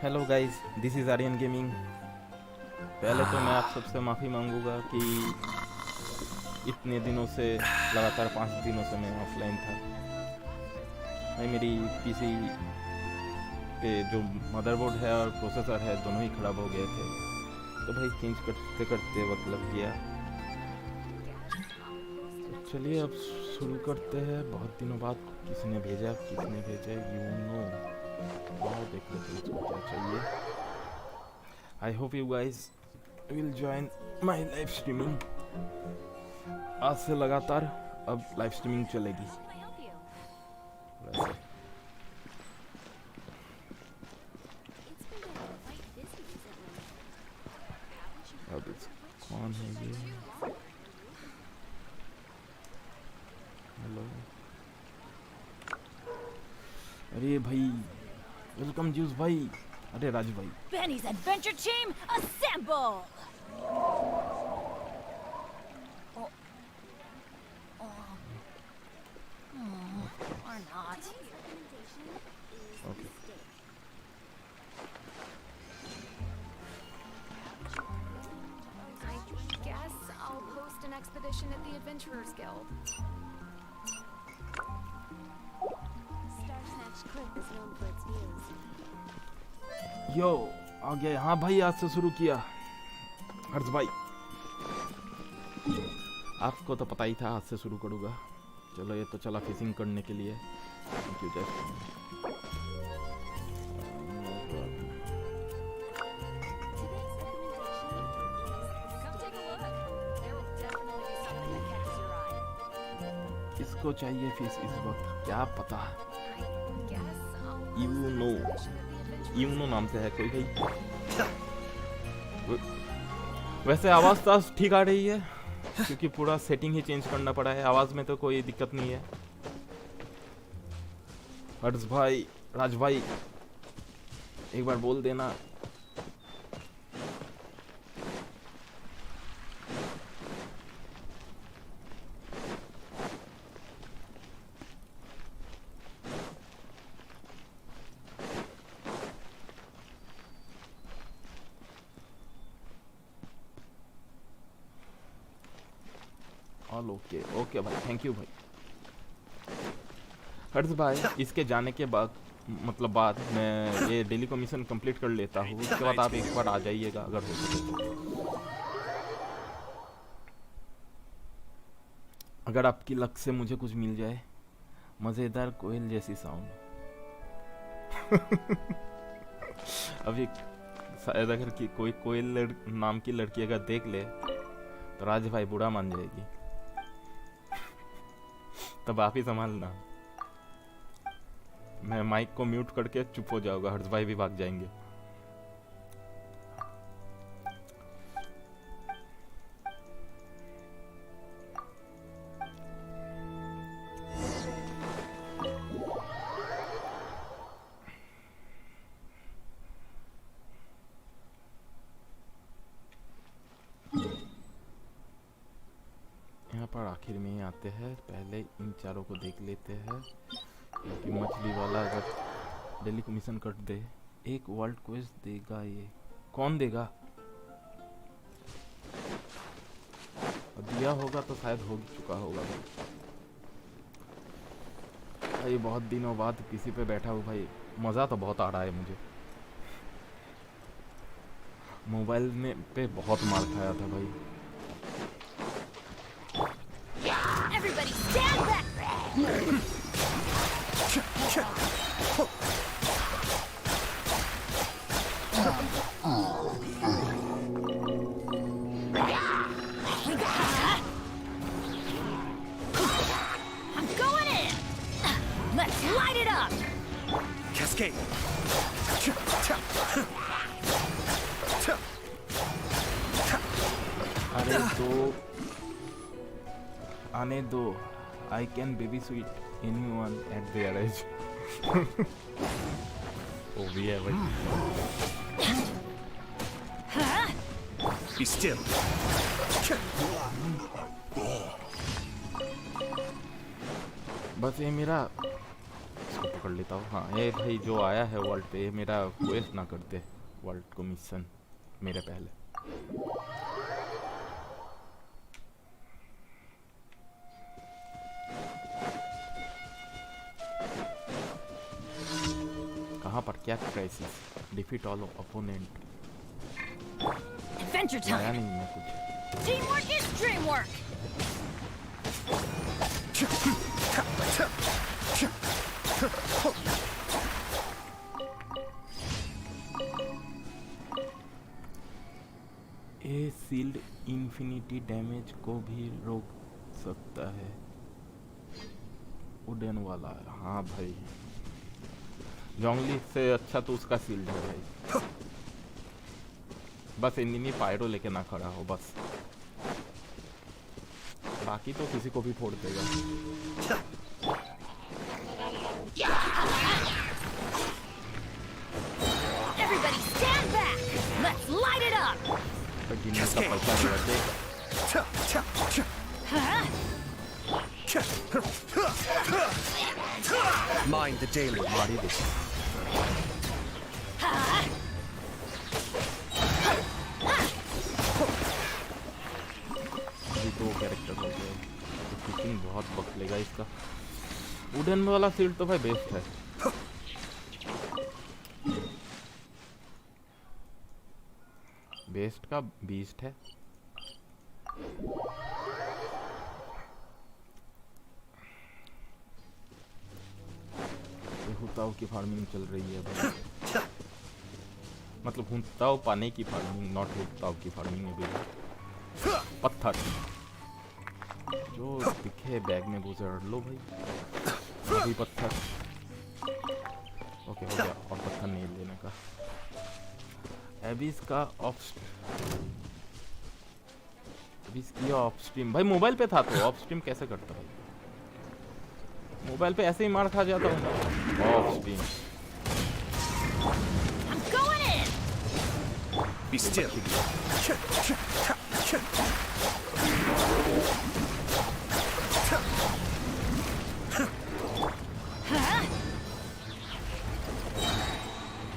Hello guys, this is Aryan gaming. पहले तो मैं आप सबसे माफ़ी मांगूंगा कि इतने दिनों से लगातार 5 दिनों से मैं ऑफलाइन था। भाई मेरी पीसी पे जो मदरबोर्ड है और प्रोसेसर है दोनों ही ख़राब हो गए थे, तो भाई चेंज करते करते वक्त लग गया। तो चलिए अब शुरू करते हैं। बहुत दिनों बाद किसने भेजा यू नो। आओ देख लेते हैं इसको क्या चाहिए। I hope you guys will join my live streaming. आज से लगातार अब लाइव स्ट्रीमिंग चलेगी। वैसे अब कौन है ये? हेलो, अरे भाई वेलकम जूस भाई। अरे राजू भाई। Benny's adventure team assemble! Or not. Okay. I guess I'll post an expedition at the Adventurers Guild. Star Snatch Cliff is known for its views. यो आ गया। हाँ भाई, आज से शुरू किया हर्ष भाई। आपको तो पता ही था आज से शुरू करूँगा। चलो ये तो चला फिशिंग करने के लिए। Thank you, Jeff. Come take a look. There will definitely be something that catches your eye. किसको चाहिए फिश इस वक्त क्या पता। I guess I'll You post an know. expedition at the Adventurers Uno नाम से है कोई भाई। वैसे आवाज़ तो ठीक आ रही है क्योंकि पूरा सेटिंग ही चेंज करना पड़ा है। आवाज़ में तो कोई दिक्कत नहीं है। हर्ष भाई, राज भाई, एक बार बोल देना। ऑल ओके ओके भाई, थैंक यू भाई। हर्ष भाई, इसके जाने के बाद बाद मैं ये डेली कमीशन कंप्लीट कर लेता हूँ। उसके बाद आप एक बार आ जाइएगा अगर हो सके तो। अगर आपकी लक से मुझे कुछ मिल जाए, मज़ेदार कोयल जैसी साउंड। अभी शायद अगर कि कोई कोयल नाम की लड़की अगर देख ले तो राज भाई बुरा मान जाएगी। तब आप ही संभालना। मैं माइक को म्यूट करके चुप हो जाऊंगा, हर्ष भाई भी भाग जाएंगे। यहाँ पर आखिर में ही आते हैं। पहले इन चारों को देख लेते हैं क्योंकि मछली वाला अगर डेली कमीशन कट दे एक वर्ल्ड क्वेस्ट देगा। ये कौन देगा? दिया होगा तो शायद हो चुका होगा। भाई बहुत दिनों बाद पीसी पे बैठा हूँ भाई, मज़ा तो बहुत आ रहा है मुझे। मोबाइल में पे बहुत मार खाया था भाई। Everybody stand back! I'm going in! Let's light it up! Cascade. अरे दो आने दो। I can baby sweet anyone at their age. ओ भी है भाई। Be still. बस ये मेरा इसको कर लेता हूँ। हाँ ये भाई जो आया है वर्ल्ड पे, ये मेरा क्वेस्ट ना करते वर्ल्ड को मिशन मेरे पहले। कहाँ पर क्या crisis? Defeat all opponent. Adventure आया time. नहीं मैं कुछ। Teamwork is dreamwork. ये सील्ड इन्फिनिटी डैमेज को भी रोक सकता है। वुडन वाला है। हाँ भाई जोंगली से अच्छा तो उसका सील्ड है भाई। बस एनिमी पायरो लेके ना खड़ा हो बस, बाकी तो किसी को भी फोड़ देगा। Everybody stand back. Let's light it up. गिनने का पैसा नहीं रखेगा। Mind the daily. मारी देखो। अभी दो कैरेक्टर हो गए, तो कुकिंग बहुत वक्त लेगा इसका। वुडन वाला सील्ड तो भाई बेस्ट है। बेस्ट का बीस्ट है। हुताओ की फार्मिंग चल रही है भाई। मतलब हुताओ पाने की फार्मिंग, नॉट हुताओ की फार्मिंग अभी। पत्थर जो दिखे बैग में गुजर लो भाई। अभी पत्थर ओके हो गया, और पत्थर नहीं लेने का। एबिस का ऑफ स्ट्रीम भाई मोबाइल पे था, तो ऑफ स्ट्रीम कैसे करता है? मोबाइल पे ऐसे ही मार खा जाता हूँ of stream. I'm going in. Be still.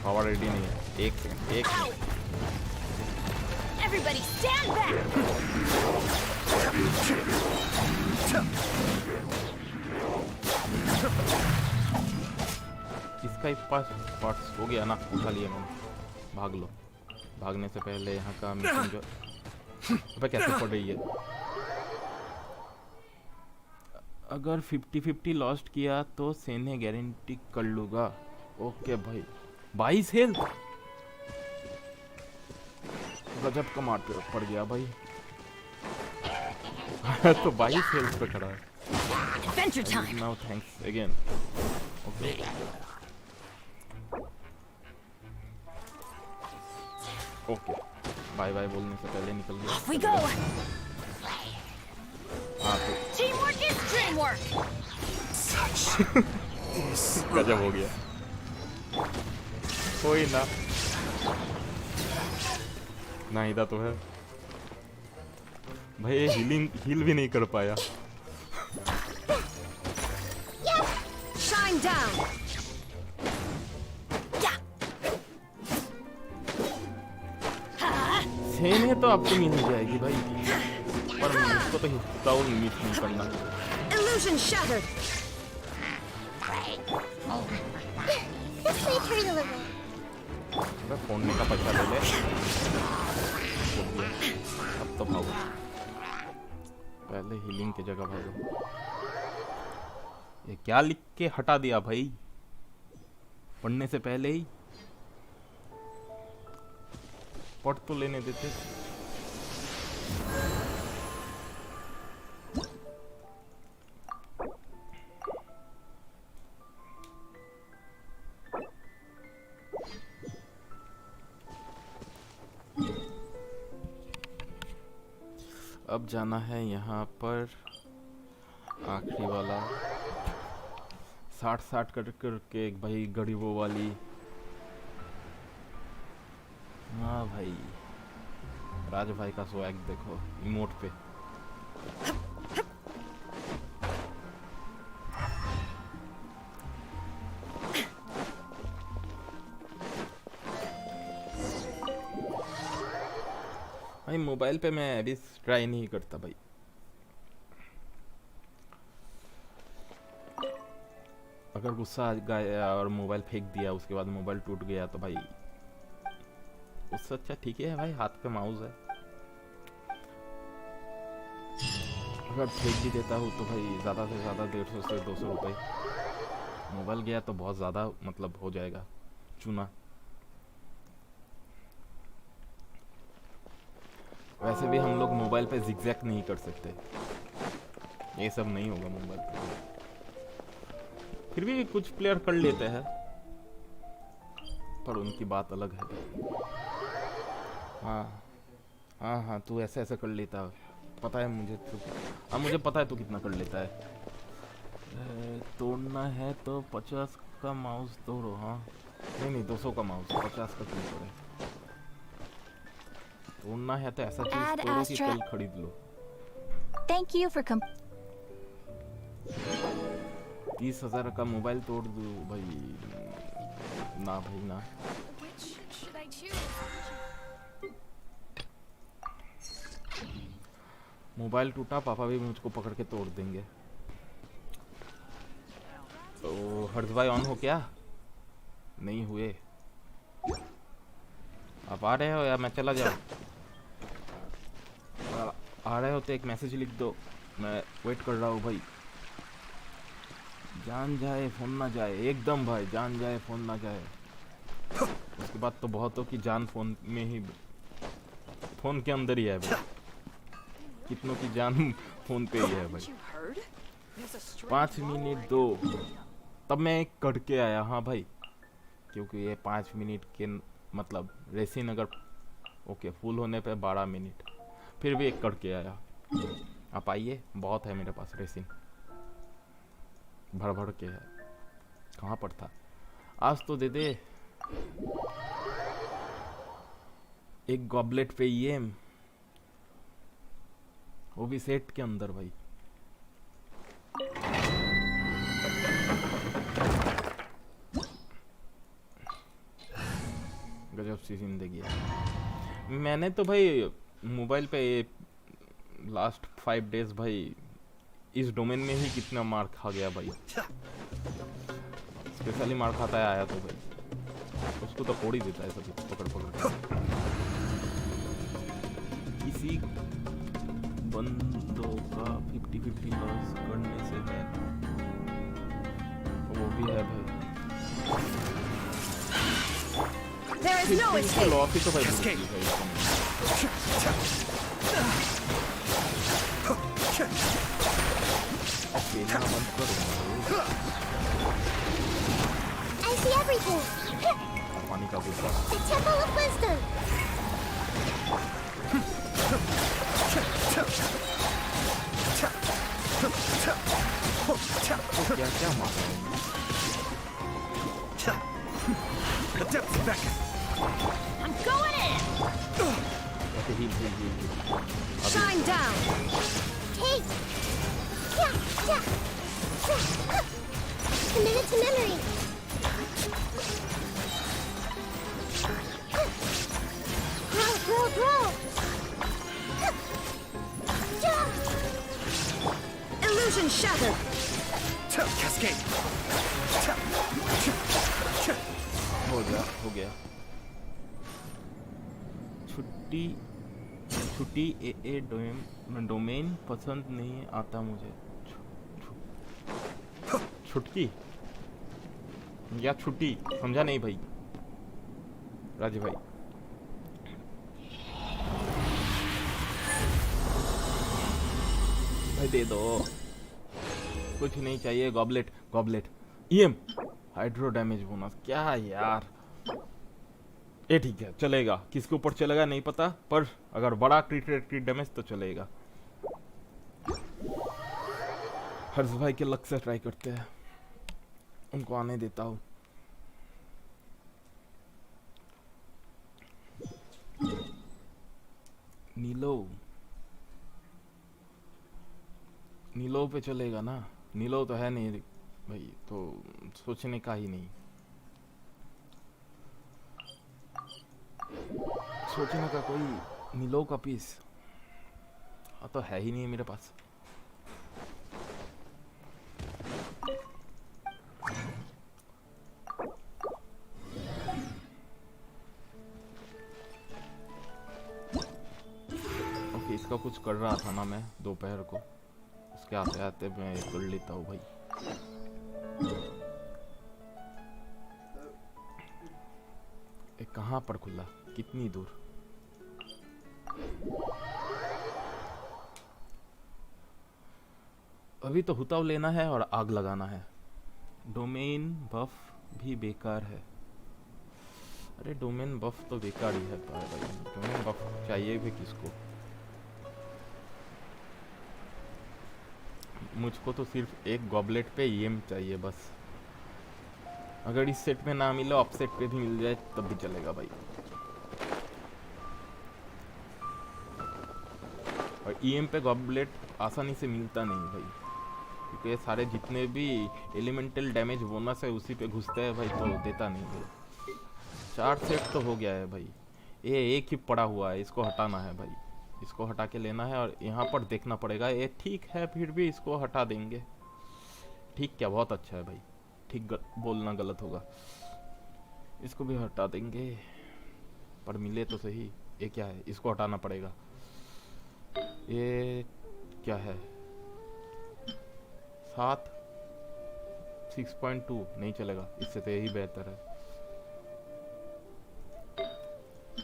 Power ready नहीं है। एक सेकंड, एक सेकंड। Everybody stand back. इसका एक पार्ट्स हो गया ना, उठा लिया मैंने। भाग लो, भागने से पहले यहाँ का मिशन जो अबे कैसे पड़ रही है। अगर 50-50 लॉस्ट किया तो सेने गारंटी कर लूँगा। ओके भाई 22 हेल्थ, गजब का मार पड़ गया भाई। तो 22 हेल्थ पे खड़ा है। Adventure time. Now thanks again. Okay okay bye bye बोलने से पहले निकल गया। Off we go. हाँ तो Teamwork is dreamwork. गजब हो गया। कोई ना, नाहिदा तो है भाई। हील भी नहीं कर पाया। Shine down. सेने तो आपको मिल जाएगी भाई, पर मुझको तो हिस्साउल मिस नहीं करना। Illusion shattered. This way, turn a little. मैं फोन का पैसा ले ले। अब तो भागो, पहले हीलिंग की जगह भागो। ये क्या लिख के हटा दिया भाई पढ़ने से पहले ही? पढ़ तो लेने देते। अब जाना है यहाँ पर आखिरी वाला 60-60 करके एक भाई गरीबों वाली। हाँ भाई राज भाई का स्वैग देखो इमोट पे। भाई मोबाइल पे मैं अभी ट्राई नहीं करता भाई। अगर गुस्सा आ गया और मोबाइल फेंक दिया, उसके बाद मोबाइल टूट गया तो भाई उससे अच्छा ठीक है भाई, हाथ पे माउस है। अगर फेंक भी देता हूँ तो भाई ज़्यादा से ज़्यादा 150 से 200 रुपये। मोबाइल गया तो बहुत ज़्यादा मतलब हो जाएगा चूना। वैसे भी हम लोग मोबाइल पे जिगजैग नहीं कर सकते, ये सब नहीं होगा मोबाइल पे। फिर भी कुछ प्लेयर कर लेते हैं, पर उनकी बात अलग है। हाँ हाँ हाँ, तू ऐसे ऐसे कर लेता है, पता है मुझे तो। हाँ मुझे पता है तू कितना कर लेता है। तोड़ना है तो 50 का माउस तोड़ो। हाँ नहीं नहीं, 200 का माउस, 50 का क्यों तोड़े। तोड़ना है तो ऐसा चीज Add तोड़ो कि Astra. कल खरीद लो। Thank you for 30,000 का मोबाइल तोड़ दो भाई, ना भाई ना। Which should I choose? Mobile टूटा, पापा भी मुझको पकड़ के तोड़ देंगे। तो हर्ष भाई ऑन हो क्या? नहीं हुए। आप आ रहे हो या मैं चला जाऊँ? आ रहे हो तो एक मैसेज लिख दो, मैं वेट कर रहा हूँ भाई। जान जाए फोन ना जाए, एकदम भाई, जान जाए फोन ना जाए। उसके बाद तो बहुत हो कि जान फोन में ही, फोन के अंदर ही है भाई। कितनों की जान फोन पे ही है भाई। 5 मिनट दो, तब मैं एक करके आया। हाँ भाई, क्योंकि ये 5 मिनट के मतलब रेसिन अगर ओके फुल होने पे 12 मिनट, फिर भी एक करके आया। आप आइए, बहुत है मेरे पास रेसिन, भर भर के है। कहाँ पर था आज, तो दे दे एक गॉबलेट पे ये, वो भी सेट के अंदर भाई। गजब सी जिंदगी है। मैंने तो भाई मोबाइल पे लास्ट 5 डेज भाई इस डोमेन में ही कितना मार खा गया भाई। स्पेशली मार खाता है आया तो भाई, उसको तो फोड़ ही देता है सभी पकड़ पकड़ के। किसी बंदों का 50-50 लॉस करने से है, वो भी है भाई। There is no escape. Loss ही तो भाई Escape. खेलना बंद करो। I see everything. पानी का गुस्सा। The Temple of Wisdom. तो क्या क्या मार रहा है? The depths beckon. I'm going in. ऐसे heal. Shine down. Take. Yeah, yeah. Commit it to memory. Grow, grow, grow. Illusion shattered. Cascade. हो गया। छुट्टी ए डोमेन पसंद नहीं आता मुझे। छुटकी या छुट्टी, समझा नहीं भाई राजू भाई। भाई दे दो, कुछ नहीं चाहिए। Goblet EM hydro damage bonus, क्या यार। ये ठीक है, चलेगा। किसके ऊपर चलेगा नहीं पता, पर अगर बड़ा क्रिट डैमेज तो चलेगा। हर्ष भाई के लक से ट्राई करते हैं, उनको आने देता हूँ। नीलो पे चलेगा ना? नीलो तो है नहीं भाई, तो सोचने का ही नहीं, सोचने का कोई नीलो का पीस हाँ तो है ही नहीं मेरे पास। ओके इसका कुछ कर रहा था ना मैं दोपहर को, उसके आते आते मैं कर लेता हूँ भाई। कहाँ पर खुला, कितनी दूर? अभी तो हुताव लेना है और आग लगाना है। डोमेन बफ भी बेकार है। अरे डोमेन बफ तो बेकार ही है भाई, डोमेन बफ चाहिए भी किसको? मुझको तो सिर्फ एक गॉबलेट पे ईएम चाहिए बस। अगर इस सेट में ना मिले ऑफ सेट पे भी मिल जाए तब भी चलेगा भाई। और ईएम पे गॉबलेट आसानी से मिलता नहीं भाई, क्योंकि सारे जितने भी एलिमेंटल डैमेज बोनस है उसी पे घुसते हैं भाई, तो देता नहीं भाई। 4 सेट तो हो गया है भाई, ये एक ही पड़ा हुआ है, इसको हटाना है भाई। इसको हटा के लेना है और यहाँ पर देखना पड़ेगा। ये ठीक है, फिर भी इसको हटा देंगे। ठीक क्या, बहुत अच्छा है भाई। ठीक बोलना गलत होगा। इसको भी हटा देंगे, पर मिले तो सही। ये क्या है, इसको हटाना पड़ेगा। ये क्या है, 7 6.2 नहीं चलेगा, इससे तो यही बेहतर है।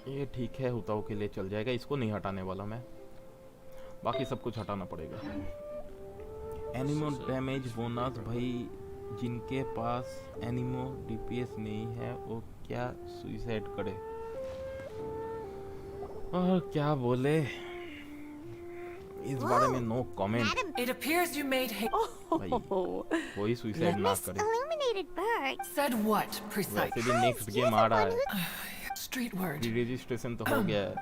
ये ठीक है, हुताओ के लिए चल जाएगा। इसको नहीं हटाने वाला मैं, बाकी सब कुछ हटाना पड़ेगा। एनिमो डैमेज बोनस भाई, जिनके पास एनिमो डीपीएस नहीं है वो क्या सुसाइड करे और क्या बोले इस बारे में। No comment. It appears you made भाई कोई सुसाइड ना करे। Illuminated bird. Said what वैसे precisely? भी नेक्स्ट गेम आ रहा है, Street word. रजिस्ट्रेशन तो हो गया है।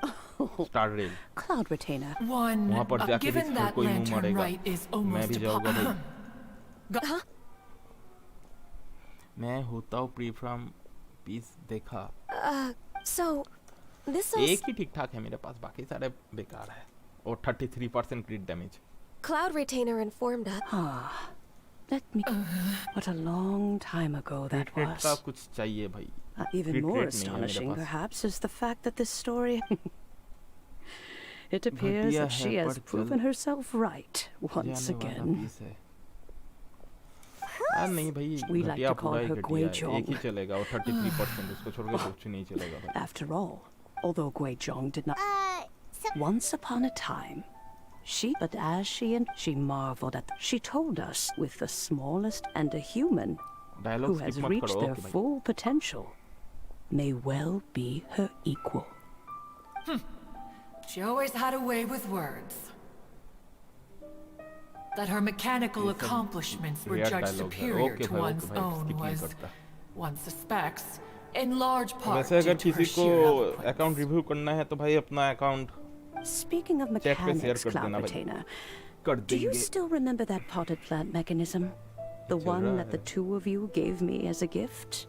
Star rail Cloud retainer. One. वहाँ पर जाके Given भी that कोई मुंह lantern मारेगा। right is मैं almost भी a जाऊंगा भाई। Go- मैं होता हूँ प्री फ्रॉम पीस देखा। So, this एक ही ठीक ठाक है मेरे पास, बाकी सारे बेकार है। और 33% क्रिट damage. Cloud Retainer informed us. Ah, let me. What a long time ago that क्रिट was. का कुछ चाहिए भाई। Even Crit more rate नहीं है मेरे astonishing, pass. perhaps, is the fact that this story. It appears घटिया that she है, has पर proven चल herself right once जाने वाला again. पीस है। नहीं भाई, We like घटिया to call पूरा ही her घटिया Gui है। एक ही Zhong. चलेगा और 33%, उसको छोड़ के कुछ नहीं चलेगा भाई। After all, although Gui Zhong did not. Once upon a time, but as she marveled at. She told us with the smallest and a human who dialogue has skip मत reached करो their ओके भाई। full potential may well be her equal. She always had a way with words. That her mechanical ये सब accomplishments were weird judged dialogue है। superior okay to भाई, one's okay भाई, own skip नहीं was, करता। one suspects, in large part वैसे अगर due to her किसी को sheer eloquence. अकाउंट रिव्यू करना है तो भाई अपना अकाउंट Speaking of Chat पे share mechanics, कर Cloud देना भाई। Retainer, कर do you देंगे। still remember that potted plant mechanism? The चल one रहा that the है। two of you gave me as a gift?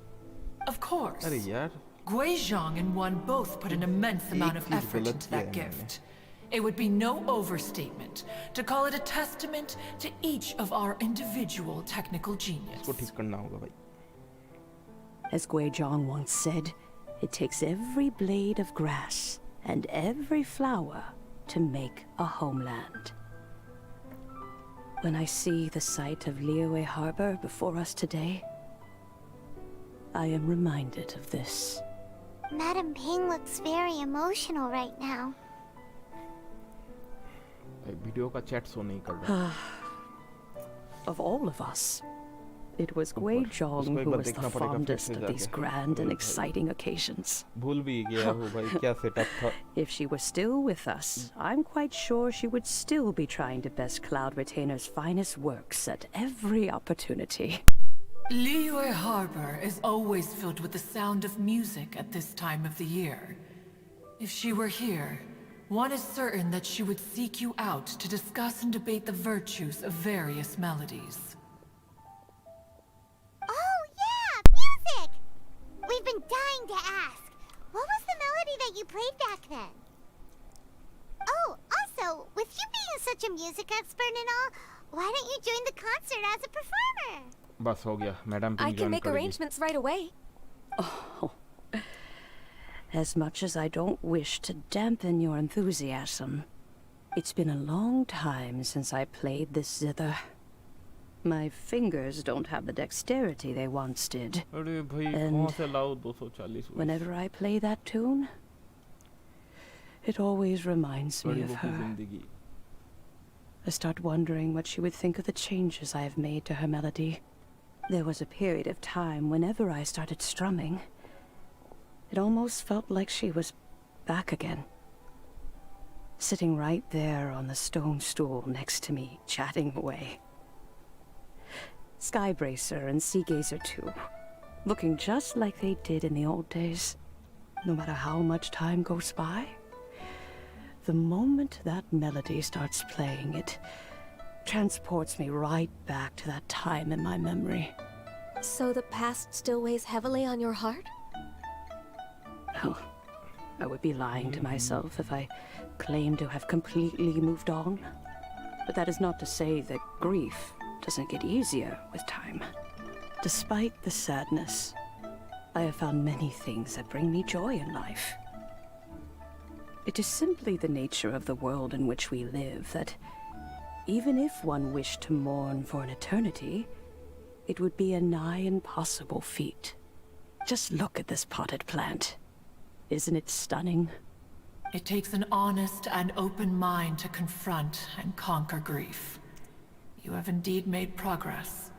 Of course. अरे यार Gui Zhang and one both put an immense amount of cheese effort गलत into किया that है मैंने। gift. It would be no overstatement to call it a testament to each of our individual technical genius. इसको ठीक करना होगा भाई। As Gui Zhang once said, it takes every blade of grass and every flower to make a homeland. When I see the sight of Liyue Harbor before us today, I am reminded of this. Madam Ping looks very emotional right now. भाई video का chat show नहीं कर रहा। Of all of us, it was Gui ऊपर। Zhong उसको एक who bar was देखना the पड़ेगा फिर fondest से of these जाके। grand and भाई, exciting occasions. भूल भी गया हूँ भाई क्या सेटअप था। If she were still with us, I'm quite sure she would still be trying to best Cloud Retainer's finest works at every opportunity. Liyue Harbor is always filled with the sound of music at this time of the year. If she were here, one is certain that she would seek you out to discuss and debate the virtues of various melodies. Oh yeah, music! We've been dying to ask. What was the melody that you played back then? music expert and all. Why don't you join the concert as a performer? बस हो गया, madam I pink can join make करेगी। arrangements right away. Oh, as much as I don't wish to dampen your enthusiasm, it's been a long time since I played this zither. My fingers don't have the dexterity they once did. अरे भाई And कहाँ से लाओ 240 Whenever I play that tune, it always reminds me गरीबों of की her. जिंदगी। I start wondering what she would think of the changes I have made to her melody. There was a period of time whenever I started strumming, it almost felt like she was back again. Sitting right there on the stone stool next to me, chatting away. Skybracer and Seagazer too, looking just like they did in the old days. No matter how much time goes by, the moment that melody starts playing, it transports me right back to that time in my memory. So the past still weighs heavily on your heart? Oh, I would be lying to myself if I claimed to have completely moved on. But that is not to say that grief doesn't get easier with time. Despite the sadness, I have found many things that bring me joy in life. It is simply the nature of the world in which we live that, even if one wished to mourn for an eternity, it would be a nigh impossible feat. Just look at this potted plant. Isn't it stunning? It takes an honest and open mind to confront and conquer grief. You have indeed made progress.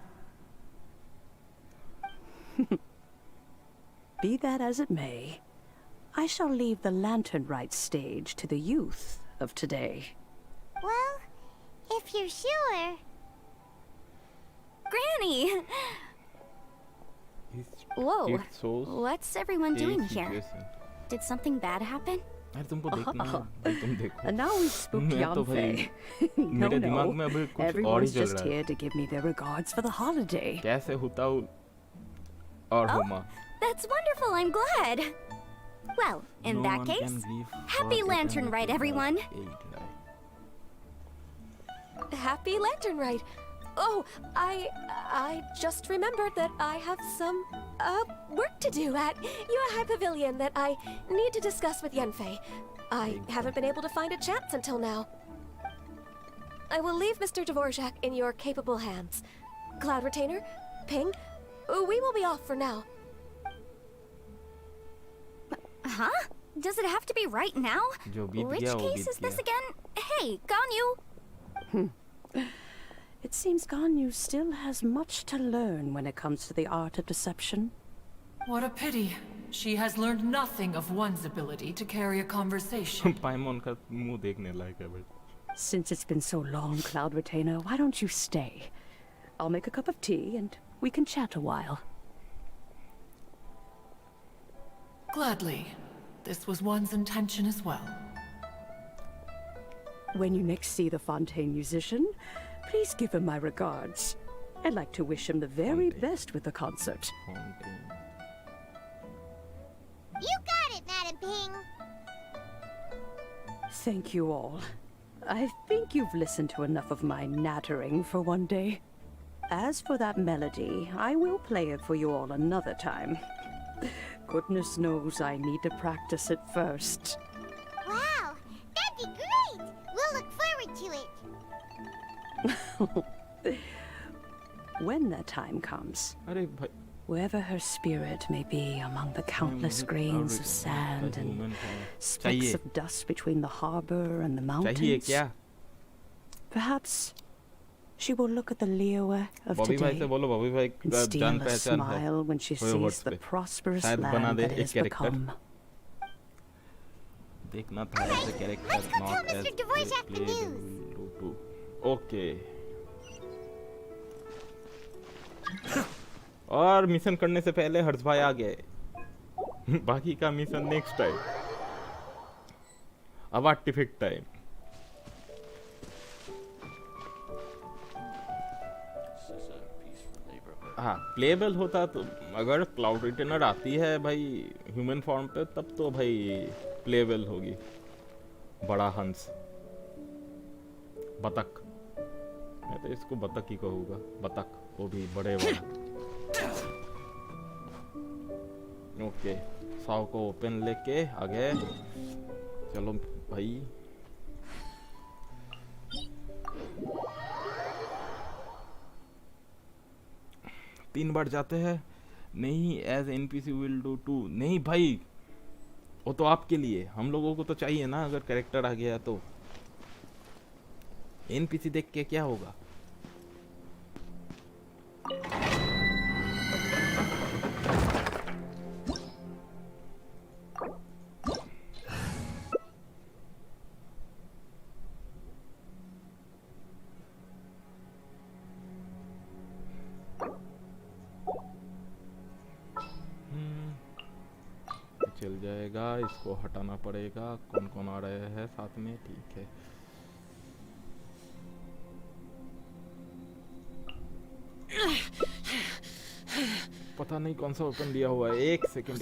Be that as it may, I shall leave the lantern rite stage to the youth of today. Well, if you're sure. Granny! Whoa. It shows What's everyone a doing here? situation. Did something bad happen? अरे तुमको देखना है भाई, तुम देखो। And now we spook मैं तो भाई Yanfei. No, मेरे दिमाग में no. अभी कुछ और ही Everyone's चल just रहा है। here to give me their regards for the holiday. कैसे होता हूँ और होमा। That's wonderful, I'm glad. Well, in No that one case, can grieve happy for Lantern eternity Rite, everyone. without aid, right? Happy Lantern Rite. Oh, I just remembered that I have some work to do at Yuehai Pavilion that I need to discuss with Yanfei. I haven't been able to find a chance until now. I will leave Mr. Dvorak in your capable hands. Cloud Retainer, Ping, we will be off for now. Huh? Does it have to be right now? जो बीत Which गया वो case बीत is this गया। again? Hey, Ganyu! It seems Ganyu still has much to learn when it comes to the art of deception. What a pity. She has learned nothing of one's ability to carry a conversation. पाइमोन का मुंह देखने लायक है भाई। Since it's been so long, Cloud Retainer, why don't you stay? I'll make a cup of tea and we can chat a while. Gladly. This was one's intention as well. When you next see the Fontaine musician, please give him my regards. I'd like to wish him the very Fontaine. best with the concert. You got it, Madam Ping. Thank you all. I think you've listened to enough of my nattering for one day. As for that melody, I will play it for you all another time. Goodness knows I need to practice it first. Wow, that'd be great. We'll look forward to it. When that time comes, अरे भाई wherever her spirit may be among the countless मुझे grains Cloud of sand Retainer and human form specks चाहिए। of dust between the harbor and the चाहिए mountains, क्या? perhaps she will look at the Liyue of Bobby भाई से today बोलो, बॉबी भाई and का steal जान a पहचान है smile when she hoyoverse sees the पे। prosperous शायद बना land दे that it एक has कैरेक्टर। become. देखना था ऐसे character let's go not tell as Mr. Dvorak the playable. Okay. और मिशन करने से पहले हर्ष भाई आ गए। बाकी का मिशन नेक्स्ट टाइम। अब आर्टिफैक्ट टाइम। हाँ प्लेबल होता तो अगर क्लाउड रिटेनर आती है भाई ह्यूमन फॉर्म पे तब तो भाई प्लेबल होगी बड़ा हंस। बतख, मैं तो इसको बतख ही कहूँगा, बतख, वो भी बड़े वाला। ओके, 100 को ओपन लेके आगे चलो भाई। तीन बार जाते हैं नहीं, एज एनपीसी विल डू 2। नहीं भाई, वो तो आपके लिए, हम लोगों को तो चाहिए ना। अगर कैरेक्टर आ गया तो एनपीसी देख के क्या होगा। चल जाएगा, इसको हटाना पड़ेगा। कौन कौन आ रहे हैं साथ में, ठीक है। पता नहीं कौन सा ओपन लिया हुआ है। एक सेकंड।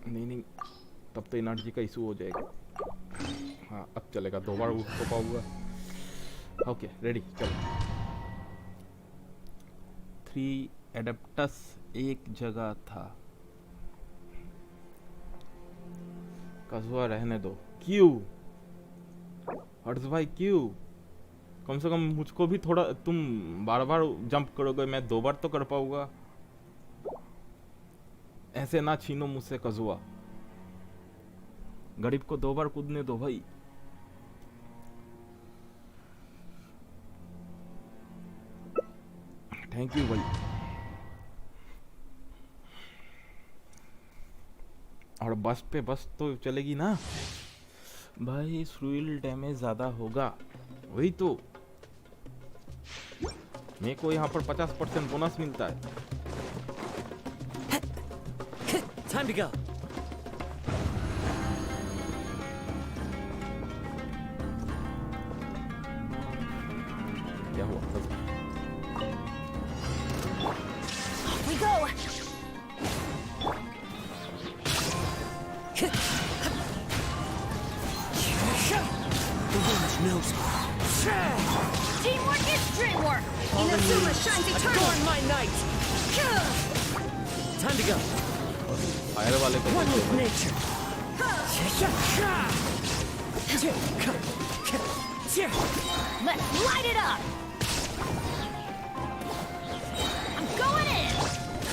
नहीं, तब तो एनर्जी का इशू हो जाएगा। हाँ, अब चलेगा, 2 बार उठ तो पाऊंगा। ओके, रेडी, चलो। 3 एडेप्टस एक जगह था। कजुआ रहने दो। क्यों हर्ष भाई, क्यों? कम से कम मुझको भी थोड़ा, तुम बार बार जंप करोगे, मैं 2 बार तो कर पाऊंगा। ऐसे ना छीनो मुझसे कजुआ, गरीब को 2 बार कूदने दो भाई। थैंक यू भाई। और बस पे बस तो चलेगी ना भाई। फ्यूल डैमेज ज्यादा होगा, वही तो। मेरे को यहाँ पर 50% बोनस मिलता है। Time to go. क्या हुआ? Off we go. The wind knows me. Teamwork is dreamwork. Inazuma shines eternal. Adorn my night. Time to go. Fire वाले को One with देखो। nature. Let's light it up. I'm going in.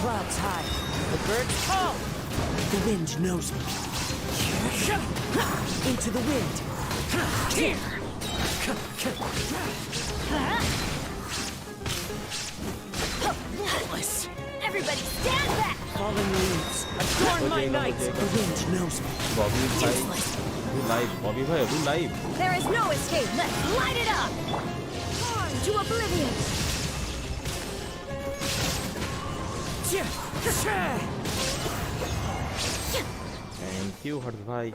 Clouds high. The birds call. The wind knows me. Into the wind. Everybody stand back. Fallen leaves. Adorn my night. The wind knows me. Bobby भाई अभी live, Bobby भाई अभी live. There is no escape. Let's light it up. On to oblivion. Thank you Harsh भाई।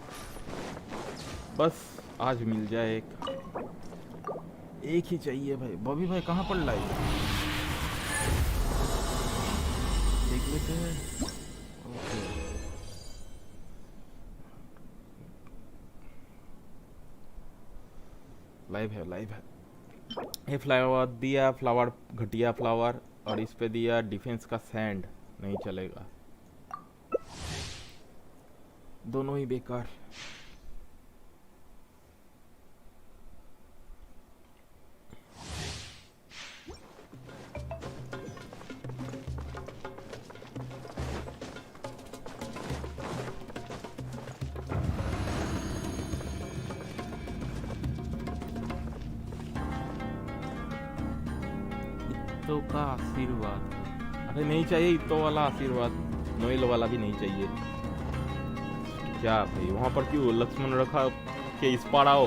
बस आज मिल जाए एक ही चाहिए भाई। बॉबी भाई कहाँ पर लाइव देख लेते हैं। ओके, लाइव है। ये फ्लावर दिया, फ्लावर घटिया फ्लावर, और इस पे दिया डिफेंस का सैंड। नहीं चलेगा, दोनों ही बेकार। इत्तो का आशीर्वाद, अरे नहीं चाहिए इत्तो वाला आशीर्वाद, नोएल वाला भी नहीं चाहिए। क्या भाई वहां पर क्यों लक्ष्मण रखा के इस पार आओ।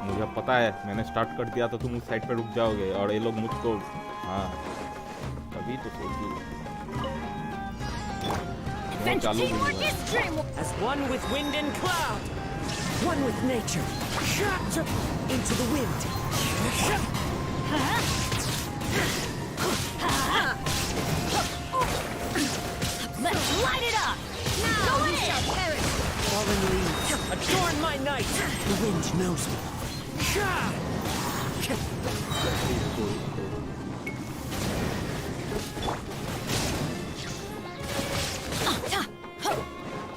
मुझे पता है, मैंने स्टार्ट कर दिया तो तुम उस साइड पे रुक जाओगे और ये लोग मुझको, हाँ तभी तो सोचू चालू As one with wind and cloud, one with nature. Into the wind. Let's light it up. Now you shall perish. Fallen leaves, adorn my night. The wind knows me.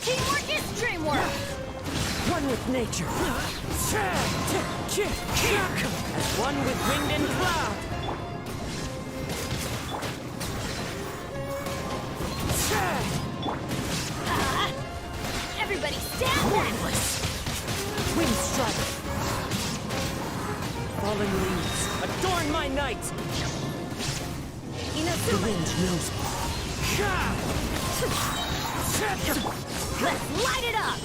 Teamwork is dreamwork. One with nature. As one with wind and cloud. Everybody stand back. Wind strike. Fallen leaves, adorn my night. The wind knows me. Let's light it up.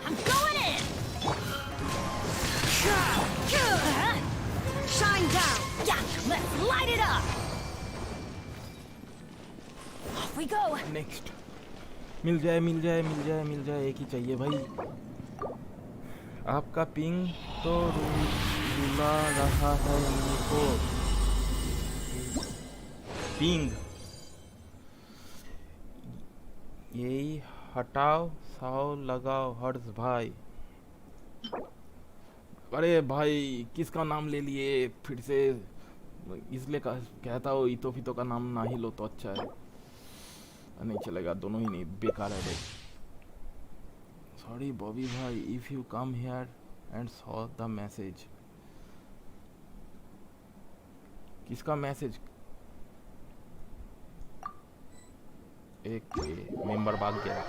I'm going in. Shine down. Yeah, let's light it up. Off we go. Next मिल जाए मिल जाए मिल जाए मिल जाए, एक ही चाहिए भाई। आपका पिंग तो रुला रहा है इनको। पिंग यही हटाओ, साओ लगाओ हर्ष भाई। अरे भाई किसका नाम ले लिए फिर से, इसलिए कहता हो इतो फितो का नाम ना ही लो तो अच्छा है। नहीं चलेगा, दोनों ही नहीं, बेकार है भाई। सॉरी बॉबी भाई, if you come here and saw the message. किसका मैसेज? एक मेंबर भाग गया।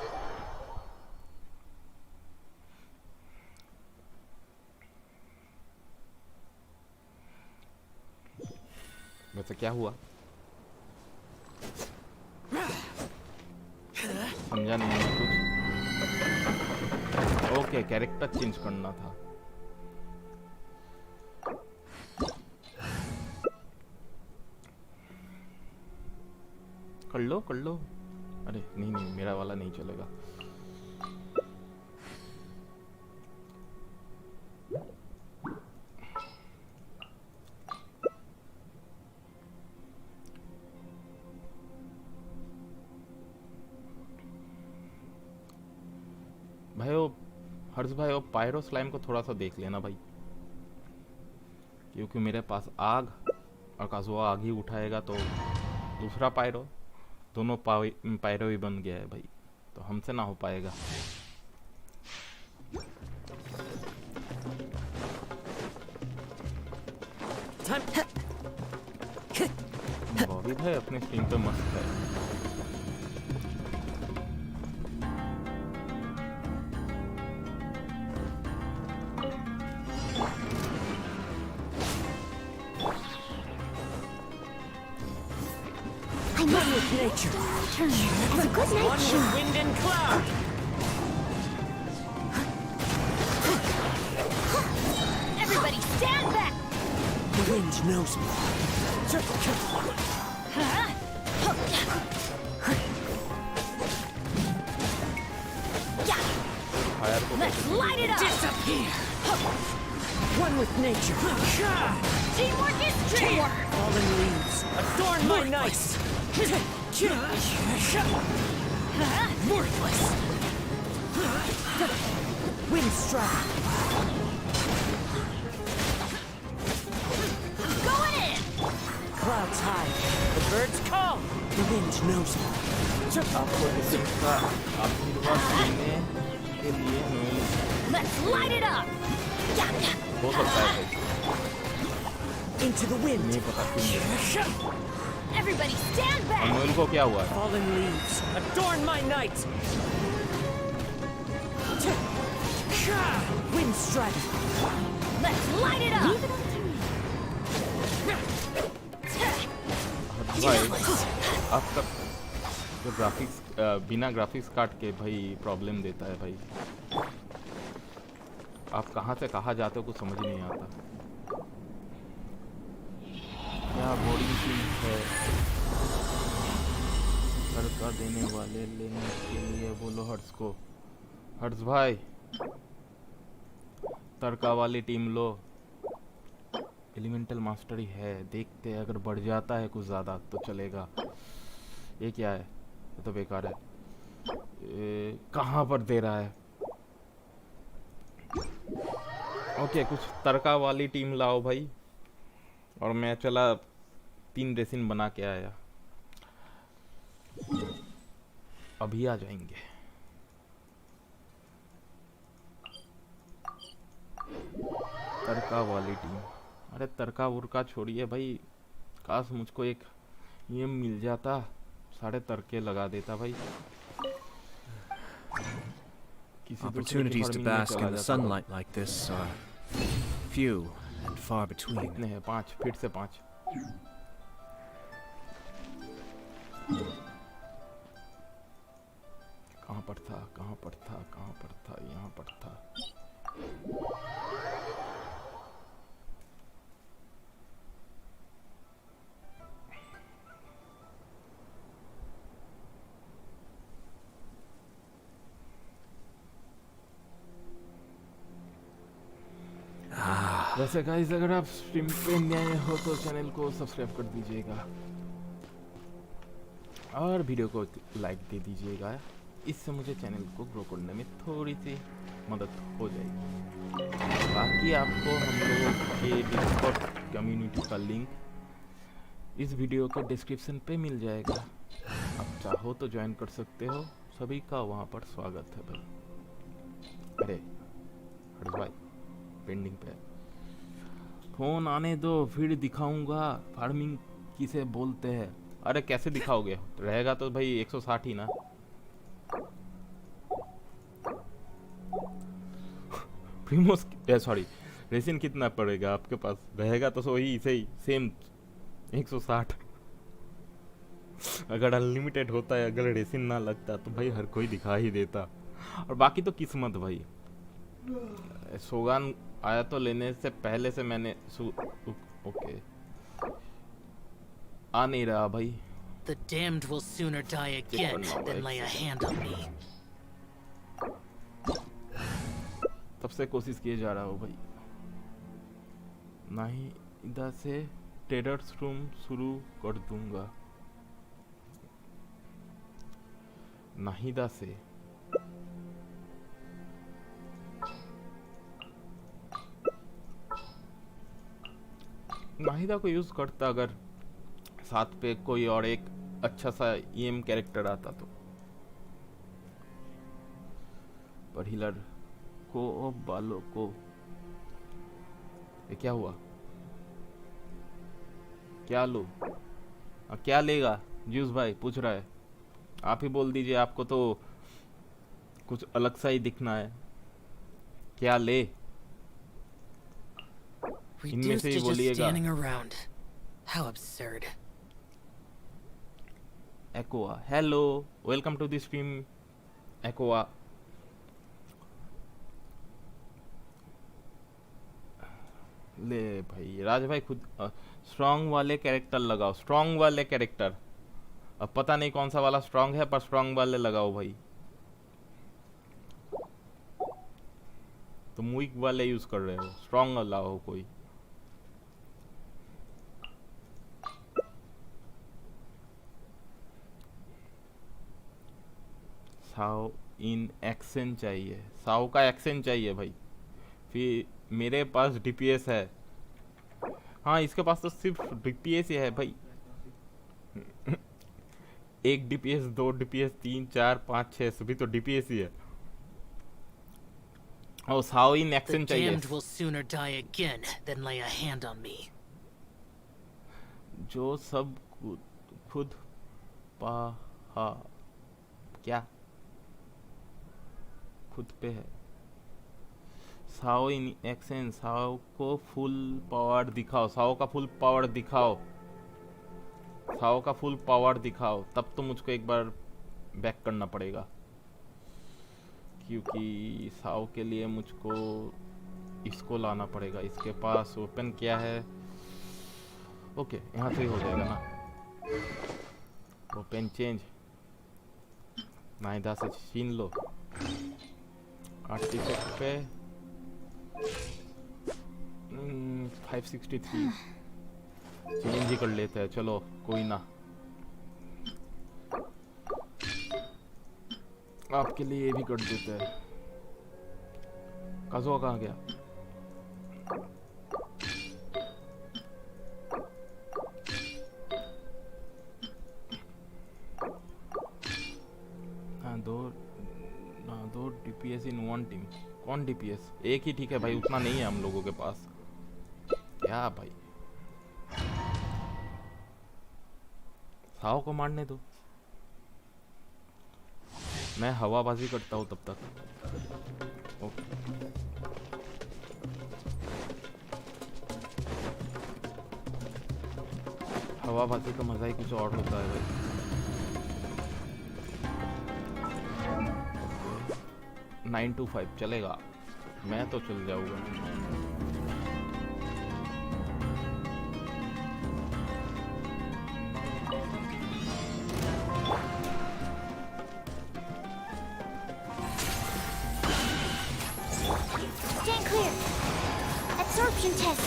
वैसे क्या हुआ समझा नहीं है कुछ। ओके, कैरेक्टर चेंज करना था। कर लो कर लो। अरे नहीं नहीं, मेरा वाला नहीं चलेगा। भाइयों, हर्ष भाई और पायरो स्लाइम को थोड़ा सा देख लेना भाई, क्योंकि मेरे पास आग और काजुआ आग ही उठाएगा तो दूसरा पायरो, दोनों पायरो ही बन गया है भाई, तो हमसे ना हो पाएगा। बॉबी भाई अपने स्क्रीन पे मस्त है। One with nature. As a good night One with wind and cloud. Everybody stand back. The wind knows me. Let's light it up. Disappear. One with nature. Teamwork is dreamwork. Fallen leaves, adorn my night. Worthless. Wind strike. Going in. Clouds high. The birds call. The wind knows me. आपको इसका आशीर्वाद देने के लिए Let's light it up. हो सकता है भाई, Into the wind. नहीं पता क्यों। Everybody stand back. नोएल को क्या हुआ है? Fallen leaves, adorn my night. Wind strike. Let's light it up. भाई आपका जो ग्राफिक्स बिना ग्राफिक्स काट के भाई प्रॉब्लम देता है भाई। आप कहाँ से कहाँ जाते हो कुछ समझ नहीं आता। क्या बोरिंग चीज है। तड़का देने वाले लेने के लिए बोलो हर्ष को। हर्ष भाई तड़का वाली टीम लो, एलिमेंटल मास्टरी है, देखते हैं अगर बढ़ जाता है कुछ ज़्यादा तो चलेगा। ये क्या है, ये तो बेकार है। कहाँ पर दे रहा है? ओके, कुछ तड़का वाली टीम लाओ भाई। और मैं चला 3 रेसिन बना के आया, अभी आ जाएंगे। तड़का वाली टीम, अरे तड़का उड़का छोड़िए भाई, काश मुझको एक ये मिल जाता, सारे तड़के लगा देता भाई। Opportunities to bask in the sunlight like this are few and far between. कितने हैं? 5, फिर से 5। कहाँ पर था, कहाँ पर था, कहाँ पर था? यहाँ पर था। वैसे गाइस, अगर आप स्ट्रीम पे नए हो तो चैनल को सब्सक्राइब कर दीजिएगा और वीडियो को लाइक दे दीजिएगा, इससे मुझे चैनल को ग्रो करने में थोड़ी सी मदद हो जाएगी। बाकी आपको हम लोगों के डिस्कॉर्ड कम्युनिटी का लिंक इस वीडियो के डिस्क्रिप्शन पे मिल जाएगा, आप चाहो तो ज्वाइन कर सकते हो। सभी का वहाँ पर स्वागत है भाई। अरे हर्ष भाई, पेंडिंग पे फोन आने दो, फिर दिखाऊंगा फार्मिंग किसे बोलते हैं। अरे कैसे दिखाओगे? रहेगा तो भाई 160 ही ना। प्रीमोस सॉरी, रेसिन कितना पड़ेगा आपके पास? रहेगा तो वही सही सेम 160। अगर अनलिमिटेड होता है, अगर रेसिन ना लगता तो भाई हर कोई दिखा ही देता। और बाकी तो किस्मत भाई। सोगान आया तो लेने से पहले से मैंने ओके, आ नहीं रहा भाई। The damned will sooner die again than lay a hand on me. तब से कोशिश किए जा रहा हूँ भाई। नहीं, इधर से टेरर्स रूम शुरू कर दूंगा। नाहिदा से नाहिदा को यूज करता, अगर साथ पे कोई और एक अच्छा सा ईएम कैरेक्टर आता तो। पर हीलर को बालों को ये क्या हुआ? क्या लो? क्या लेगा? जूस भाई पूछ रहा है, आप ही बोल दीजिए। आपको तो कुछ अलग सा ही दिखना है, क्या ले? इनमें से ही बोलिएगा। Aqua, hello, welcome to the stream, Aqua. ले भाई, राज भाई खुद स्ट्रॉन्ग वाले कैरेक्टर लगाओ, स्ट्रॉन्ग वाले कैरेक्टर। अब पता नहीं कौन सा वाला स्ट्रॉन्ग है, पर स्ट्रॉन्ग वाले लगाओ भाई। तुम वीक वाले यूज कर रहे हो, स्ट्रॉन्ग लगाओ कोई। साओ इन एक्शन चाहिए, साओ का एक्शन चाहिए भाई। फिर मेरे पास डीपीएस है। हाँ, इसके पास तो सिर्फ डीपीएस ही है भाई। 1 डीपीएस, 2 डीपीएस, 3, 4, 5, 6 सभी तो डीपीएस ही है। और साओ इन एक्शन चाहिए। जो सब खुद पा क्या खुद पे है। साओ इन एक्शन, साओ को फुल पावर दिखाओ, साओ का फुल पावर दिखाओ, साओ का फुल पावर दिखाओ। तब तो मुझको एक बार बैक करना पड़ेगा, क्योंकि साओ के लिए मुझको इसको लाना पड़ेगा। इसके पास ओपन क्या है? ओके, यहाँ से ही हो जाएगा ना। ओपन चेंज, नाइदा से छीन लो। आर्टिफैक्ट पे 563 चेंज ही कर लेते हैं। चलो कोई ना। आपके लिए ये भी कर देते हैं। काजुआ कहाँ गया? दो DPS इन वन टीम। कौन DPS? एक ही ठीक है भाई, उतना नहीं है हम लोगों के पास। क्या भाई, साओ को मारने दो, मैं हवाबाजी करता हूँ तब तक। ओके हवाबाजी का मजा ही कुछ और होता है भाई। 9 to 5 चलेगा, मैं तो चल जाऊंगा। Stand clear. Absorption test.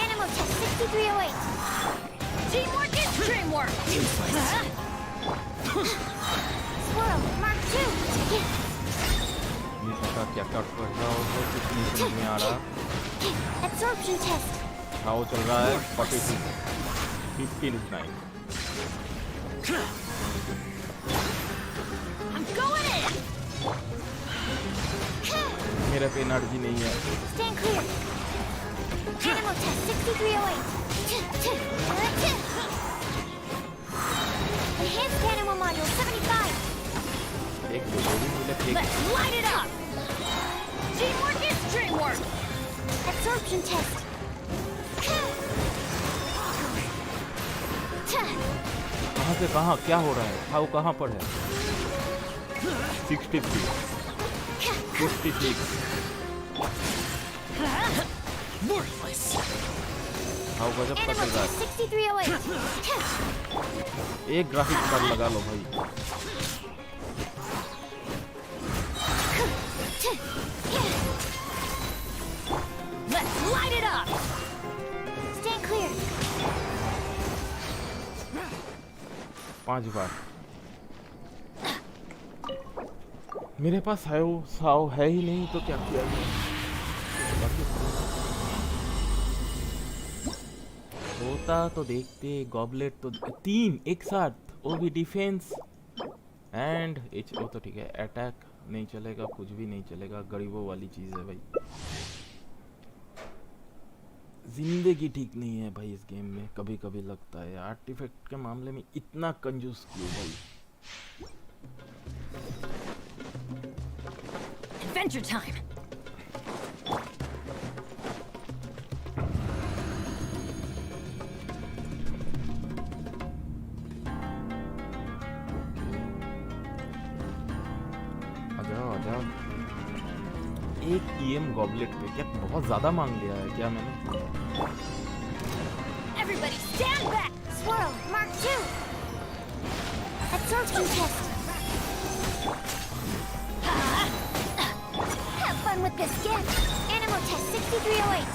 Animal test 6308. Teamwork is dreamwork! Swirl, Mark 2. नहीं पता क्या कर रहा हो, तो कुछ नहीं समझ में आ रहा। Absorption test. साओ चल रहा है 42, 59। I'm going in! मेरे पे एनर्जी नहीं है। Stand clear. Animal test 6308. Enhanced animal module 75. एक दो भी मिले फेंक। Let's light it up! Teamwork is dreamwork! Absorption test. कहाँ से कहाँ क्या हो रहा है? साओ कहाँ पर है? 63, 56। Worthless. साओ गजब का चल रहा है। 6308. एक ग्राफिक्स कार्ड लगा लो भाई। Let's light it up! Stand clear. 5 बार। मेरे पास साओ है ही नहीं तो क्या किया जाए? होता तो देखते, गॉबलेट तो 3 एक साथ, वो भी डिफेंस एंड वो तो ठीक है, अटैक नहीं चलेगा, कुछ भी नहीं चलेगा, गरीबों वाली चीज है भाई। जिंदगी ठीक नहीं है भाई इस गेम में, कभी कभी लगता है आर्टिफैक्ट के मामले में इतना कंजूस क्यों भाई। Adventure time! आजा। एक EM गॉबलेट पे क्या बहुत ज्यादा मांग लिया है क्या मैंने? Everybody stand back! Swirl, Mark 2. Absorption test. Have fun with this gift. Animal test 6308.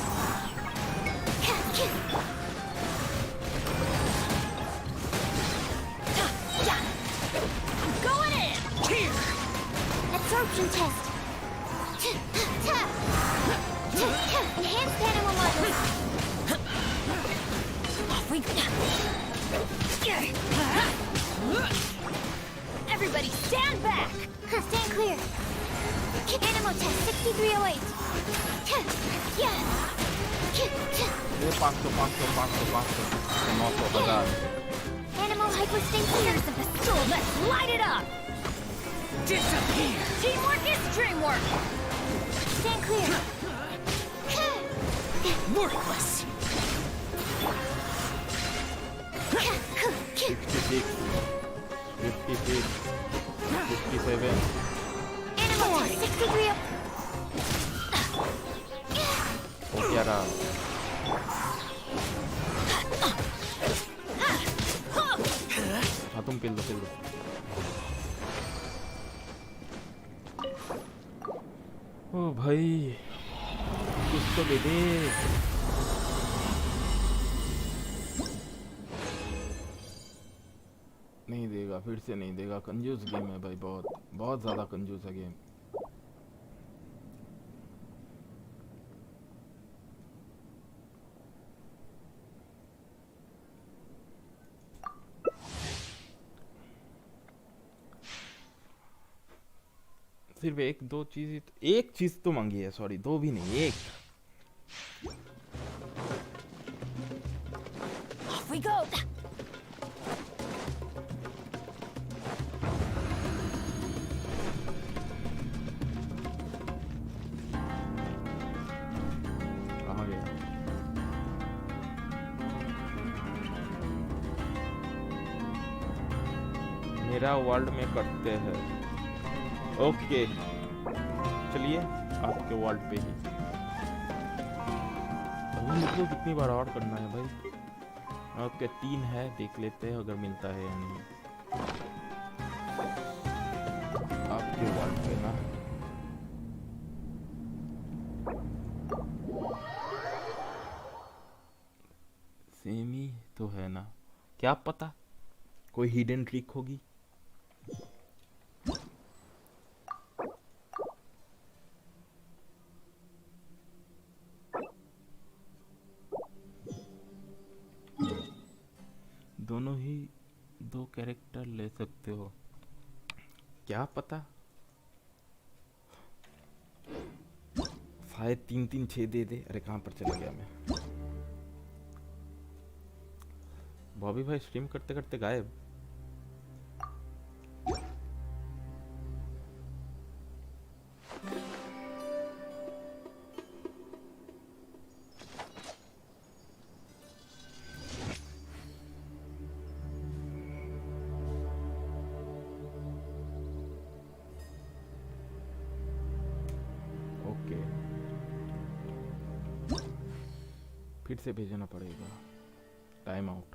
I'm going in! Here! Absorption test. Enhanced animal module. Off we go! Everybody stand back! Stand clear. Animal test 6308. ये 500, 900, 1000। Animal hyperstation. Here's the pistol! Let's light it up! Disappear! Teamwork is dreamwork! Stand clear. Worthless. 66, 56, 57। Animal test 6308. वो क्या रहा? हाँ तुम पिल दो। ओ भाई कुछ तो दे दे। नहीं देगा फिर से नहीं देगा। कंजूस गेम है भाई, बहुत बहुत ज़्यादा कंजूस है गेम। सिर्फ एक चीज तो मांगी है, सॉरी 2 भी नहीं, 1। Off we go. कहाँ गया? मेरा वर्ल्ड में करते हैं। ओके चलिए आपके वर्ल्ड पे ही। अभी मुझको कितनी बार और करना है भाई? ओके 3 है, देख लेते हैं अगर मिलता है या नहीं। आपके वर्ल्ड पे ना सेम ही तो है ना, क्या पता कोई हिडन ट्रिक होगी। दोनों ही 2 कैरेक्टर ले सकते हो, क्या पता। शायद 3-3-6 दे दे। अरे कहाँ पर चला गया मैं? बॉबी भाई स्ट्रीम करते करते गायब। फिर से भेजना पड़ेगा। Time out.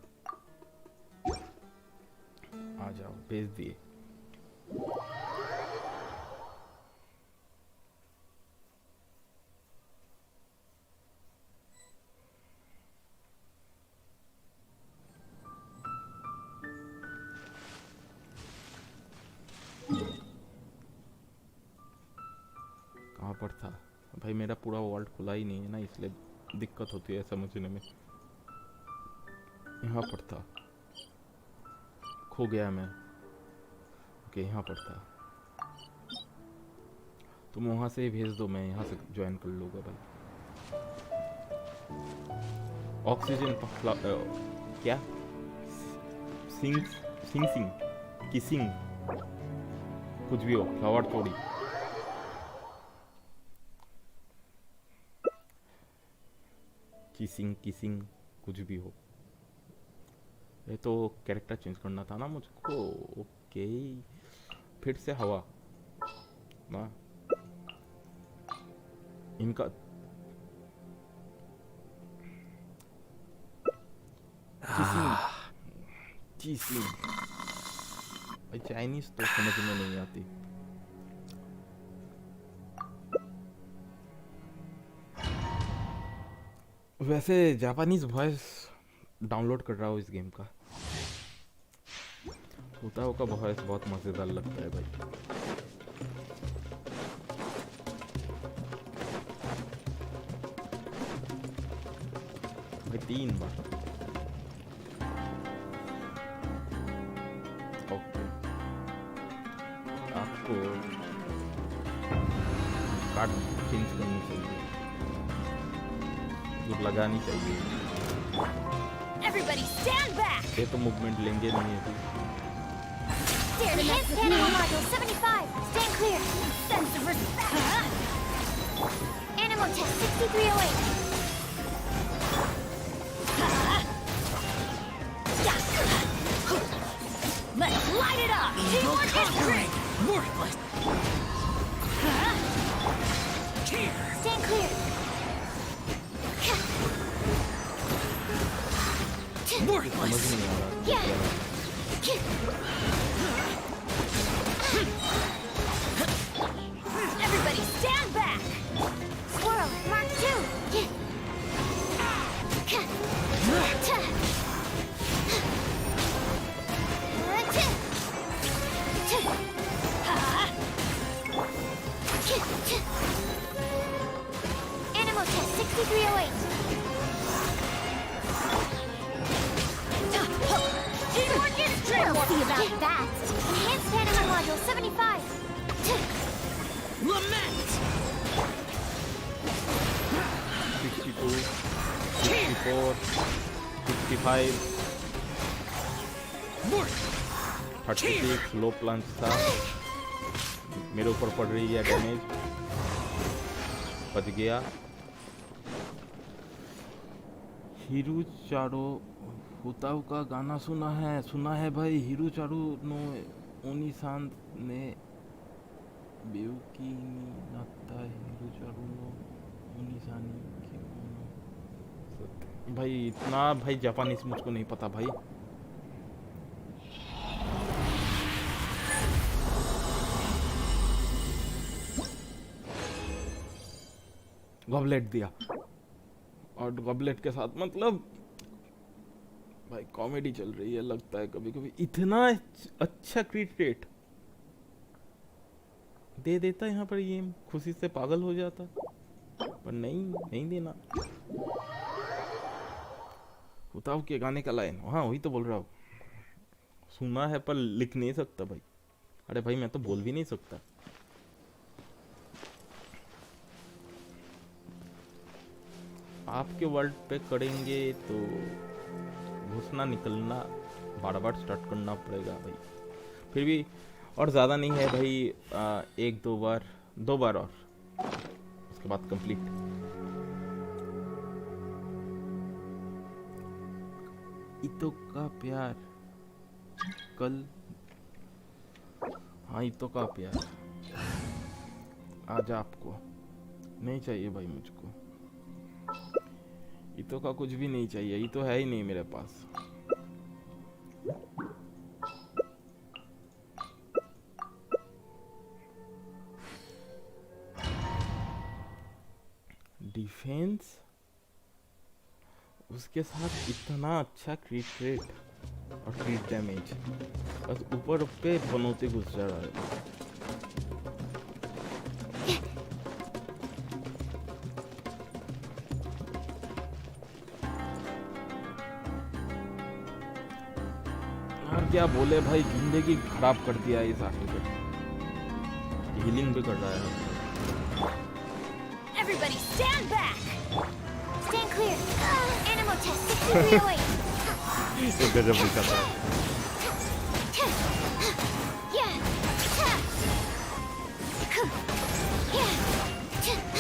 आ जाओ, भेज दिए। कहाँ पर था भाई? मेरा पूरा वर्ल्ड खुला ही नहीं है ना, इसलिए दिक्कत होती है समझने में। यहाँ पर था, खो गया मैं। ओके यहाँ पर था, तुम वहाँ से ही भेज दो, मैं यहाँ से ज्वाइन कर लूँगा भाई। ऑक्सीजन क्या सिंग किसिंग कुछ भी हो, फ्लावर थोड़ी। किसिंग कुछ भी हो। ये तो कैरेक्टर चेंज करना था ना मुझको। ओके फिर से हवा ना इनका। किसिंग भाई चाइनीज तो समझ में नहीं आती। वैसे जापानीज वॉइस डाउनलोड कर रहा हूँ इस गेम का। होता का वॉइस बहुत मजेदार लगता है भाई। भाई 3 बार। ओके आपको कार्ड चेंज करनी चाहिए, लगानी चाहिए। Everybody stand back. ये तो मूवमेंट लेंगे नहीं अभी। Enhanced animal module 75. Stand clear. Sense of respect. Animal test 6308. Let's light it up. Teamwork is great. Worthless. Stand clear. समझ नहीं आ रहा। Everybody stand back. Squirrel, mark 2. await. Teamwork is dreamwork. We'll see about that. Enhanced anima module 75. Lament! 62, 64, 65, 36 low plunge था, मेरे ऊपर पड़ रही है damage, बच गया। हीरू चारो हुताऊ का गाना सुना है भाई। हीरू चारू नो ओनिसान ने बेउकी नी नाता हीरू चारू नो ओनिसानी की भाई इतना भाई जापानीज मुझको नहीं पता भाई। गॉबलेट दिया और गॉबलेट के साथ मतलब भाई कॉमेडी चल रही है लगता है कभी कभी। इतना अच्छा क्रिट रेट दे देता यहाँ पर, ये खुशी से पागल हो जाता, पर नहीं देना। उताव के गाने का लाइन, हाँ वही तो बोल रहा हूँ, सुना है पर लिख नहीं सकता भाई। अरे भाई मैं तो बोल भी नहीं सकता। आपके वर्ल्ड पे करेंगे तो घुसना निकलना बार बार स्टार्ट करना पड़ेगा भाई। फिर भी और ज़्यादा नहीं है भाई, एक दो बार और उसके बाद कंप्लीट। इतो का प्यार कल, हाँ इतो का प्यार आज आपको नहीं चाहिए भाई। मुझको इतो का कुछ भी नहीं चाहिए, ये तो है ही नहीं मेरे पास। डिफेंस उसके साथ इतना अच्छा क्रिट रेट और क्रिट डैमेज, बस ऊपर पे बनोते घुस जा रहा है। क्या बोले भाई, जिंदगी खराब कर दिया इस आर्टिकल। हीलिंग भी कर रहा है। Everybody stand back. Stand clear. Animal test 6308. ये गजब दिखाता है।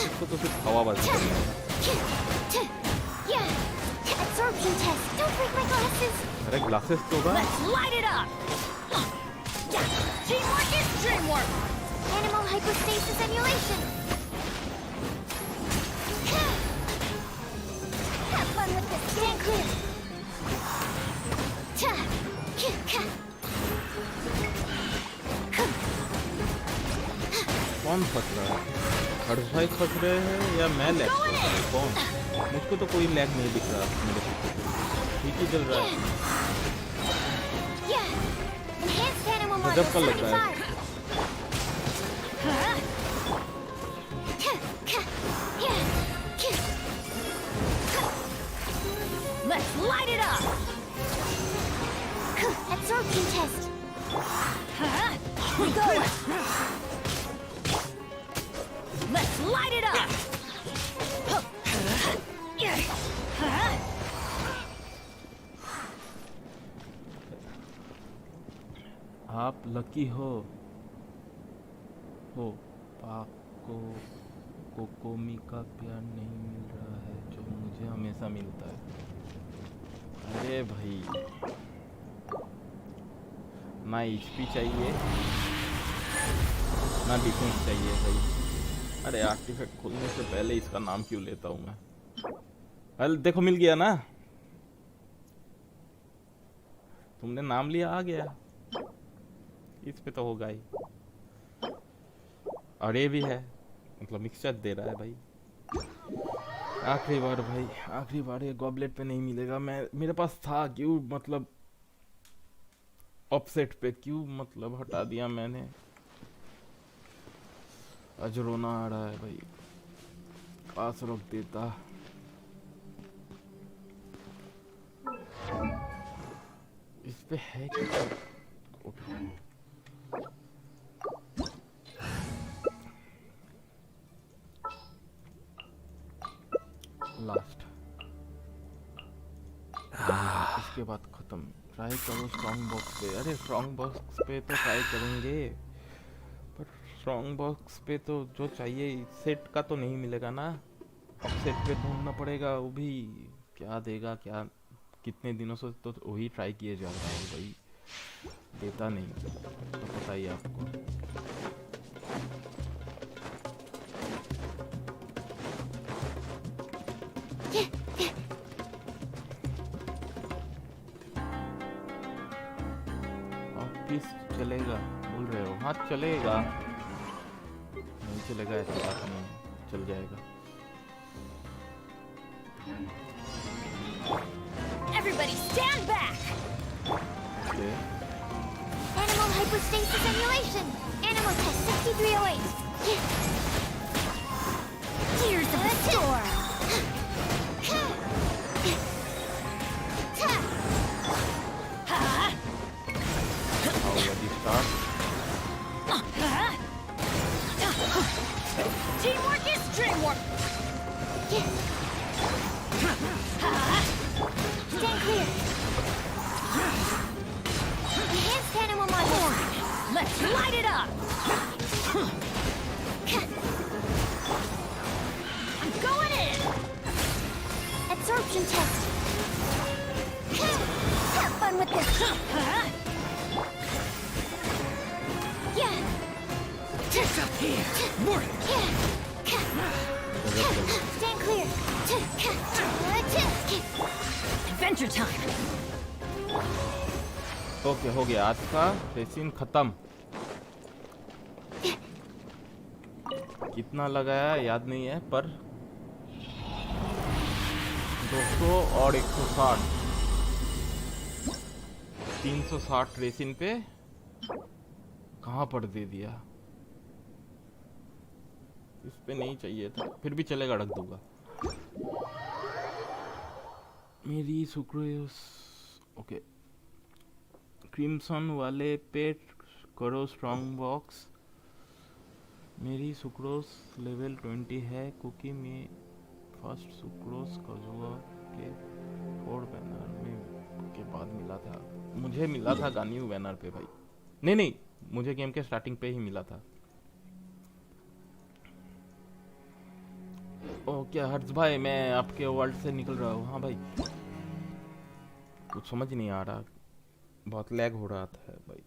इसको तो सिर्फ हवाबाजी करनी है। Absorption test. Don't break my glasses. अरे ग्लासेस तो होगा। Let's light it up. Teamwork is dreamwork. Animal hypostasis emulation. Have fun with this. Stand clear. कौन फंस रहा है? हर भाई फंस रहे हैं या मैं लैग कर रहा हूँ? कौन? मुझको तो कोई लैग नहीं दिख रहा मेरे पीछे। ठीक ही चल रहा है। गजब का लग रहा है। Let's light it up. Absorption test. We go. Let's light it up. आप लकी हो पाको कोकोमी का प्यार नहीं मिल रहा है जो मुझे हमेशा मिलता है। अरे भाई ना HP चाहिए ना डिफेंस चाहिए भाई। अरे आर्टिफैक्ट खोलने से पहले इसका नाम क्यों लेता हूँ मैं? अरे देखो मिल गया ना, तुमने नाम लिया आ गया। इस पे तो होगा ही। अरे भी है मतलब मिक्सचर दे रहा है भाई। आखिरी बार भाई, आखिरी बार ये गॉबलेट पे नहीं मिलेगा। मेरे पास था, क्यों मतलब ऑफसेट पे क्यों मतलब हटा दिया मैंने। आज रोना आ रहा है भाई, पास रख देता पे है क्या? लास्ट इसके बाद खत्म। ट्राई करो स्ट्रॉन्ग बॉक्स पे। अरे स्ट्रॉन्ग बॉक्स पे तो ट्राई करेंगे, पर स्ट्रॉन्ग बॉक्स पे तो जो चाहिए सेट का तो नहीं मिलेगा ना। अब सेट पे ढूंढना पड़ेगा, वो भी क्या देगा क्या। कितने दिनों से तो वही ट्राई किए जा रहा है भाई, देता नहीं तो पता ही आपको। ऑफिस चलेगा बोल रहे हो? हाँ चलेगा, नहीं चलेगा ऐसी बात नहीं, चल जाएगा। Everybody stand back! Okay. Animal hypostasis emulation! Animal test 6308! Gears of the storm! Already start. Teamwork is dreamwork! Stand clear! Enhanced animal model! Let's light it up! I'm going in! Absorption test! Have fun with this! Yeah! Disappear! Work! Stand clear! Adventure time! Okay हो गया, आज का session खत्म। कितना लगाया याद नहीं है, पर 200 और 160 360 रेसिन पे कहाँ पर दे दिया। इस पे नहीं चाहिए था, फिर भी चलेगा, रख दूंगा। मेरी सुक्रोस ओके, क्रिम्सन वाले पे करो स्ट्रॉन्ग बॉक्स। मेरी सुक्रोस लेवल 20 है। कुकी में फर्स्ट सुक्रोस कजुआ के 4 बैनर में के बाद मिला था। मुझे मिला था गानियू बैनर पे भाई। नहीं, मुझे गेम के स्टार्टिंग पे ही मिला था। ओ क्या हर्ष भाई, मैं आपके वर्ल्ड से निकल रहा हूँ। हाँ भाई, कुछ समझ नहीं आ रहा, बहुत लैग हो रहा था भाई।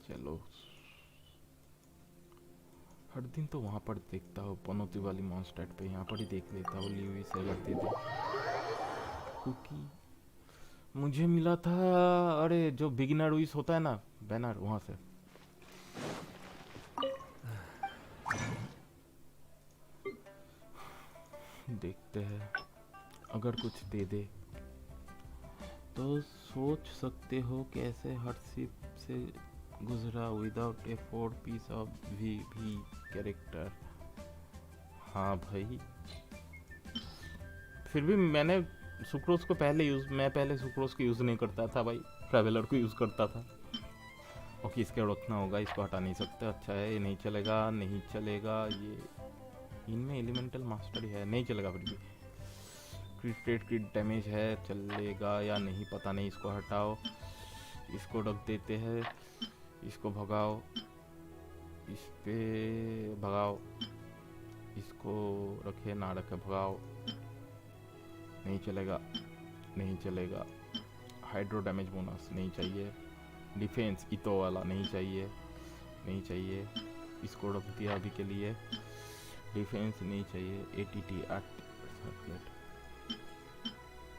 चलो, हर दिन तो वहां पर देखता हूँ पनौती वाली मॉन्स्टेट पे, यहाँ पर ही देख लेता हूँ। लीवी से करते थे कुकी मुझे मिला था। अरे जो बिगिनर विश होता है ना बैनर, वहां से। देखते हैं, अगर कुछ दे दे तो सोच सकते हो कैसे हर्षिप से गुजरा without a 4 piece of V character. हाँ भाई, फिर भी मैंने सुक्रोस को मैं पहले सुक्रोस को यूज़ नहीं करता था भाई, ट्रैवलर को यूज़ करता था। ओके, इसके रखना होगा, इसको हटा नहीं सकते। अच्छा है, ये नहीं चलेगा, नहीं चलेगा। ये इनमें एलिमेंटल मास्टर है, नहीं चलेगा। फिर भी क्रिट डैमेज है, चलेगा या नहीं पता नहीं। इसको हटाओ, इसको रख देते हैं, इसको भगाओ, इस पे भगाओ, इसको रखे ना रखे भगाओ। नहीं चलेगा, नहीं चलेगा। हाइड्रो डैमेज बोनस नहीं चाहिए। डिफेंस इतो वाला नहीं चाहिए, नहीं चाहिए। इसको रख दिया अभी के लिए। डिफेंस नहीं चाहिए। एटीटी सर्कुलेट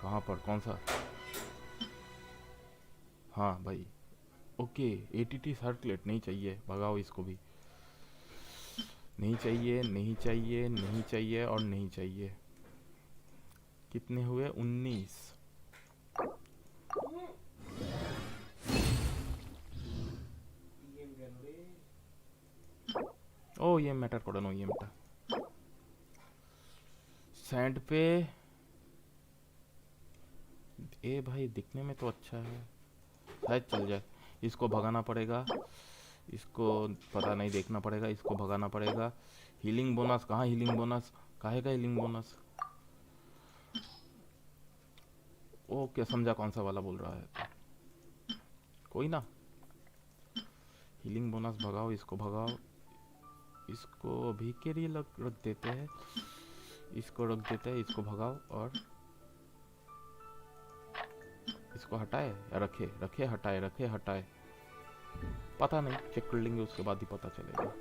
कहाँ पर, कौन सा? हाँ भाई, ओके। एटीटी सर्कुलेट नहीं चाहिए, भगाओ इसको भी। नहीं चाहिए, नहीं चाहिए, नहीं चाहिए और नहीं चाहिए। कितने हुए? 19। ये मैटर करे नो ये मैटर सैंड पे ए भाई दिखने में तो अच्छा है, शायद चल जाए। इसको भगाना पड़ेगा, इसको पता नहीं, देखना पड़ेगा, इसको भगाना पड़ेगा। हीलिंग बोनस कहाँ, हीलिंग बोनस काहे का हीलिंग बोनस? ओके समझा कौन सा वाला बोल रहा है, कोई ना। हीलिंग बोनस भगाओ, इसको भगाओ, इसको अभी के लिए रख देते हैं, इसको रख देते हैं, इसको भगाओ और इसको हटाए या रखे, रखे हटाए, रखे हटाए, पता नहीं, चेक कर लेंगे उसके बाद ही पता चलेगा।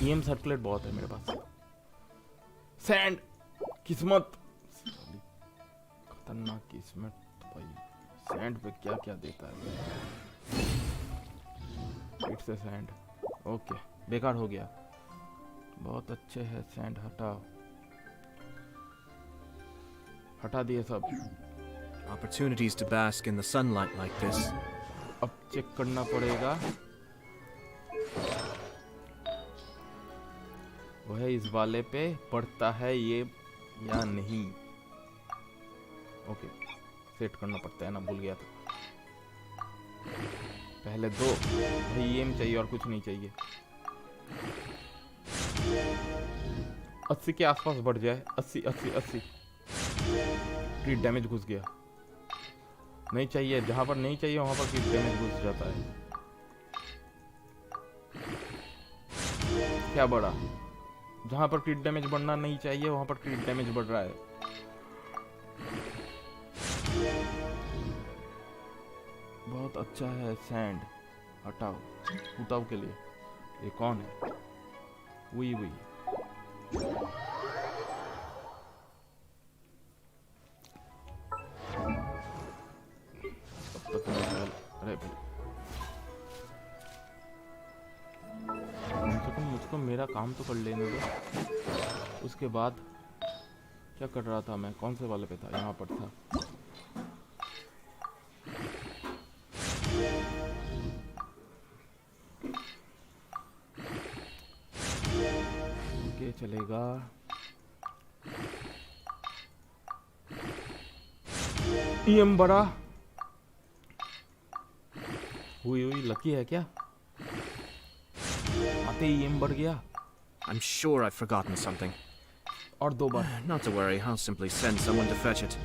ईएम सर्कुलेट बहुत है मेरे पास। सैंड किस्मत, खतरनाक किस्मत भाई। सैंड पे क्या क्या देता है। इट्स ए सैंड, ओके बेकार हो गया। बहुत अच्छे है सैंड, हटाओ, हटा दिए सब। Opportunities to bask in the sunlight like this. अब चेक करना पड़ेगा वह इस वाले पे पड़ता है ये या नहीं। ओके सेट करना पड़ता है ना, भूल गया था। पहले दो भाई एम चाहिए और कुछ नहीं चाहिए। 80 के आसपास बढ़ जाए, 80 80 80। क्रिट डैमेज घुस गया, नहीं चाहिए, जहां पर नहीं चाहिए वहां पर क्रिट डैमेज घुस जाता है। क्या बढ़ा? जहां पर क्रिट डैमेज बढ़ना नहीं चाहिए वहां पर क्रिट डैमेज बढ़ रहा है। बहुत अच्छा है सैंड, हटाओ उताव के लिए। ये कौन है? वही वही अरे भाई कम से कम मुझको मेरा काम तो कर लेने दो। उसके बाद क्या कर रहा था मैं? कौन से वाले पे था? यहाँ पर था। ओके चलेगा। ईएम बड़ा हुई हुई लकी है क्या? आते ही ईएम बढ़ गया। I'm sure I've forgotten something. और दो बार। Not to worry, I'll simply send someone to fetch it.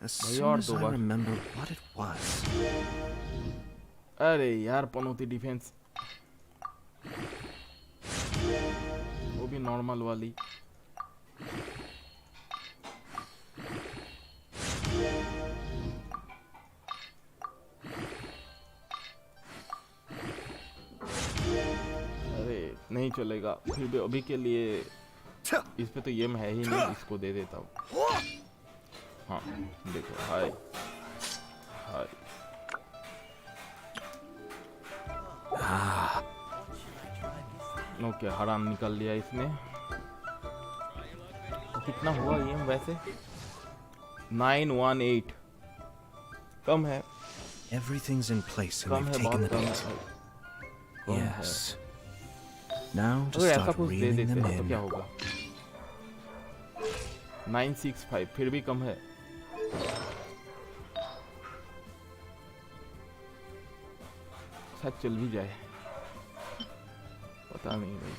As soon as I remember what it was. अरे यार पनौती डिफेंस, वो भी नॉर्मल वाली। नहीं चलेगा, फिर भी अभी के लिए इस पे तो ये है ही नहीं, इसको दे देता हूँ। हाँ देखो, हाय हाय। ओके हराम निकल लिया इसने। तो कितना हुआ ये वैसे? 918 कम है। Everything's in place and come we've है, taken बहुत the कम beat. है। Yes. Now to अगर ऐसा start कुछ दे reeling देते them हैं तो in. क्या होगा? 965 फिर भी कम है। शायद चल भी जाए, पता नहीं भाई।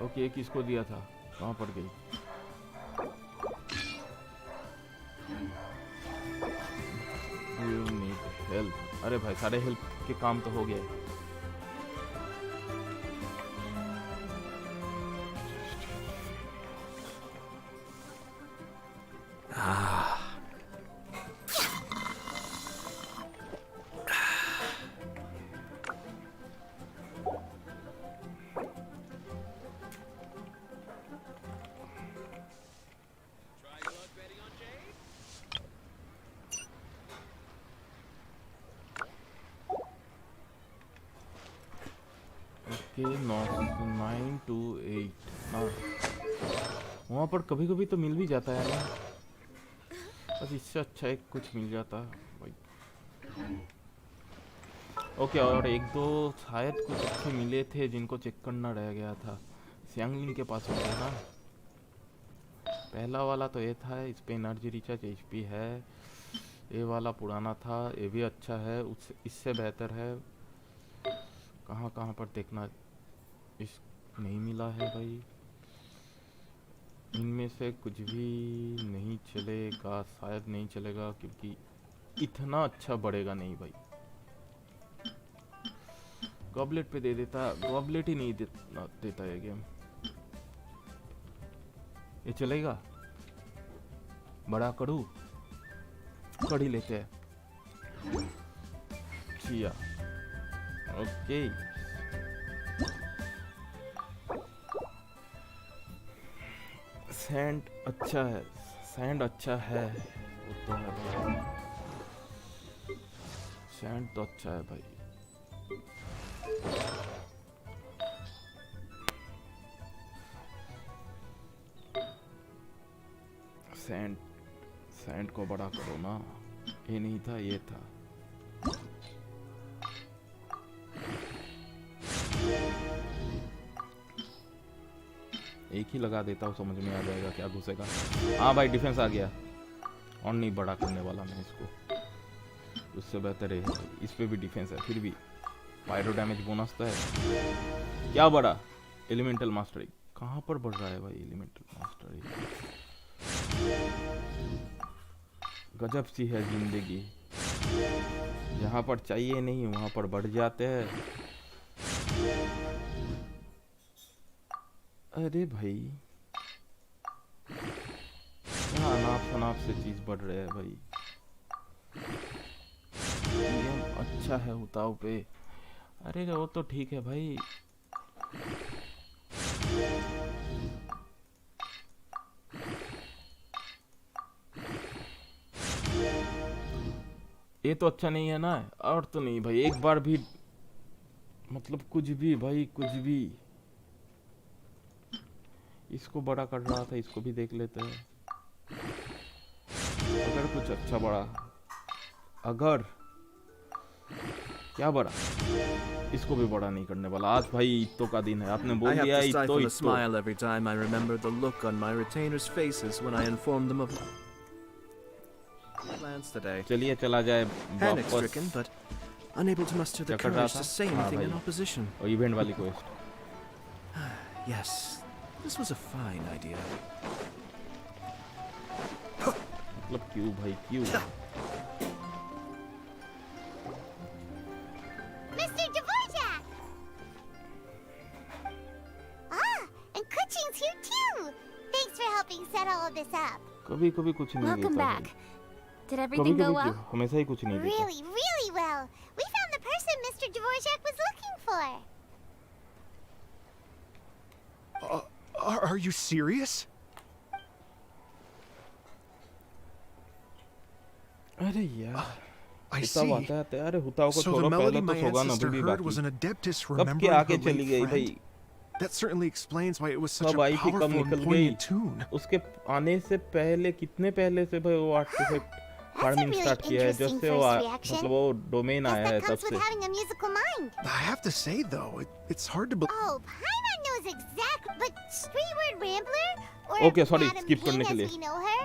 ओके किसको दिया था? कहाँ पड़ गई? You need help. अरे भाई सारे हेल्प के काम तो हो गए। ओके 928 हाँ, वहाँ पर कभी कभी तो मिल भी जाता है ना, बस इससे अच्छा एक कुछ मिल जाता भाई। ओके, और एक दो शायद कुछ अच्छे मिले थे जिनको चेक करना रह गया था। सियांगलिन के पास होगा ना। पहला वाला तो ये था, इस पे एनर्जी रिचार्ज एचपी है। ये वाला पुराना था, ये भी अच्छा है, उससे इससे बेहतर है। कहाँ कहाँ पर देखना, इस नहीं मिला है भाई। इनमें से कुछ भी नहीं चलेगा, शायद नहीं चलेगा, क्योंकि इतना अच्छा बढ़ेगा नहीं भाई। गॉबलेट पे दे देता, गॉबलेट ही नहीं देता ये गेम। ये चलेगा, बड़ा करूँ, कड़ी लेते हैं। किया, ओके। सैंड अच्छा है, सैंड अच्छा है, वो तो है भाई। सैंड तो अच्छा है भाई। सैंड, सैंड को बड़ा करो ना। ये नहीं था, ये था। एक ही लगा देता हूँ, समझ में आ जाएगा क्या घुसेगा। हाँ भाई, डिफेंस आ गया। और नहीं बड़ा करने वाला मैं इसको, उससे बेहतर है इस पे भी डिफेंस है। फिर भी पायरो डैमेज बोनस तो है। क्या बड़ा? एलिमेंटल मास्टरी कहाँ पर बढ़ रहा है भाई? एलिमेंटल मास्टरी गजब सी है जिंदगी, जहाँ पर चाहिए नहीं वहाँ पर बढ़ जाते हैं। अरे भाई, क्या अनाप शनाप से चीज बढ़ रहे हैं भाई। गेम अच्छा है उताव पे। अरे वो तो ठीक है भाई। ये तो अच्छा नहीं है ना। और तो नहीं भाई, एक बार भी मतलब कुछ भी भाई, कुछ भी। इसको बड़ा कर रहा था, इसको भी देख लेते हैं अगर कुछ अच्छा बड़ा। अगर क्या बड़ा, इसको भी बड़ा नहीं करने वाला आज भाई। इत्तो का दिन है, आपने बोल दिया इत्तो इत्तो। smile every time I remember the look on my retainers' faces when I informed them of plans today. चलिए चला जाए Panic वापस। stricken, but unable to muster the क्या कर रहा courage था? to say हाँ anything in भाई, opposition. और इवेंट वाली quest. Yes, this was a fine idea. मतलब क्यों भाई, क्यों? Mr. Dvorak! Ah, and Kuching's here too! Thanks for helping set all of this up. कभी कभी कुछ नहीं Welcome देता back. भाई। Did कभी everything कभी go क्यों, well? हमेशा ही कुछ नहीं देता। Really, really well. We found the person Mr. Dvorak was looking for. Are you serious? अरे यार, I हुताव see. आता है। अरे हुताव को So the छोड़ो, melody पहले my तो सोगा ancestor Nabi heard was an बाकी। adeptus कब के remembering आके her चली late गई friend. भाई? That certainly explains why it was such सब a आई थी, कब powerful and निकल गई? poignant tune. उसके आने से पहले, कितने पहले से भाई वो आर्टिफैक्ट फार्मिंग really स्टार्ट किया है? जब interesting से वो first reaction. मतलब वो डोमेन Guess आया है that तब comes with से। having a musical mind. I have to say though, it's hard to believe. Oh, Paimon knows exactly, but Streetward Rambler, or Okay, sorry, Madam skip Ping करने के as लिए। we know her,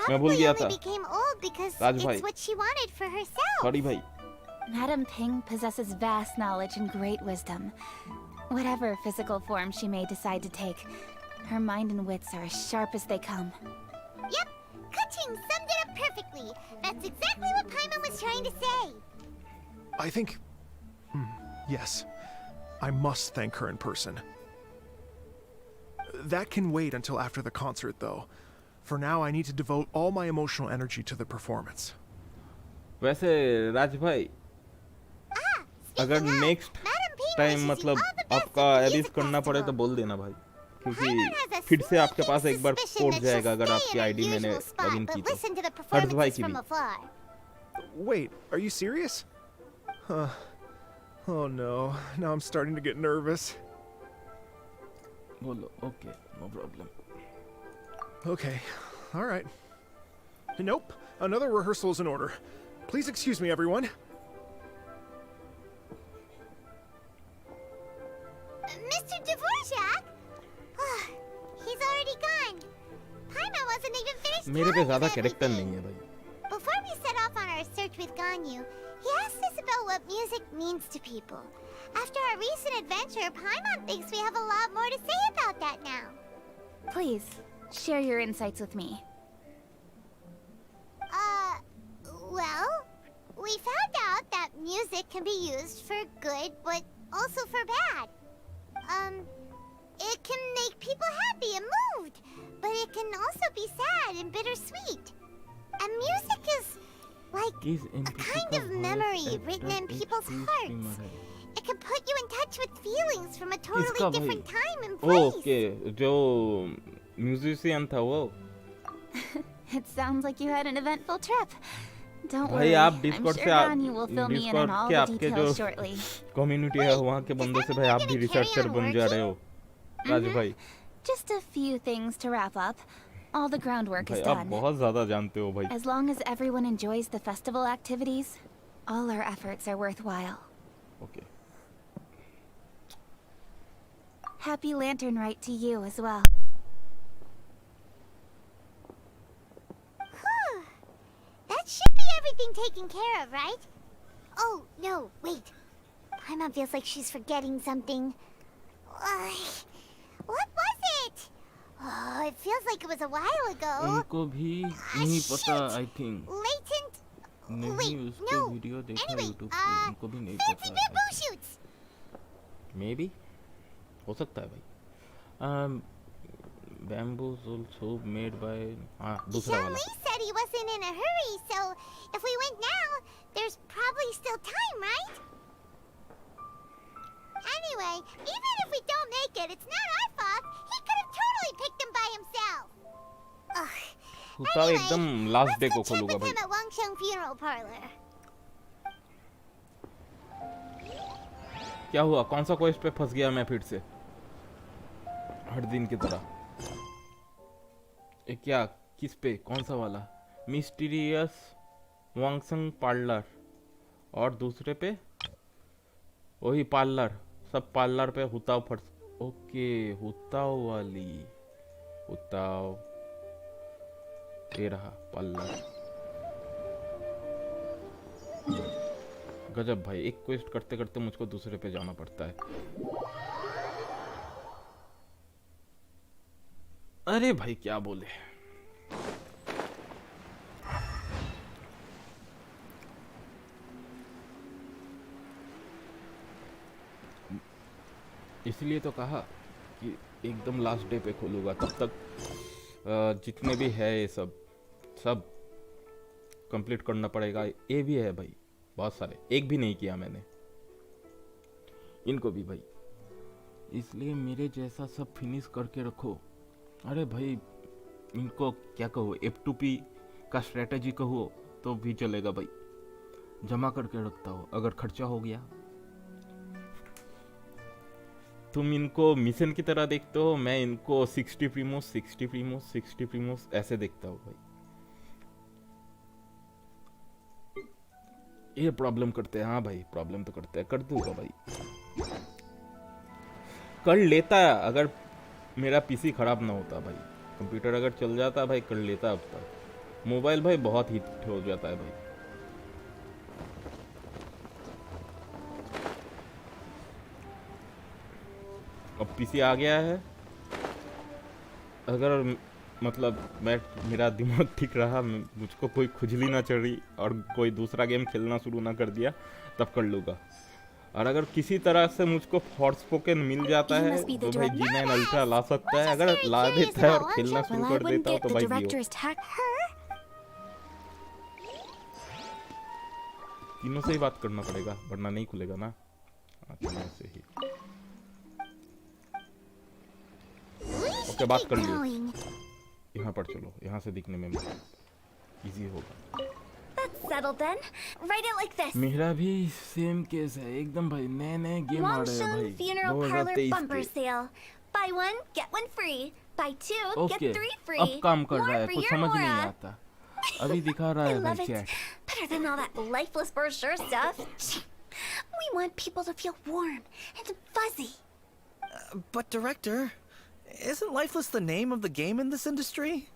मैं भूल probably गया only था। became old because राज भाई। it's what she wanted for herself. Sorry भाई। Madam Ping possesses vast knowledge and great wisdom. Whatever physical form she may decide to take, her mind and wits are as sharp as they come. Yep, Kuching summed it up perfectly. That's exactly what Paimon was trying to say. I think, yes, I must thank her in person. That can wait until after the concert though. For now, I need to devote all my emotional energy to the performance. वैसे राज भाई, अगर next time मतलब आपका edit करना पड़े तो बोल देना भाई, क्योंकि फिर से आपके पास एक बार कोड जाएगा अगर आपकी आईडी मैंने लॉगिन की तो। हर्ष भाई की भी। Wait, are you serious? Huh. Oh no, now I'm starting to get nervous. बोलो, okay, no problem. Okay, all right. Nope, another rehearsal is in order. Please excuse me, everyone. मेरे पे telling ज्यादा that we character did. नहीं है भाई. Before we set off on our search with Ganyu, he asked us about what music means to people. After our recent adventure, Paimon thinks we have a lot more to say about that now. Please, share your insights with me. Well, we found out that music can be used for good, but also for bad. It can make people happy and moved, but it can also be sad and bittersweet. And music is like a kind of memory written in people's hearts. It can put you in touch with feelings from a totally different time and place. Okay, जो musician था वो. It sounds like you had an eventful trip. Don't भाई worry, आप I'm Discord sure से Ganyu will fill me in on all के the आपके जो details shortly. Community है वहाँ के बंदों से भाई आप भी रिसर्चर बन जा रहे हो राजू भाई. Just a few things to wrap up. All the groundwork भाई is आप done. बहुत ज़्यादा जानते हो भाई. As long as everyone enjoys the festival activities, all our efforts are worthwhile. Okay. Happy Lantern Rite to you as well. That should be everything taken care of, right? Oh, no, wait. Paimon feels like she's forgetting something. What was it? Oh, it feels like it was a while ago. उनको भी नहीं पता I think. Latent. नहीं Wait, उसको no. Video देखा Anyway, YouTube पे उनको भी नहीं fancy पता. bamboo shoots. Maybe हो सकता है भाई. Bamboos also made by दूसरा वाला. Lee said he wasn't in a hurry, so if we went now, there's probably still time, right? Anyway, even if we don't make it, it's not our fault. He could have totally picked them by himself. Ugh. हुता एकदम last day को Check खोलूंगा with भाई. him at Wangcheng Funeral Parlor. क्या हुआ? कौन सा quest पे फंस गया मैं फिर से? हर दिन की तरह. क्या किस पे? कौन सा वाला? मिस्टीरियस वांगसंग पार्लर और दूसरे पे वही पार्लर. सब पार्लर पे हुताव फर्स. ओके हुताव वाली. हुताव ये रहा पार्लर. गजब भाई. एक क्वेस्ट करते करते मुझको दूसरे पे जाना पड़ता है. अरे भाई क्या बोले. इसलिए तो कहा कि एकदम लास्ट डे पे खोलूंगा. तब तक जितने भी है ये सब कंप्लीट करना पड़ेगा. ये भी है भाई बहुत सारे. एक भी नहीं किया मैंने. इनको भी भाई. इसलिए मेरे जैसा सब फिनिश करके रखो. अरे भाई इनको क्या कहो F2P का स्ट्रेटजी कहो तो भी चलेगा भाई. जमा करके रखता हो. अगर खर्चा हो गया तुम इनको मिशन की तरह देखते हो. मैं इनको 60 प्रीमोस ऐसे देखता हूँ भाई. ये प्रॉब्लम करते हैं. हाँ भाई प्रॉब्लम तो करते हैं. कर दूंगा भाई. कर लेता है अगर मेरा पीसी खराब ना होता भाई. कंप्यूटर अगर चल जाता भाई कर लेता. अब तक मोबाइल भाई बहुत हिट हो जाता है भाई. अब पीसी आ गया है. अगर मतलब मेरा दिमाग ठीक रहा, मुझको कोई खुजली ना चढ़ी और कोई दूसरा गेम खेलना शुरू ना कर दिया तब कर लूँगा. और अगर किसी तरह से मुझको फॉरस्पोकन मिल जाता है तो भाई G9 अल्ट्रा ला सकता है. अगर ला देता है और खेलना शुरू कर देता है तो भाई जियो. तीनों से ही बात करना पड़ेगा वरना नहीं खुलेगा ना. तीनों से ही. ओके बात कर लियो. यहाँ पर चलो. यहाँ से दिखने में इजी होगा. Settled then. Write it like this. मेरा भी सेम केस है एकदम भाई. नए गेम आ रहे हैं भाई. Funeral Parlor bumper sale. Buy one, get one free. Buy two, get three free. अब काम कर रहा है. More कुछ for your समझ नहीं Mora. आता. अभी दिखा रहा है I love भाई it. Chat. Better than all that lifeless brochure stuff. We want people to feel warm and fuzzy. But director, isn't Lifeless the name of the game in this industry?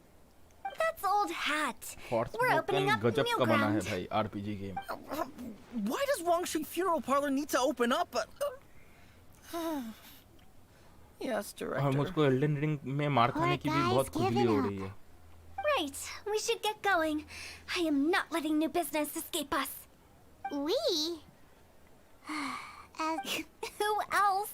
That's old hat. We're Forspoken opening up गजब new का बना है ground. भाई RPG game. Why does Wangxing Funeral Parlor need to open up? Yes, और Director. मुझको Elden ring में मार खाने की भी बहुत खुजली हो रही है. Right, we should get going. I am not letting new business escape us. We? Who else?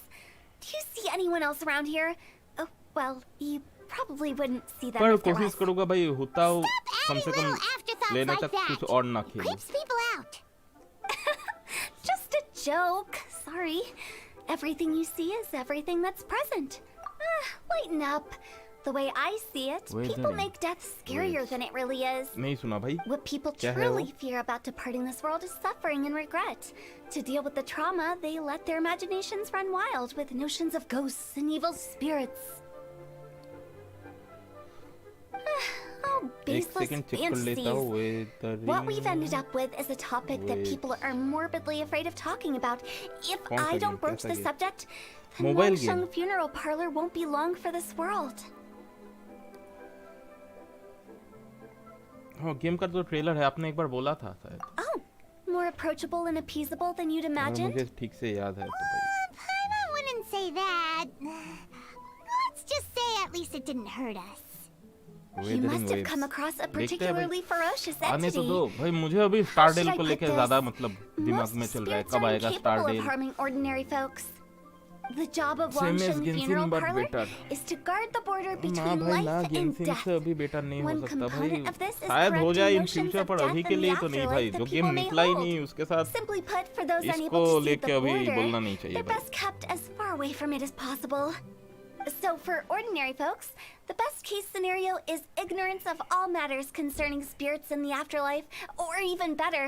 Do you see anyone else around here? Oh, well, you probably wouldn't see them पर if there कोशिश was. करूँगा भाई होता हो कम से Little कम afterthoughts लेने like तक that. कुछ और ना खेलूं. Creeps people out. Just a joke. Sorry. Everything you see is everything that's present. Lighten up. The way I see it, Wait, people Danny. make death scarier than it really is. नहीं सुना भाई. What people क्या है truly वो? fear about departing this world is suffering and regret. To deal with the trauma, they let their imaginations run wild with notions of ghosts and evil spirits. Oh, एक baseless second check कर लेता हूँ. fantasies. Weathering. What we've ended up with is a topic that people are morbidly afraid of talking about. If कौन सा I game? don't broach कैसा the game? subject, the Mobile Nongsheng game? Funeral Parlor won't be long for this world. हाँ game का जो trailer है आपने एक बार बोला था शायद. Oh, more approachable and appeasable than you'd अगर imagined? मुझे ठीक से याद है तो भाई. I wouldn't say that. Let's just say at least it didn't hurt us. You weathering must have waves. come across a देखते हैं भाई. particularly ferocious आने तो entity. दो भाई. मुझे अभी स्टारडेल should I को put लेके this? ज्यादा मतलब दिमाग Most में चल रहा है. spirits कब are आएगा incapable of स्टारडेल. harming ordinary folks. The job of Same as Wangsheng Genshin, Funeral but Parlor better. is to guard the border ना between भाई ना life and गेमसिंग death. से अभी बेटर नहीं हो One सकता भाई. component of this is शायद हो correcting जाए इन notions फ्यूचर of पर death अभी and के the लिए तो नहीं भाई. afterlife जो that गेम people may निकला ही hold. नहीं उसके साथ Simply put, for those unable इसको to see लेके the अभी border, बोलना नहीं चाहिए they're भाई. best kept as far away from it as possible. So for ordinary folks, the best case scenario is ignorance of all matters concerning spirits in the afterlife, or even better,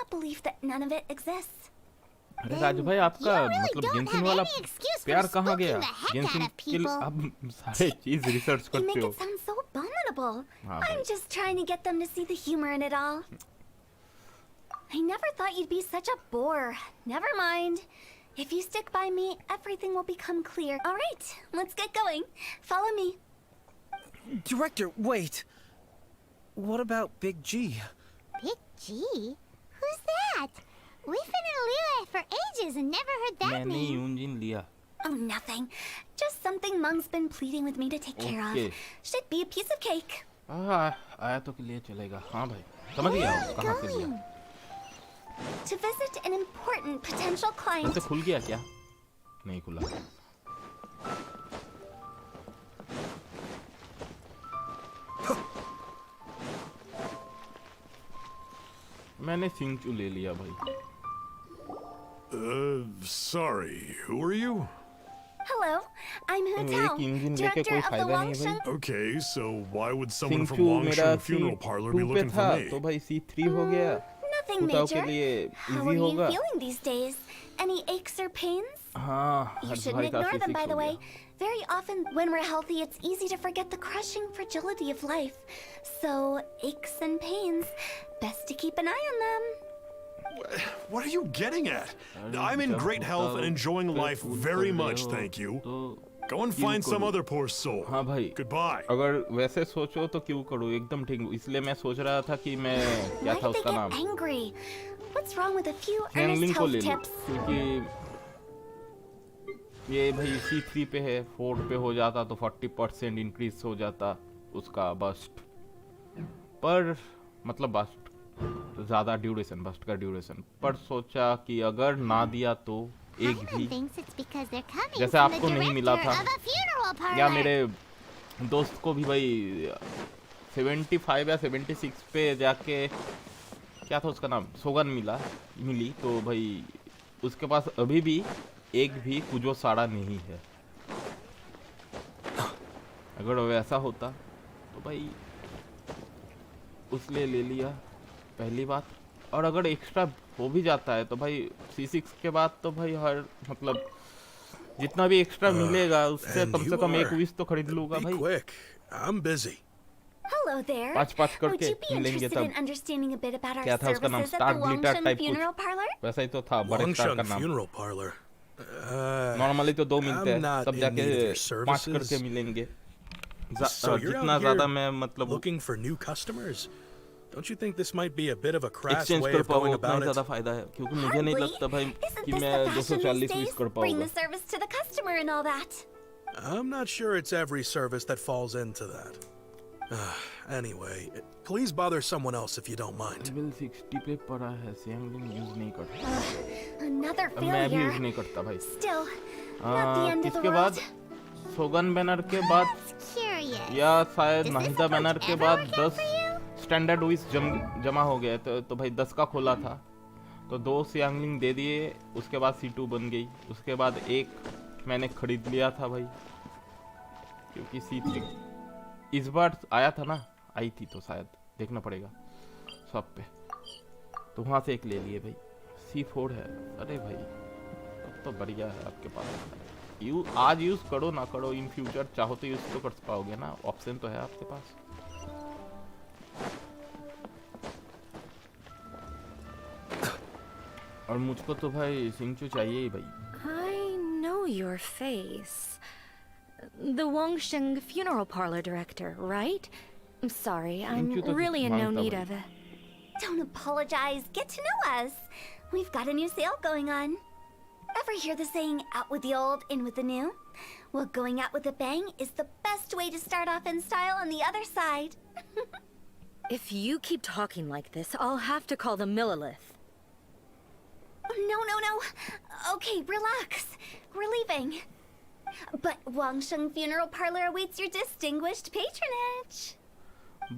a belief that none of it exists. अरे राजू भाई आपका you really मतलब don't Genshin have वाला any excuse for प्यार कहाँ spooking गया? the heck Genshin out of के लिए people. आप सारे चीज रिसर्च You make करते हो. it sound so abominable. हाँ I'm भाई. just trying to get them to see the humor in it all. I never thought you'd be such a bore. Never mind. If you stick by me, everything will become clear. All right, let's get going. Follow me. Director, wait. What about Big G? Big G? Who's that? We've been in Liyue for ages and never heard that मैंने name. यूंजिन लिया. Oh, nothing. Just something Mung's been pleading with me to take care Okay. of. Should be a piece of cake. आया तो के लिए चलेगा. हाँ भाई. समझ गया हूँ कहाँ से लिया. To visit an important potential client. वैसे खुल गया क्या? नहीं खुला. मैंने सिंचू ले लिया भाई. Sorry, who are you? Hello, I'm Hu Tao, एक इंजन लेके director कोई of the फायदा नहीं है Wangsheng. भाई. Okay, so why would someone from सिंचू मेरा Wangsheng Funeral Parlor be C2 पे looking था for me? तो भाई C3 हो गया. Nothing Hu Tao के major. लिए How easy are you होगा. feeling these days? Any aches or pains? हाँ You हर shouldn't भाई का ignore them, C6 by the हो way. गया. Very often, when we're healthy, it's easy to forget the crushing fragility of life. So, aches and pains, best to keep an eye on them. What are you getting at? I'm in great health and enjoying life very much, thank you. Go and find some other poor soul. हाँ भाई. Goodbye. अगर वैसे सोचो तो क्यों करूँ एकदम ठीक. इसलिए मैं सोच रहा था कि मैं क्या Why था did they उसका get नाम. angry? What's wrong with a few हैंगलिंग earnest को ले health लो tips? क्योंकि ये भाई C3 पे है. 4 पे हो जाता तो 40% इंक्रीज हो जाता उसका बस्ट. पर मतलब बस्ट ज़्यादा ड्यूरेशन बस्ट का ड्यूरेशन. पर सोचा कि अगर ना दिया तो एक भी Thinks it's because they're coming जैसे from the आपको नहीं मिला director था of a funeral parlor. या मेरे दोस्त को भी भाई 75 या 76 पे जाके क्या था उसका नाम सोगन मिली तो भाई उसके पास अभी भी एक भी कुजो साड़ा नहीं है. अगर वैसा होता तो भाई उसने ले लिया पहली बात. और अगर एक्स्ट्रा हो भी जाता है तो भाई C6 के बाद तो भाई हर मतलब जितना भी एक्स्ट्रा मिलेगा उससे कम से कम एक विश तो खरीद लूंगा भाई. Quick, I'm busy. Hello there. पाँच Would करके you be मिलेंगे interested in तब. understanding a bit about our क्या था उसका नाम services at star the glitter Wangsheng type Funeral कुछ Parlor? वैसा ही तो था. बड़े स्टार का Wangsheng नाम. Funeral Parlor. नॉर्मली तो 2 मिलते I'm हैं not तब in जाके need of your 5 करके services. मिलेंगे. So you're जितना out ज़्यादा here मैं मतलब looking for new customers? Don't you think this might be a bit of a crass exchange way कर of पाओ going उतना ही about ज़्यादा it? फायदा है क्योंकि मुझे नहीं Hardly. लगता भाई Isn't कि this मैं the fashion 240 these use days? कर Bring पाऊंगा the service to the customer and all that. I'm not sure it's every service that falls into that. Anyway, please bother someone else if you don't mind. Level 60 पे पड़ा है सैंगलिंग use नहीं करता Another मैं भी use failure. नहीं करता भाई Still, not the end of the किसके बाद world. सोगन बैनर के बाद Curious. या शायद Does this Nahida banner approach के ever बाद work out 10 for you? Standard विस जमा हो गए तो भाई 10 का खोला था तो 2 सियांगलिंग दे दिए उसके बाद C2 बन गई उसके बाद एक मैंने खरीद लिया था भाई क्योंकि C3 इस बार आया था ना आई थी तो शायद देखना पड़ेगा शॉप पे तो वहाँ से एक ले लिए भाई C4 है अरे भाई तब तो बढ़िया है आपके पास आज यूज करो ना करो इन फ्यूचर चाहो तो यूज तो कर पाओगे ना ऑप्शन तो है आपके पास और मुझको तो भाई सिंचू चाहिए ही भाई I know your face. The Wangsheng funeral parlor director, right? I'm sorry, I'm Thank you, really in no Manta need bhai. of it. Don't apologize. Get to know us. We've got a new sale going on. Ever hear the saying, out with the old, in with the new? Well, going out with a bang is the best way to start off in style on the other side. If you keep talking like this, I'll have to call the Millilith. No. Okay, relax. We're leaving. But Wangsheng Funeral Parlor awaits your distinguished patronage.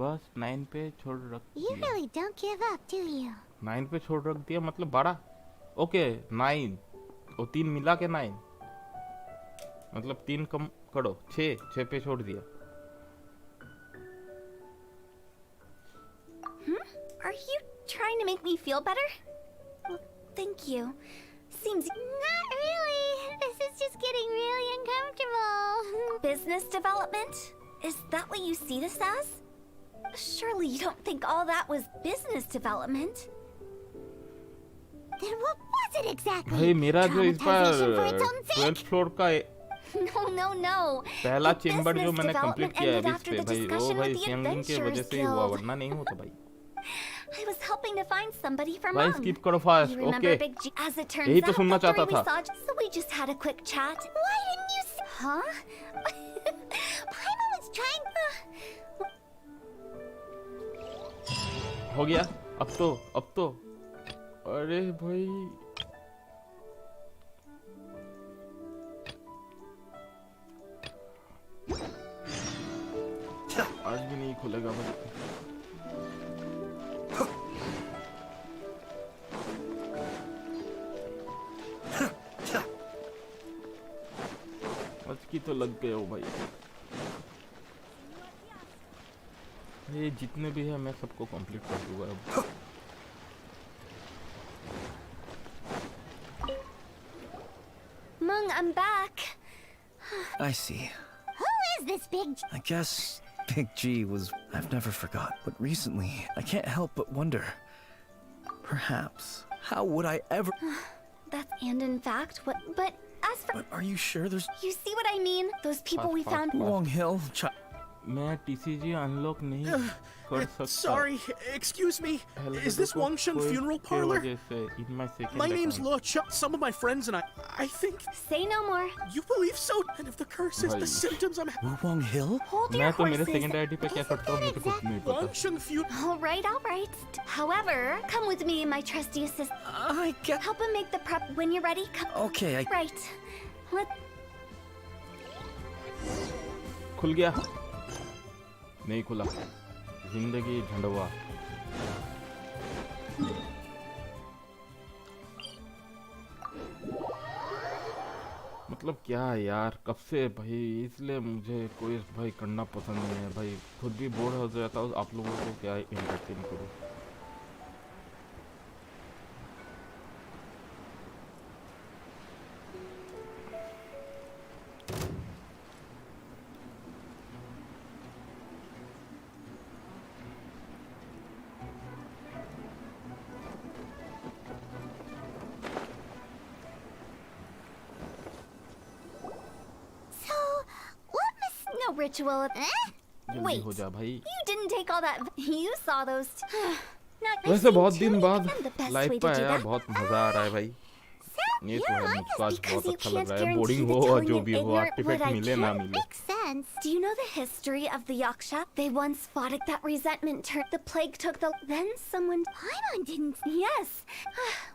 बस 9 पे छोड़ रख You दिया really don't give up, do you? 9 पे छोड़ रख दिया मतलब 12 ओके 9 और 3 मिला के 9 मतलब 3 कम करो 6 पे छोड़ दिया Are you trying to make me feel better? Well, thank you. Seems Not really. This is just getting really uncomfortable. business development? Is that what you see this as? Surely you don't think all that was business development. Then what was it exactly? भाई मेरा जो इस बार Traumatization for its own sake? 12th floor का No. पहला The chamber जो business मैंने complete development किया है ended बीच after पे the भाई वो discussion भाई with the सियांगलिंग के वजह Adventurers से ही हुआ Guild. वरना नहीं होता भाई I was helping to find somebody for भाई Mom. skip करो fast, You remember okay. Big G? As it turns यही तो out, सुनना after चाहता we था। saw, so we just had a quick chat. Why didn't you? Huh? Paimon was trying. हो गया अब तो अरे भाई आज भी नहीं खुलेगा भाई आज की तो लग गए हो भाई ये जितने भी है मैं सबको कंप्लीट कर दूंगा अब Mung, I'm back. I see. Who is this Big G? I guess Big G was... I've never forgot. But recently, I can't help but wonder. Perhaps, how would I ever... That's and in fact what. But as for But are you sure there's... you see what I mean? Those people we found. Wong Hill? मैं TCG unlock नहीं कर सकता Sorry, excuse me. Is this Wangsheng Funeral Parlor? My name's Luo Chuck. Some of my friends and I think... Say no more. You believe so? And if the curse is the symptoms I'm... Wong Hill? Hold your मैं तो मेरे horses. Second ID पे क्या करता हूँ मुझे कुछ नहीं पता Wangsheng Funeral... All right. However, come with me, my trusty assistant. I get... Help him make the prep when you're ready. Come. Okay, Right. Let. खुल गया नहीं खुला जिंदगी झंडवा मतलब क्या यार कब से भाई इसलिए मुझे कोई भाई करना पसंद नहीं है भाई खुद भी बोर हो जाता हूँ आप लोगों को क्या एंटरटेन करूँ ritual. Wait, हो जा भाई. you didn't take all that. You saw those. Not वैसे बहुत दिन बाद the best लाइव way पे to do आया, that. बहुत मजा आ रहा है भाई. ये तो है, मुझको आज Because बहुत you अच्छा can't लग रहा है. guarantee बोरिंग that हो और telling जो an भी हो, ignorant आर्टिफैक्ट what I मिले ना can't मिले. makes sense. Do you know the history of the Yaksha? They once fought it. That resentment turned. The plague took the. Then someone. Paimon didn't. Yes.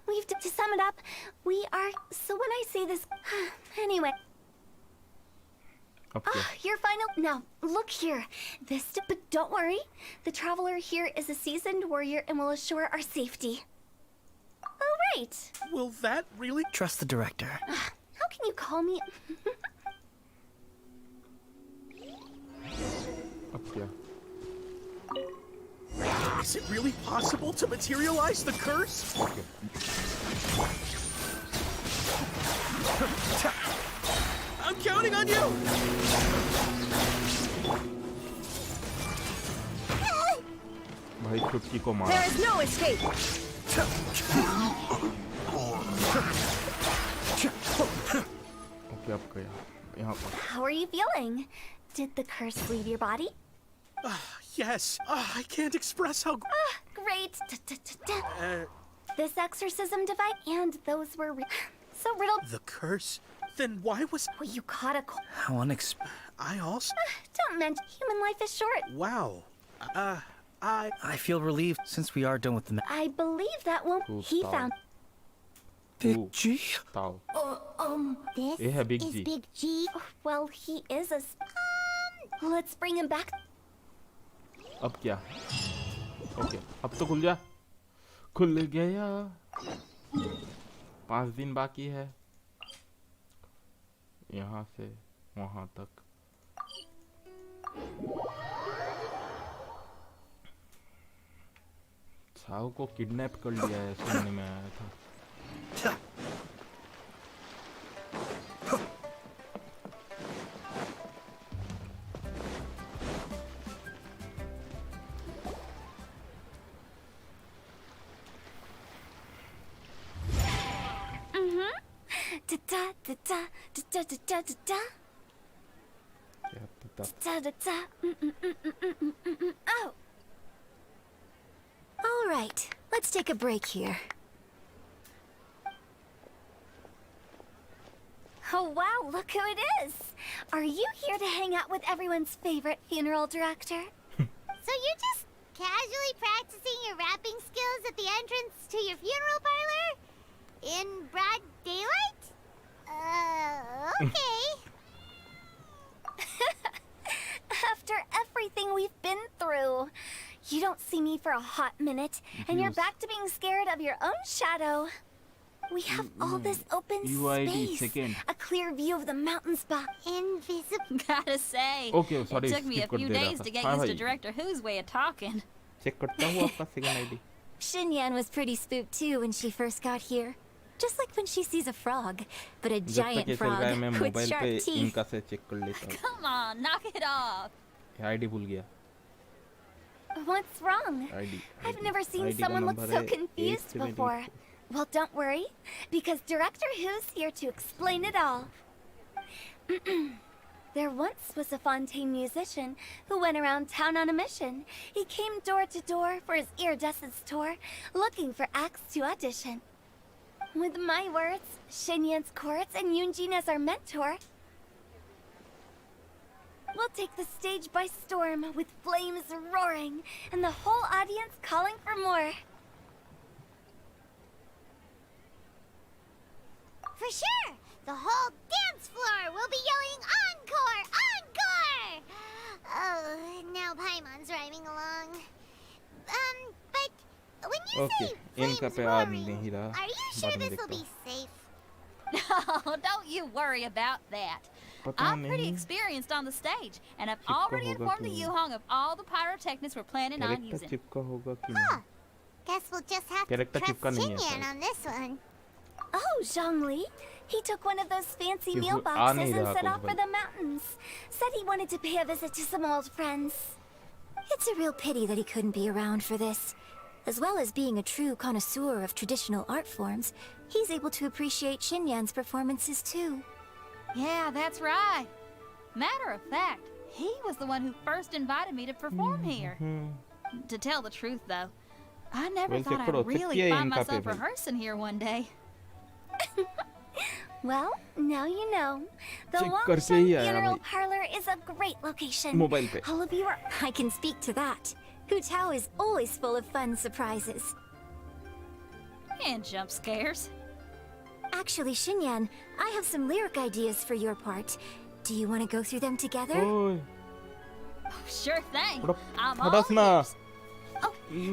We've to sum it up. We are. So when I say this. Anyway. अब क्या? Your final. Now look here. This. But don't worry. The traveler here is a seasoned warrior and will assure our safety. Oh right. Will that really? Trust the director. How can you call me? अब क्या? Is it really possible to materialize the curse? Okay. I'm counting on you! भाई चुटकी को मारा. There is no escape. Okay, अब गया. यहाँ पर. How are you feeling? Did the curse leave your body? Yes. I can't express how... Great. This exorcism device and those were so riddled. The curse? Then why was... Well, you caught a cold. How unexpected. I also... Don't mention human life is short. Wow. I feel relieved since we are done with the... I believe that won't. He found. Big G? Tao. This ये है Big is G. Big G. Well, he is a. Let's bring him back. अब क्या? Okay, अब तो खुल जा. खुल गया. 5 दिन बाकी है. यहाँ से वहाँ तक. छाव को किडनैप कर लिया है, सुनने में आया था. Da da da da da da da da. क्या पता. Da da da. Oh. All right, let's take a break here. Oh wow, look who it is! Are you here to hang out with everyone's favorite funeral director? So you're just casually practicing your rapping skills at the entrance to your funeral parlor? In broad daylight? Okay. After everything we've been through, you don't see me for a hot minute, and you're back to being scared of your own shadow. We have all this open UID space, second. a clear view of the mountains back. Invisible. Gotta say, Okay, sorry, it took me a skip कर few दे रहा days था. to get हाँ used to भाई. Director Who's way of talking. Check करता हूँ आपका second ID. Xinyan was pretty spooked too when she first got here. Just like when she sees a frog, but a जब तक giant ये चल frog रहा है, मैं with मोबाइल sharp पे teeth. इनका से चेक कर लेता हूँ. Come on, knock it off. ID भूल गया. What's wrong? ID. I've never seen ID का someone look नंबर so है confused 878. before. Well, don't worry, because Director Who's here to explain it all. There once was a Fontaine musician who went around town on a mission. He came door to door for his iridescence tour, looking for acts to audition. With my words, Shinyan's chords, and Yunjin as our mentor, we'll take the stage by storm with flames roaring and the whole audience calling for more. For sure! The whole dance floor will be yelling encore! Encore! Oh, now Paimon's rhyming along. But when you Okay, say इनका flames पे आ roaring, नहीं रहा. are you sure बाद में this will देखता be हूँ. safe? No, don't you worry about that. पता I'm pretty नहीं. experienced on the stage, and I've चिपका already होगा informed the कि Yuhong of all the pyrotechnics we're planning on character using. चिपका होगा कि Huh. नहीं. Guess we'll just have to character trust चिपका नहीं है Xinyan शायद. on this one. Oh, Zhongli. He took one of those fancy कि meal वो आ boxes नहीं and रहा set कुछ off for भाई. the mountains. Said he wanted to pay a visit to some old friends. It's a real pity that he couldn't be around for this. As well as being a true connoisseur of traditional art forms, he's able to appreciate Xinyan's performances too. Yeah, that's right. Matter of fact, He was the one who first invited me to perform here. To tell the truth, though, I never वैसे thought करो, I'd really किया है find इनका myself पे भाई। rehearsing here one day. Well, now you know. The Check Long करके Sheng ही आया Funeral भाई। Parlor is a great location. Mobile पे। All of you are... I can speak to that. Hu Tao is always full of fun surprises. And jump scares. Actually, Xinyan, I have some lyric ideas for your part. Do you want to go through them together? ओए, Sure thing. थोड़ा I'm all फटस ना। ears. Oh,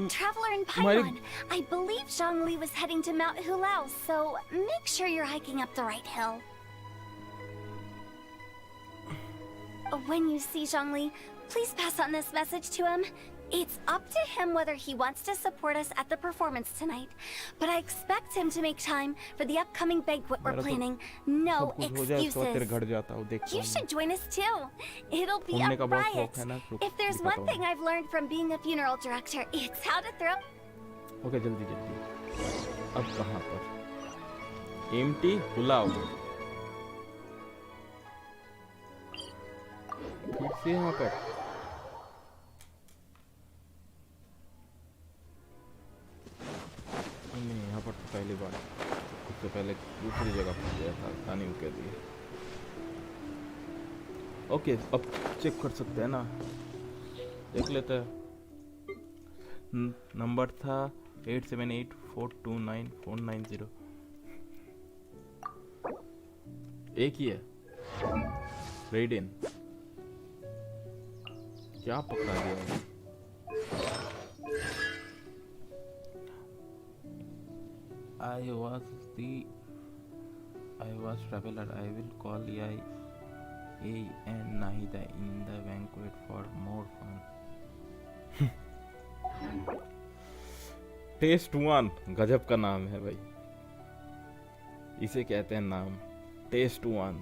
Traveler in Mari- Paimon. I believe Zhongli was heading to Mount Hulao, so make sure you're hiking up the right hill. When you see Zhongli, please pass on this message to him. It's up to him whether he wants to support us at the performance tonight, but I expect him to make time for the upcoming banquet we're मेरा तो planning. No सब कुछ हो जाए उसके बाद तेरे excuses. घर जाता हूँ देखता You हूँ। should join us too. It'll be घूमने a का बहुत riot. शौक है ना, रुक, If there's दिखाता one हूँ। thing I've learned from being a funeral director, it's how to throw. Okay जल्दी जल्दी। अब कहाँ पर? एम्प्टी पुलाव। फिर से यहाँ पर। नहीं यहाँ पर तो पहली बार। उससे पहले दूसरी जगह पर गया था, तानियों के लिए। ओके अब चेक कर सकते हैं ना, देख लेते हैं। नंबर था 878429 एक ही है। रेडिन क्या पकड़ा गया है? I was traveler. I will call A and Nahida in the banquet for more fun. Test one गजब का नाम है भाई, इसे कहते हैं नाम test one.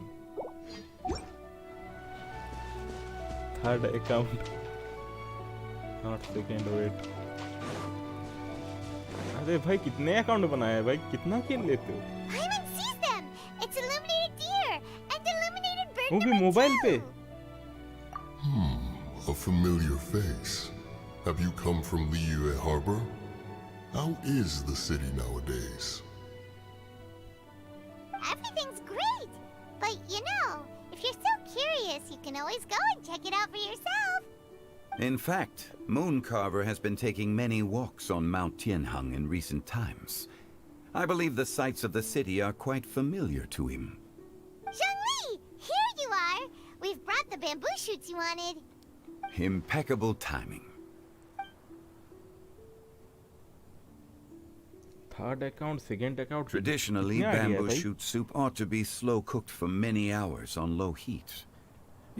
Third account not second wait. अरे भाई कितने अकाउंट बनाए हैं भाई, कितना खेल लेते हो? Paimon sees them! It's illuminated deer and illuminated bird वो भी number मोबाइल 2. पे। A familiar face. Have you come from Liyue Harbor? How is the city nowadays? Everything's great! But you know, if you're so curious, you can always go and check it out for yourself. In fact, Mooncarver has been taking many walks on Mount Tianheng in recent times. I believe the sights of the city are quite familiar to him. Zhongli! Here you are! We've brought the bamboo shoots you wanted. Impeccable timing. Third account second account. Traditionally, bamboo shoot soup ought to be slow cooked for many hours on low heat.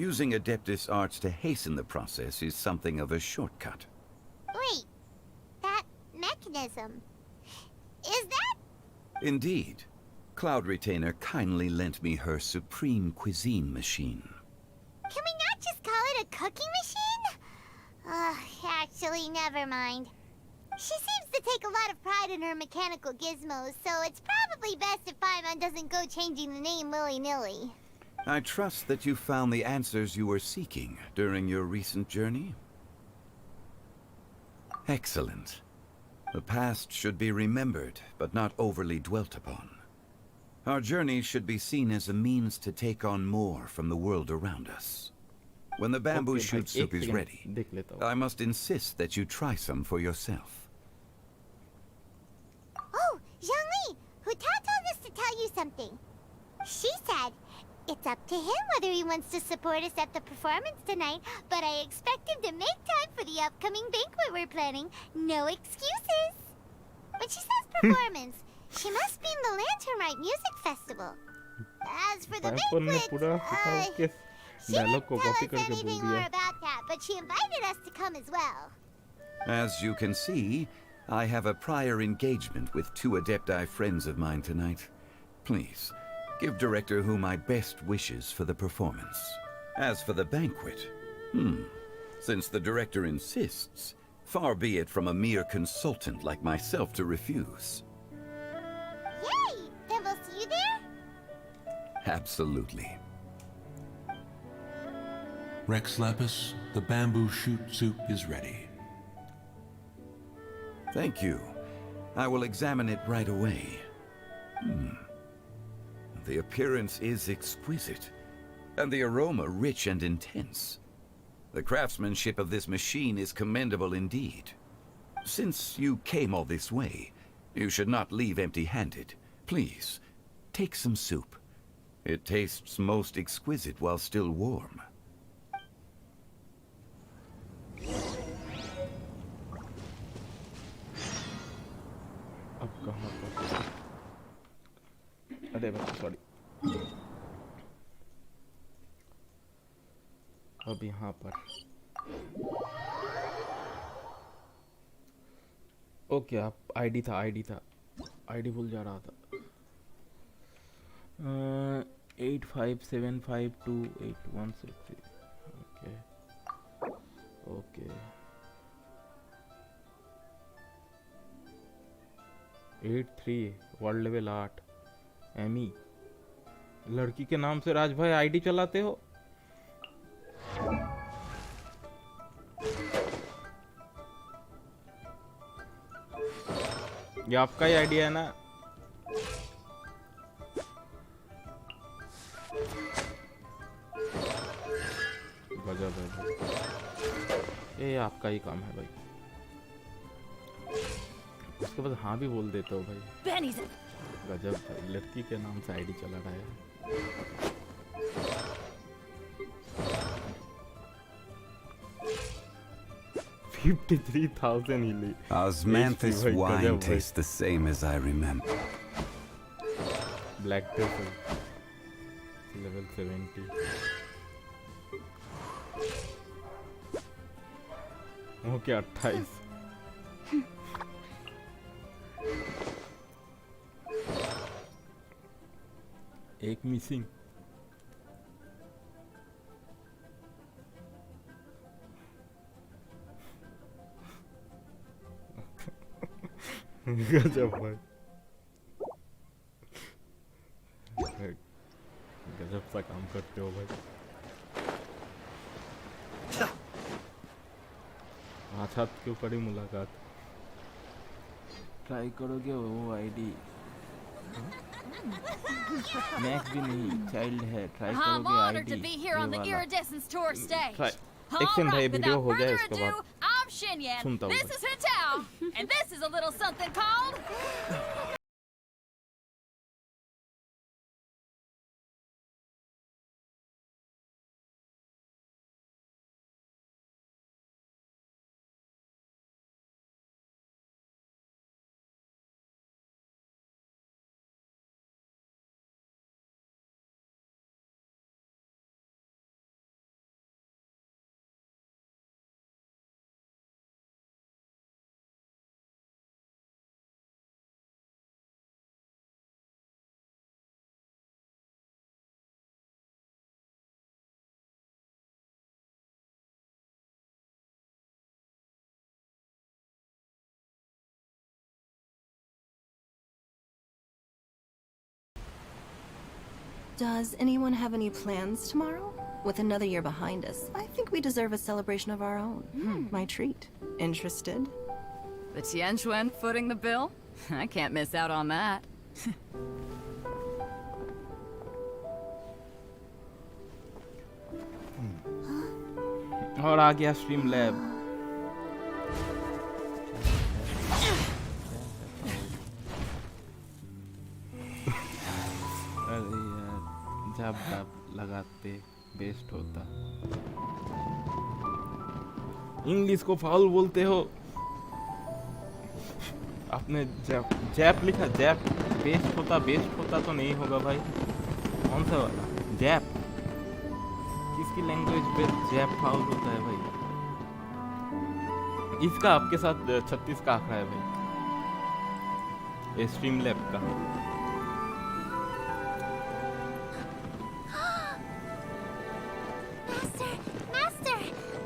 Using Adeptus arts to hasten the process is something of a shortcut. Wait, that mechanism. Is that? Indeed. Cloud Retainer kindly lent me her supreme cuisine machine. Can we not just call it a cooking machine? Actually, never mind. She seems to take a lot of pride in her mechanical gizmos, so it's probably best if Paimon doesn't go changing the name willy-nilly. I trust that you found the answers you were seeking during your recent journey. Excellent. The past should be remembered, but not overly dwelt upon. Our journey should be seen as a means to take on more from the world around us. When the bamboo shoot soup is ready, I must insist that you try some for yourself. Oh, Zhongli! Huta told us to tell you something. She said, it's up to him whether he wants to support us at the performance tonight, but I expect him to make time for the upcoming banquet we're planning. No excuses! When she says performance, she must mean the Lantern Rite Music Festival. As for the banquet, she didn't tell us anything more about that, but she invited us to come as well. As you can see, I have a prior engagement with 2 Adepti friends of mine tonight. Please, give Director Hu my best wishes for the performance. As for the banquet, since the Director insists, far be it from a mere consultant like myself to refuse. Yay! Then we'll see you there? Absolutely. Rex Lapis, the bamboo shoot soup is ready. Thank you. I will examine it right away. The appearance is exquisite, and the aroma rich and intense. The craftsmanship of this machine is commendable indeed. Since you came all this way, you should not leave empty-handed. Please, take some soup. It tastes most exquisite while still warm. अब कहाँ पर? अरे बाप, sorry. अब यहाँ पर। Okay, आप ID था, आईडी भूल जा रहा था। 85752816। Okay 83 world level 8 Amy. लड़की के नाम से राज भाई आईडी चलाते हो? ये आपका ही आइडिया है ना? गजब है भाई, ये आपका ही काम है भाई। उसके बाद हाँ भी बोल देते हो भाई। गजब भाई, लड़की के नाम से आईडी चला रहा है। $53,000 Osmanthus wine tastes the same as I remember. Black Truffle level 70. Okay 28। एक मिसिंग। गजब भाई, गजब सा काम करते हो भाई। अच्छा क्यों करी मुलाकात? ट्राई करोगे वो आईडी? मैक्स भी नहीं, चाइल्ड है। ट्राई करोगे आईडी? एक्शन भाई वीडियो हो जाए उसके बाद सुनता हूँ। This is Hitao, and this is a little something called... Does anyone have any plans tomorrow? With another year behind us, I think we deserve a celebration of our own. My treat. Interested? The Tianquan footing the bill? I can't miss out on that. और आ गया stream lab. अरे यार, जब लगाते best होता। English को foul बोलते हो। आपने जैप लिखा, जैप बेस्ट होता तो नहीं होगा भाई। कौन सा वाला जैप? किसकी लैंग्वेज पे जैप फाउल होता है भाई? इसका आपके साथ 36 का आंकड़ा है भाई, स्ट्रीम लैब का। Master,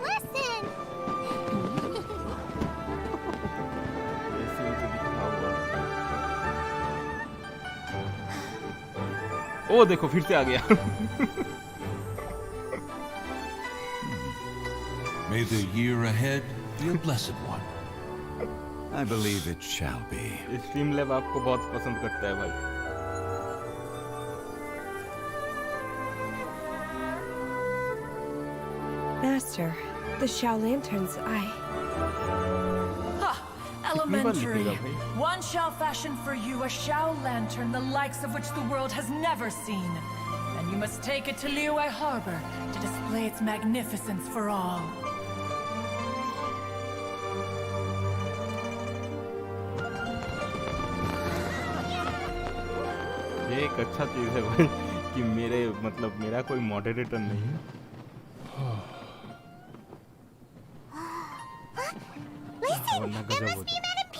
listen! ओ देखो फिर से आ गया। May the year ahead be a blessed one. I believe it shall be. Stream lab आपको बहुत पसंद करता है भाई. Master, the Xiao lanterns, Elementary. One shall fashion for you a Xiao lantern, the likes of which the world has never seen. And you must take it to Liyue Harbor to display its magnificence for all. ये एक अच्छा चीज है भाई कि मेरा कोई moderator नहीं है. Listen, there must be Madam P.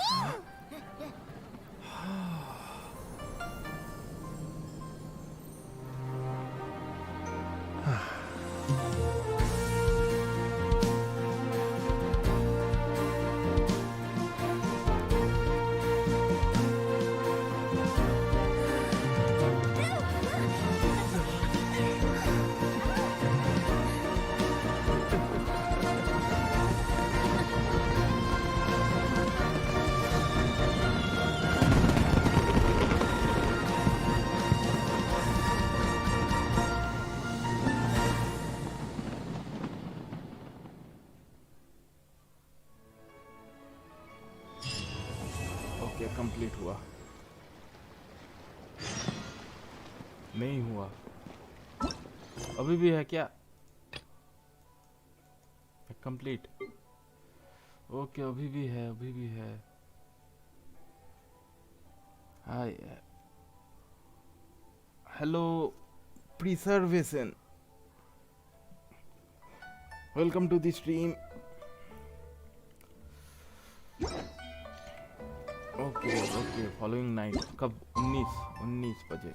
Complete हुआ नहीं हुआ अभी भी है क्या कंप्लीट ओके अभी भी है hi hello preservation welcome to the stream okay following night कब 19 बजे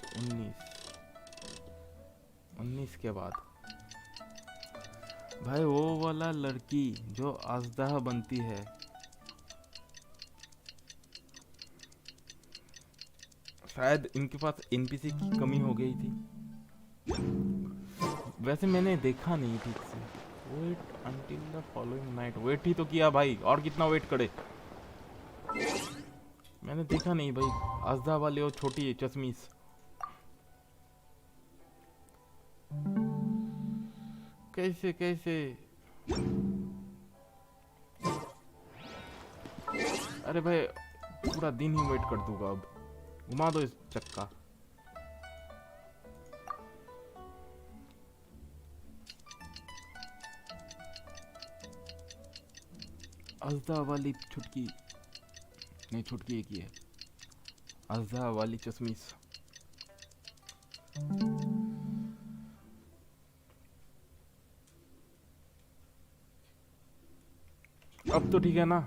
19 के बाद भाई वो वाला लड़की जो आजदाह बनती है शायद इनके पास एनपीसी की कमी हो गई थी वैसे मैंने देखा नहीं ठीक से wait until the following night wait ही तो किया भाई और कितना वेट करे मैंने देखा नहीं भाई आजदा वाले और छोटी चश्मीस कैसे अरे भाई पूरा दिन ही वेट कर दूंगा अब घुमा दो इस चक्का आजदा वाली छुटकी नहीं छुटकी एक ही है आजदा वाली चश्मीस अब तो ठीक है ना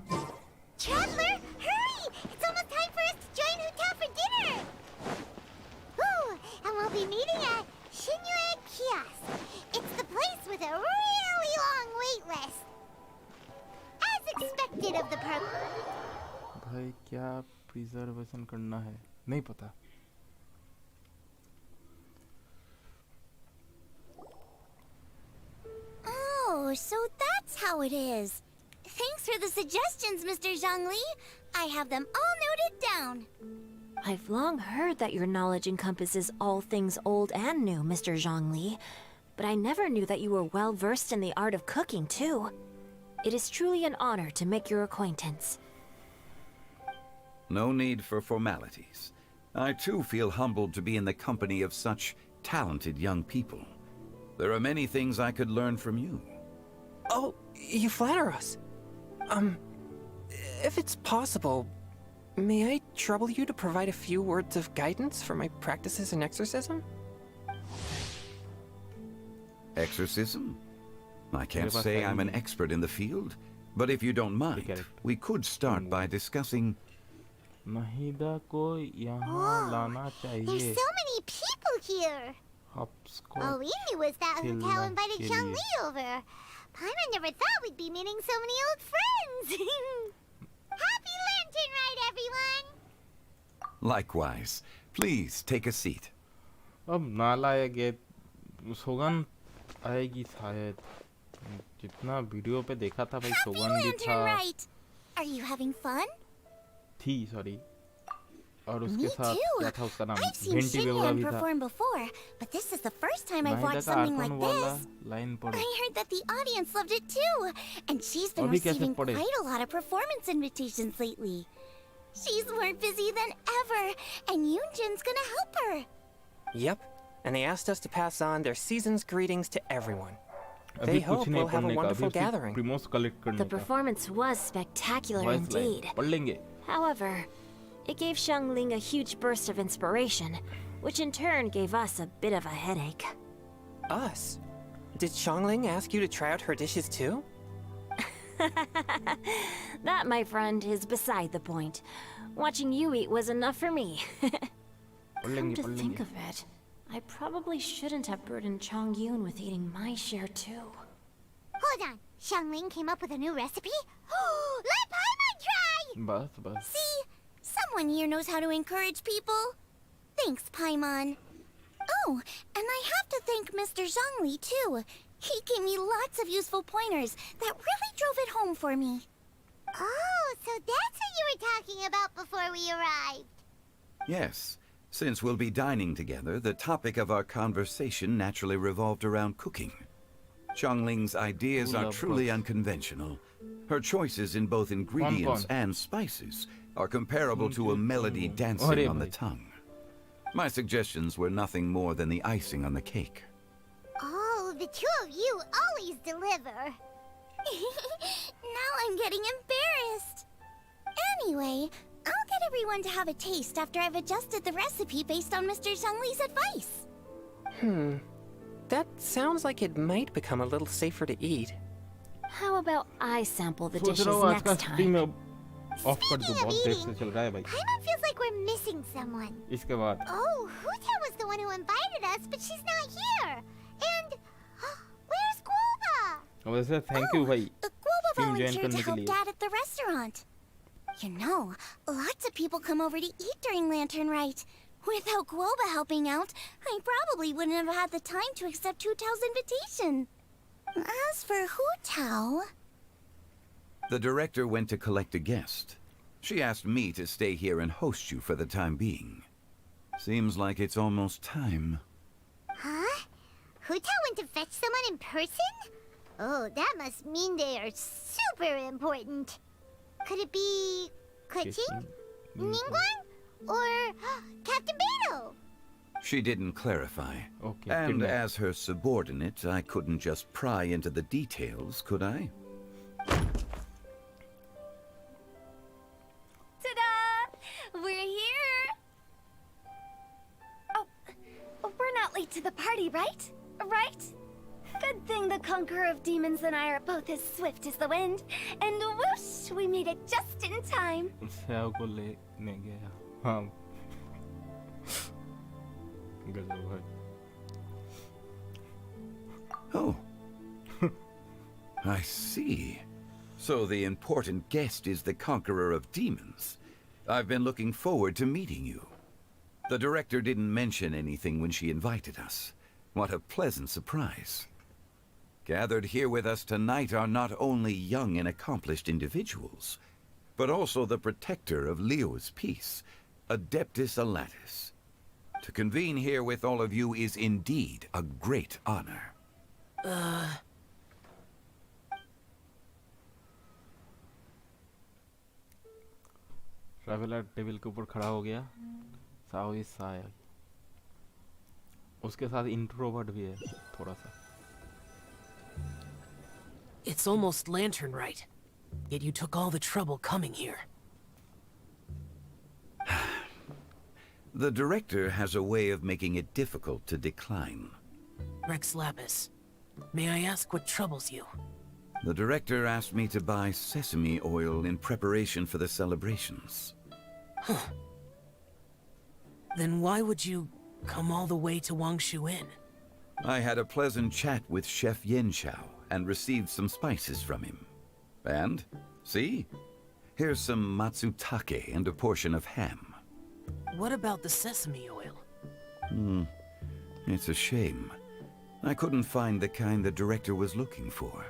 Traveler, hurry! It's almost time for us to join Huta for dinner! Ooh, and we'll be meeting at Shinue Kiosk. It's the place with a really long wait list. As expected of the program. भाई क्या preservation करना है नहीं पता Oh, so that's how it is. Thanks for the suggestions, Mr. Zhongli. I have them all noted down. I've long heard that your knowledge encompasses all things old and new, Mr. Zhongli. But I never knew that you were well versed in the art of cooking, too. It is truly an honor to make your acquaintance. No need for formalities. I too feel humbled to be in the company of such talented young people. There are many things I could learn from you. Oh, you flatter us. If it's possible, may I trouble you to provide a few words of guidance for my practices in exorcism? Exorcism? I can't say I'm an expert in the field, but if you don't mind, we could start by discussing... Nahida ko yahan lana chahiye. There's so many people here. All we knew was that Hotel invited Zhongli over. Paimon never thought we'd be meeting so many old friends. Happy Lantern Ride, everyone! Likewise. Please take a seat. अब नाला आएगी सोगन आएगी शायद जितना video पे देखा था भाई Happy शोगन भी था Lantern Rite! Are you having fun? थी सॉरी और उसके Me साथ too. क्या था उसका नाम I've seen भेंटी बेवड़ा Shinyan भी था perform before, but this is the first time I've Mahindra watched का something आर्कन like वाला this. लाइन पढ़ो I heard that the audience loved it too, and she's been अभी कैसे receiving पढ़े quite a lot of performance invitations lately. She's more busy than ever, and Yoonjin's gonna help her. Yep, and they asked us to pass on their season's greetings to everyone. They अभी hope कुछ नहीं we'll have a पढ़ने का अभी wonderful सिर्फ gathering. प्रीमोस collect करने The का performance was spectacular voice indeed. Line पढ़ लेंगे However, it gave Xiangling a huge burst of inspiration, which in turn gave us a bit of a headache. Us? Did Xiangling ask you to try out her dishes too? That, my friend, is beside the point. Watching you eat was enough for me. Come to think of it, I probably shouldn't have burdened Chongyun with eating my share too. Hold on, Xiangling came up with a new recipe? Let Paimon try! बस See? Someone here knows how to encourage people. Thanks, Paimon. Oh, and I have to thank Mr. Zhongli too. He gave me lots of useful pointers that really drove it home for me. Oh, so that's what you were talking about before we arrived. Yes. Since we'll be dining together, the topic of our conversation naturally revolved around cooking. Xiangling's ideas are truly unconventional. Her choices in both ingredients and spices are comparable to a melody dancing on the tongue. My suggestions were nothing more than the icing on the cake. Oh, the two of you always deliver. Now I'm getting embarrassed. Anyway, I'll get everyone to have a taste after I've adjusted the recipe based on Mr. Zhongli's advice. That sounds like it might become a little safer to eat. How about I sample the सोच dishes रहा हूँ आज का next stream time? में of कर दूँ बहुत देर से चल रहा है भाई Paimon feels like we're missing someone. इसके बाद Oh, Huta was the one who invited us, but she's not here. And where's Guoba? वैसे थैंक यू भाई Guoba stream join volunteered to करने के help लिए Dad at the restaurant. You know, lots of people come over to eat during Lantern Rite. Without Guoba helping out, I probably wouldn't have had the time to accept Hu Tao's invitation. As for Hu Tao... The director went to collect a guest. She asked me to stay here and host you for the time being. Seems like it's almost time. Huh? Hu Tao went to fetch someone in person? Oh, that must mean they are super important. Could it be... Kuching? Ningguang? Or Captain Beto? She didn't clarify. Okay, and as her subordinate, I couldn't just pry into the details, could I? Ta-da! We're here! Oh, we're not late to the party, right? Right? Good thing the Conqueror of Demons and I are both as swift as the wind. And whoosh, we made it just in time. सैव को लेने गया हाँ गजब भाई Oh. I see. So the important guest is the Conqueror of Demons. I've been looking forward to meeting you. The director didn't mention anything when she invited us. What a pleasant surprise. Gathered here with us tonight are not only young and accomplished individuals, but also the protector of Leo's peace, Adeptus Alatus. To convene here with all of you is indeed a great honor. Traveller table के ऊपर खड़ा हो गया Sao इस साया उसके साथ introvert भी है थोड़ा सा It's almost Lantern Rite, yet you took all the trouble coming here. The director has a way of making it difficult to decline. Rex Lapis, may I ask what troubles you? The director asked me to buy sesame oil in preparation for the celebrations. Then why would you come all the way to Wangshu Inn? I had a pleasant chat with Chef Yen Chao and received some spices from him. And, see? Here's some matsutake and a portion of ham. What about the sesame oil? It's a shame. I couldn't find the kind the director was looking for.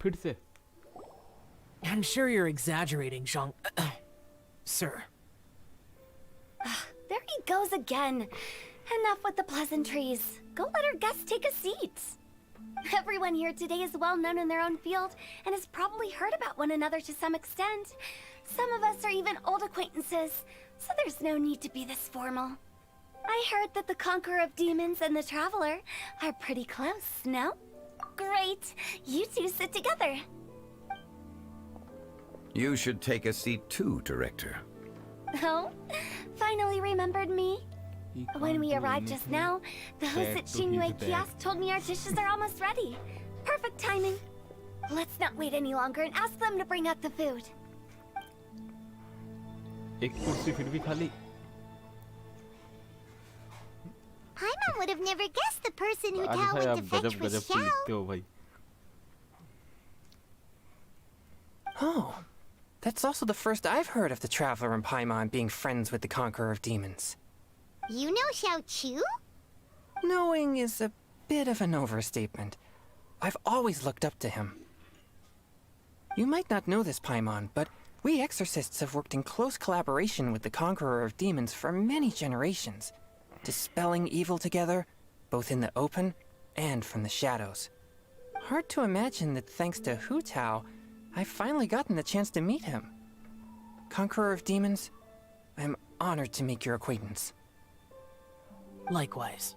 फिर से I'm sure you're exaggerating, Zhang. Sir. There he goes again. Enough with the pleasantries. Go let our guests take a seat. Everyone here today is well known in their own field and has probably heard about one another to some extent. Some of us are even old acquaintances, so there's no need to be this formal. I heard that the Conqueror of Demons and the Traveler are pretty close, no? Great. You two sit together. You should take a seat too, Director. Oh, finally remembered me? When we arrived just now, the host at Shinue Kiosk told me our dishes are almost ready. Perfect timing. Let's not wait any longer and ask them to bring out the food. एक कुर्सी फिर भी खाली. Paimon would have never guessed the person who Tao went to fetch was Xiao. Oh, that's also the first I've heard of the Traveler and Paimon being friends with the Conqueror of Demons. You know Xiao Chu? Knowing is a bit of an overstatement. I've always looked up to him. You might not know this, Paimon, but we exorcists have worked in close collaboration with the Conqueror of Demons for many generations, dispelling evil together, both in the open and from the shadows. Hard to imagine that thanks to Hu Tao, I've finally gotten the chance to meet him. Conqueror of Demons, I'm honored to make your acquaintance. Likewise.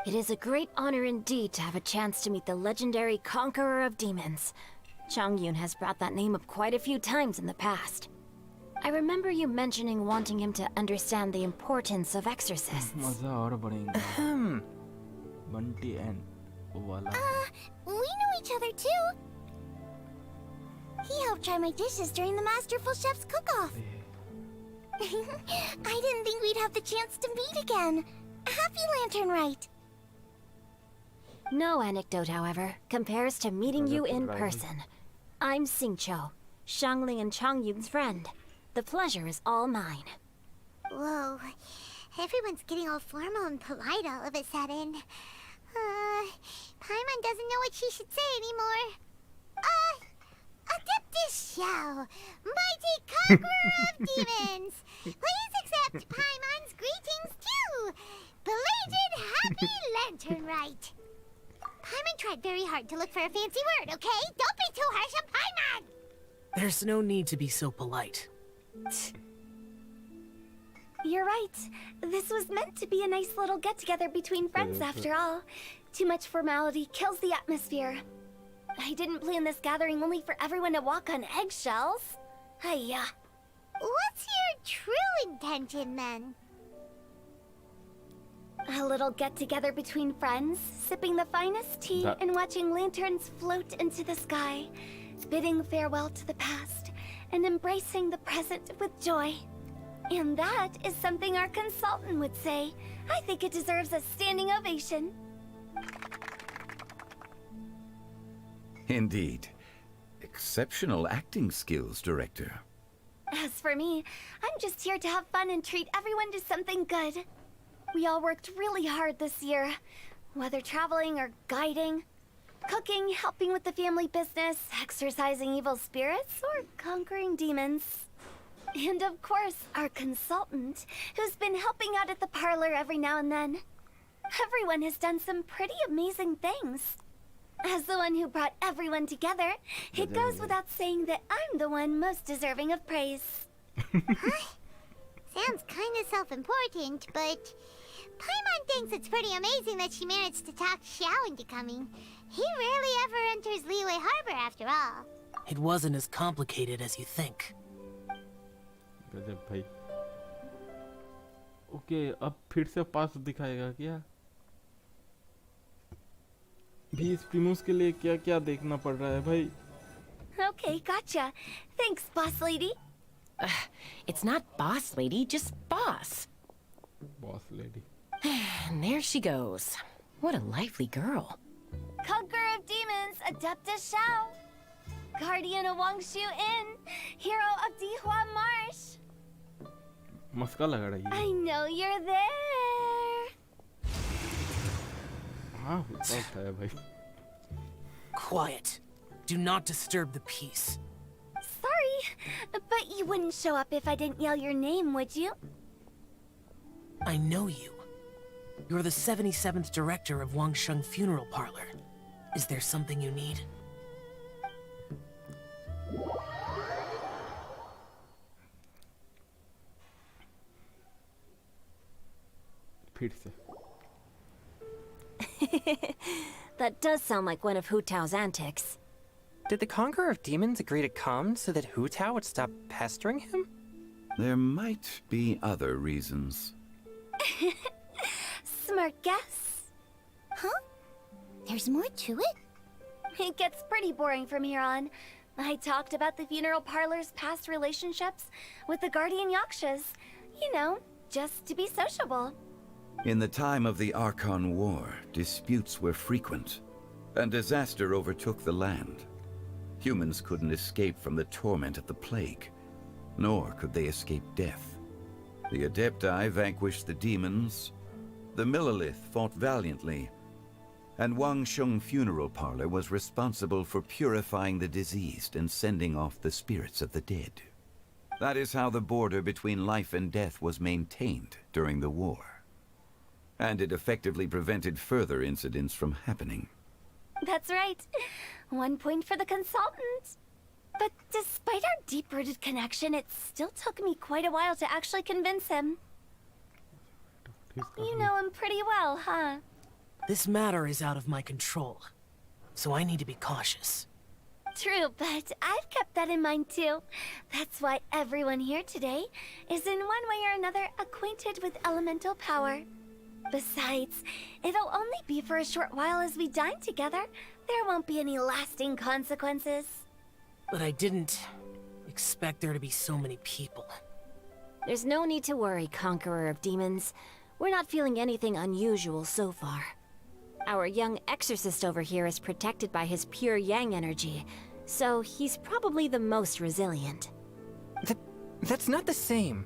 It is a great honor indeed to have a chance to meet the legendary Conqueror of Demons. Changyun has brought that name up quite a few times in the past. I remember you mentioning wanting him to understand the importance of exorcists. मजा और बढ़ेगा. Bunty and वाला. We know each other too. He helped try my dishes during the Masterful Chef's cook-off. I didn't think we'd have the chance to meet again. Happy Lantern Rite. No anecdote, however, compares to meeting you in person. I'm Xingqiu, Shangling and Changyun's friend. The pleasure is all mine. Whoa. Everyone's getting all formal and polite all of a sudden. Paimon doesn't know what she should say anymore. Adeptus Xiao, mighty Conqueror of Demons, please accept Paimon's greetings too. Belated Happy Lantern Rite. Paimon tried very hard to look for a fancy word, okay? Don't be too harsh on Paimon! There's no need to be so polite. You're right. This was meant to be a nice little get-together between friends after all. Too much formality kills the atmosphere. I didn't plan this gathering only for everyone to walk on eggshells. Hiya. What's your true intention then? A little get-together between friends, sipping the finest tea and watching lanterns float into the sky, bidding farewell to the past and embracing the present with joy. And that is something our consultant would say. I think it deserves a standing ovation. Indeed. Exceptional acting skills, Director. As for me, I'm just here to have fun and treat everyone to something good. We all worked really hard this year, whether traveling or guiding, cooking, helping with the family business, exorcising evil spirits, or conquering demons. And of course, our consultant, who's been helping out at the parlor every now and then. Everyone has done some pretty amazing things. As the one who brought everyone together, it goes without saying that I'm the one most deserving of praise. Sounds kind of self-important, but Paimon thinks it's pretty amazing that she managed to talk Xiao into coming. He rarely ever enters Liyue Harbor after all. It wasn't as complicated as you think. गजब भाई. Okay, अब फिर से पास दिखाएगा क्या? 20 प्रीमोस के लिए क्या देखना पड़ रहा है भाई? Okay, gotcha. Thanks, boss lady. It's not boss lady, just boss. Boss lady. And there she goes. What a lively girl. Conqueror of Demons, Adeptus Xiao. Guardian of Wangshu Inn, hero of Dihua Marsh. मस्का लगा रही है। I know you're there. हाँ होता है भाई। Quiet. Do not disturb the peace. Sorry, but you wouldn't show up if I didn't yell your name, would you? I know you. You're the 77th director of Wangsheng Funeral Parlor. Is there something you need? फिर से। That does sound like one of Hu Tao's antics. Did the Conqueror of Demons agree to come so that Hu Tao would stop pestering him? There might be other reasons. Smart guess. Huh? There's more to it? It gets pretty boring from here on. I talked about the funeral parlor's past relationships with the Guardian Yakshas. You know, just to be sociable. In the time of the Archon War, disputes were frequent, and disaster overtook the land. Humans couldn't escape from the torment of the plague, nor could they escape death. The Adepti vanquished the demons, the Millelith fought valiantly, and Wangsheng Funeral Parlor was responsible for purifying the diseased and sending off the spirits of the dead. That is how the border between life and death was maintained during the war. And it effectively prevented further incidents from happening. That's right. 1 point for the consultant. But despite our deep-rooted connection, it still took me quite a while to actually convince him. You know him pretty well, huh? This matter is out of my control, so I need to be cautious. True, but I've kept that in mind too. That's why everyone here today is in one way or another acquainted with elemental power. Besides, it'll only be for a short while as we dine together. There won't be any lasting consequences. But I didn't expect there to be so many people. There's no need to worry, Conqueror of Demons. We're not feeling anything unusual so far. Our young exorcist over here is protected by his pure yang energy, so he's probably the most resilient. That's not the same.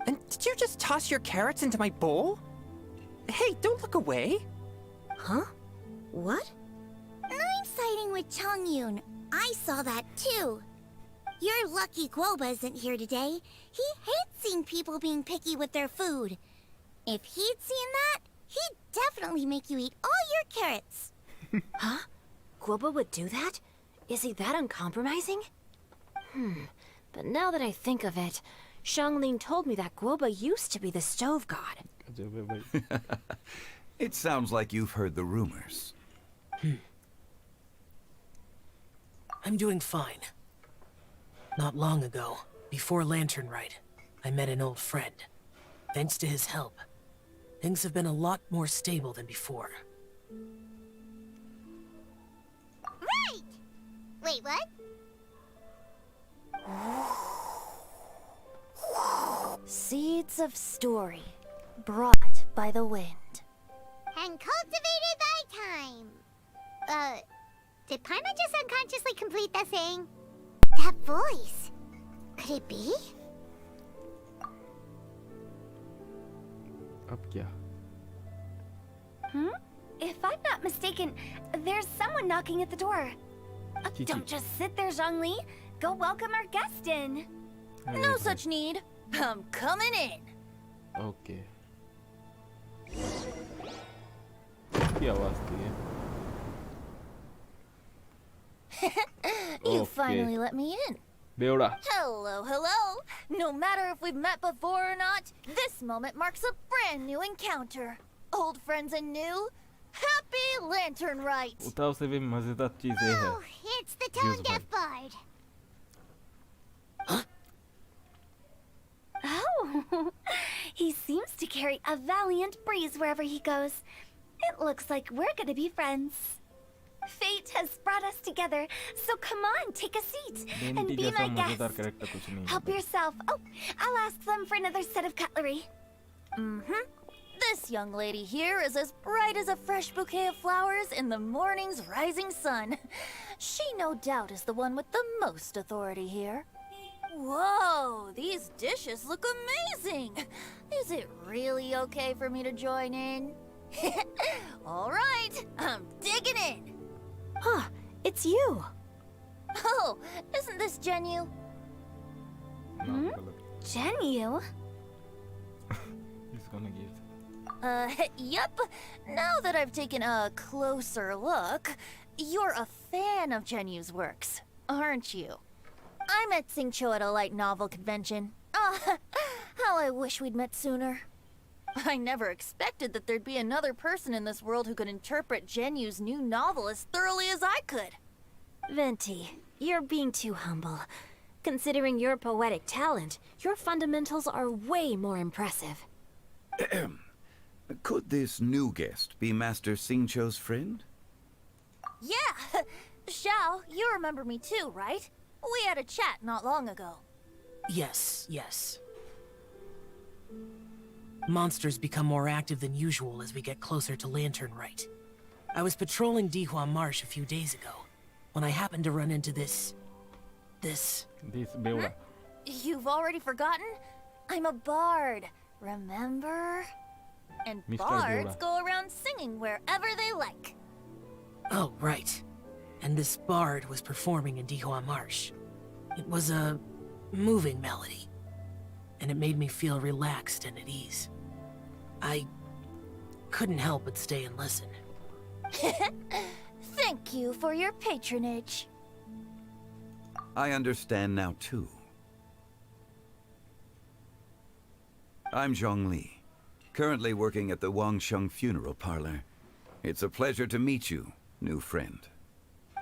And did you just toss your carrots into my bowl? Hey, don't look away. Huh? What? I'm siding with Chongyun. I saw that too. You're lucky Guoba isn't here today. He hates seeing people being picky with their food. If he'd seen that, he'd definitely make you eat all your carrots. Huh? Guoba would do that? Is he that uncompromising? But now that I think of it, Xianglin told me that Guoba used to be the stove god. It sounds like you've heard the rumors. I'm doing fine. Not long ago, before Lantern Rite, I met an old friend. Thanks to his help, things have been a lot more stable than before. Right! Wait, what? Seeds of story, brought by the wind. And cultivated by time. Did Paimon just unconsciously complete that thing? That voice. Could it be? अब क्या? If I'm not mistaken, there's someone knocking at the door. Don't just sit there, Zhongli. Go welcome our guest in. No such need. I'm coming in. Okay. क्या आवाज थी ये? You Okay. finally let me in. बेवड़ा. Hello, hello. No matter if we've met before or not, this moment marks a brand new encounter. Old friends and new. Happy Lantern Rite. उताव से भी मजेदार चीज ये है. Oh, it's the tone deaf bard. Oh, he seems to carry a valiant breeze wherever he goes. It looks like we're gonna be friends. Fate has brought us together, so come on, take a seat and be my guest. Help yourself. Oh, I'll ask them for another set of cutlery. This young lady here is as bright as a fresh bouquet of flowers in the morning's rising sun. She no doubt is the one with the most authority here. Whoa, these dishes look amazing! Is it really okay for me to join in? All right, I'm digging in. Huh, it's you. Oh, isn't this Genu? Genu? He's gonna give. Yep. Now that I've taken a closer look, you're a fan of Genu's works, aren't you? I met Xingqiu at a light novel convention. Ah, how I wish we'd met sooner. I never expected that there'd be another person in this world who could interpret Genu's new novel as thoroughly as I could. Venti, you're being too humble. Considering your poetic talent, your fundamentals are way more impressive. Could this new guest be Master Xingqiu's friend? Yeah! Xiao, you remember me too, right? We had a chat not long ago. Yes, yes. Monsters become more active than usual as we get closer to Lantern Rite. I was patrolling Dihua Marsh a few days ago, when I happened to run into this Beura. You've already forgotten? I'm a bard, remember? And Mr. bards Beura. go around singing wherever they like. Oh, right. And this bard was performing in Dihua Marsh. It was a moving melody, and it made me feel relaxed and at ease. I couldn't help but stay and listen. Thank you for your patronage. I understand now, too. I'm Zhongli, currently working at the Wangsheng Funeral Parlor. It's a pleasure to meet you, new friend.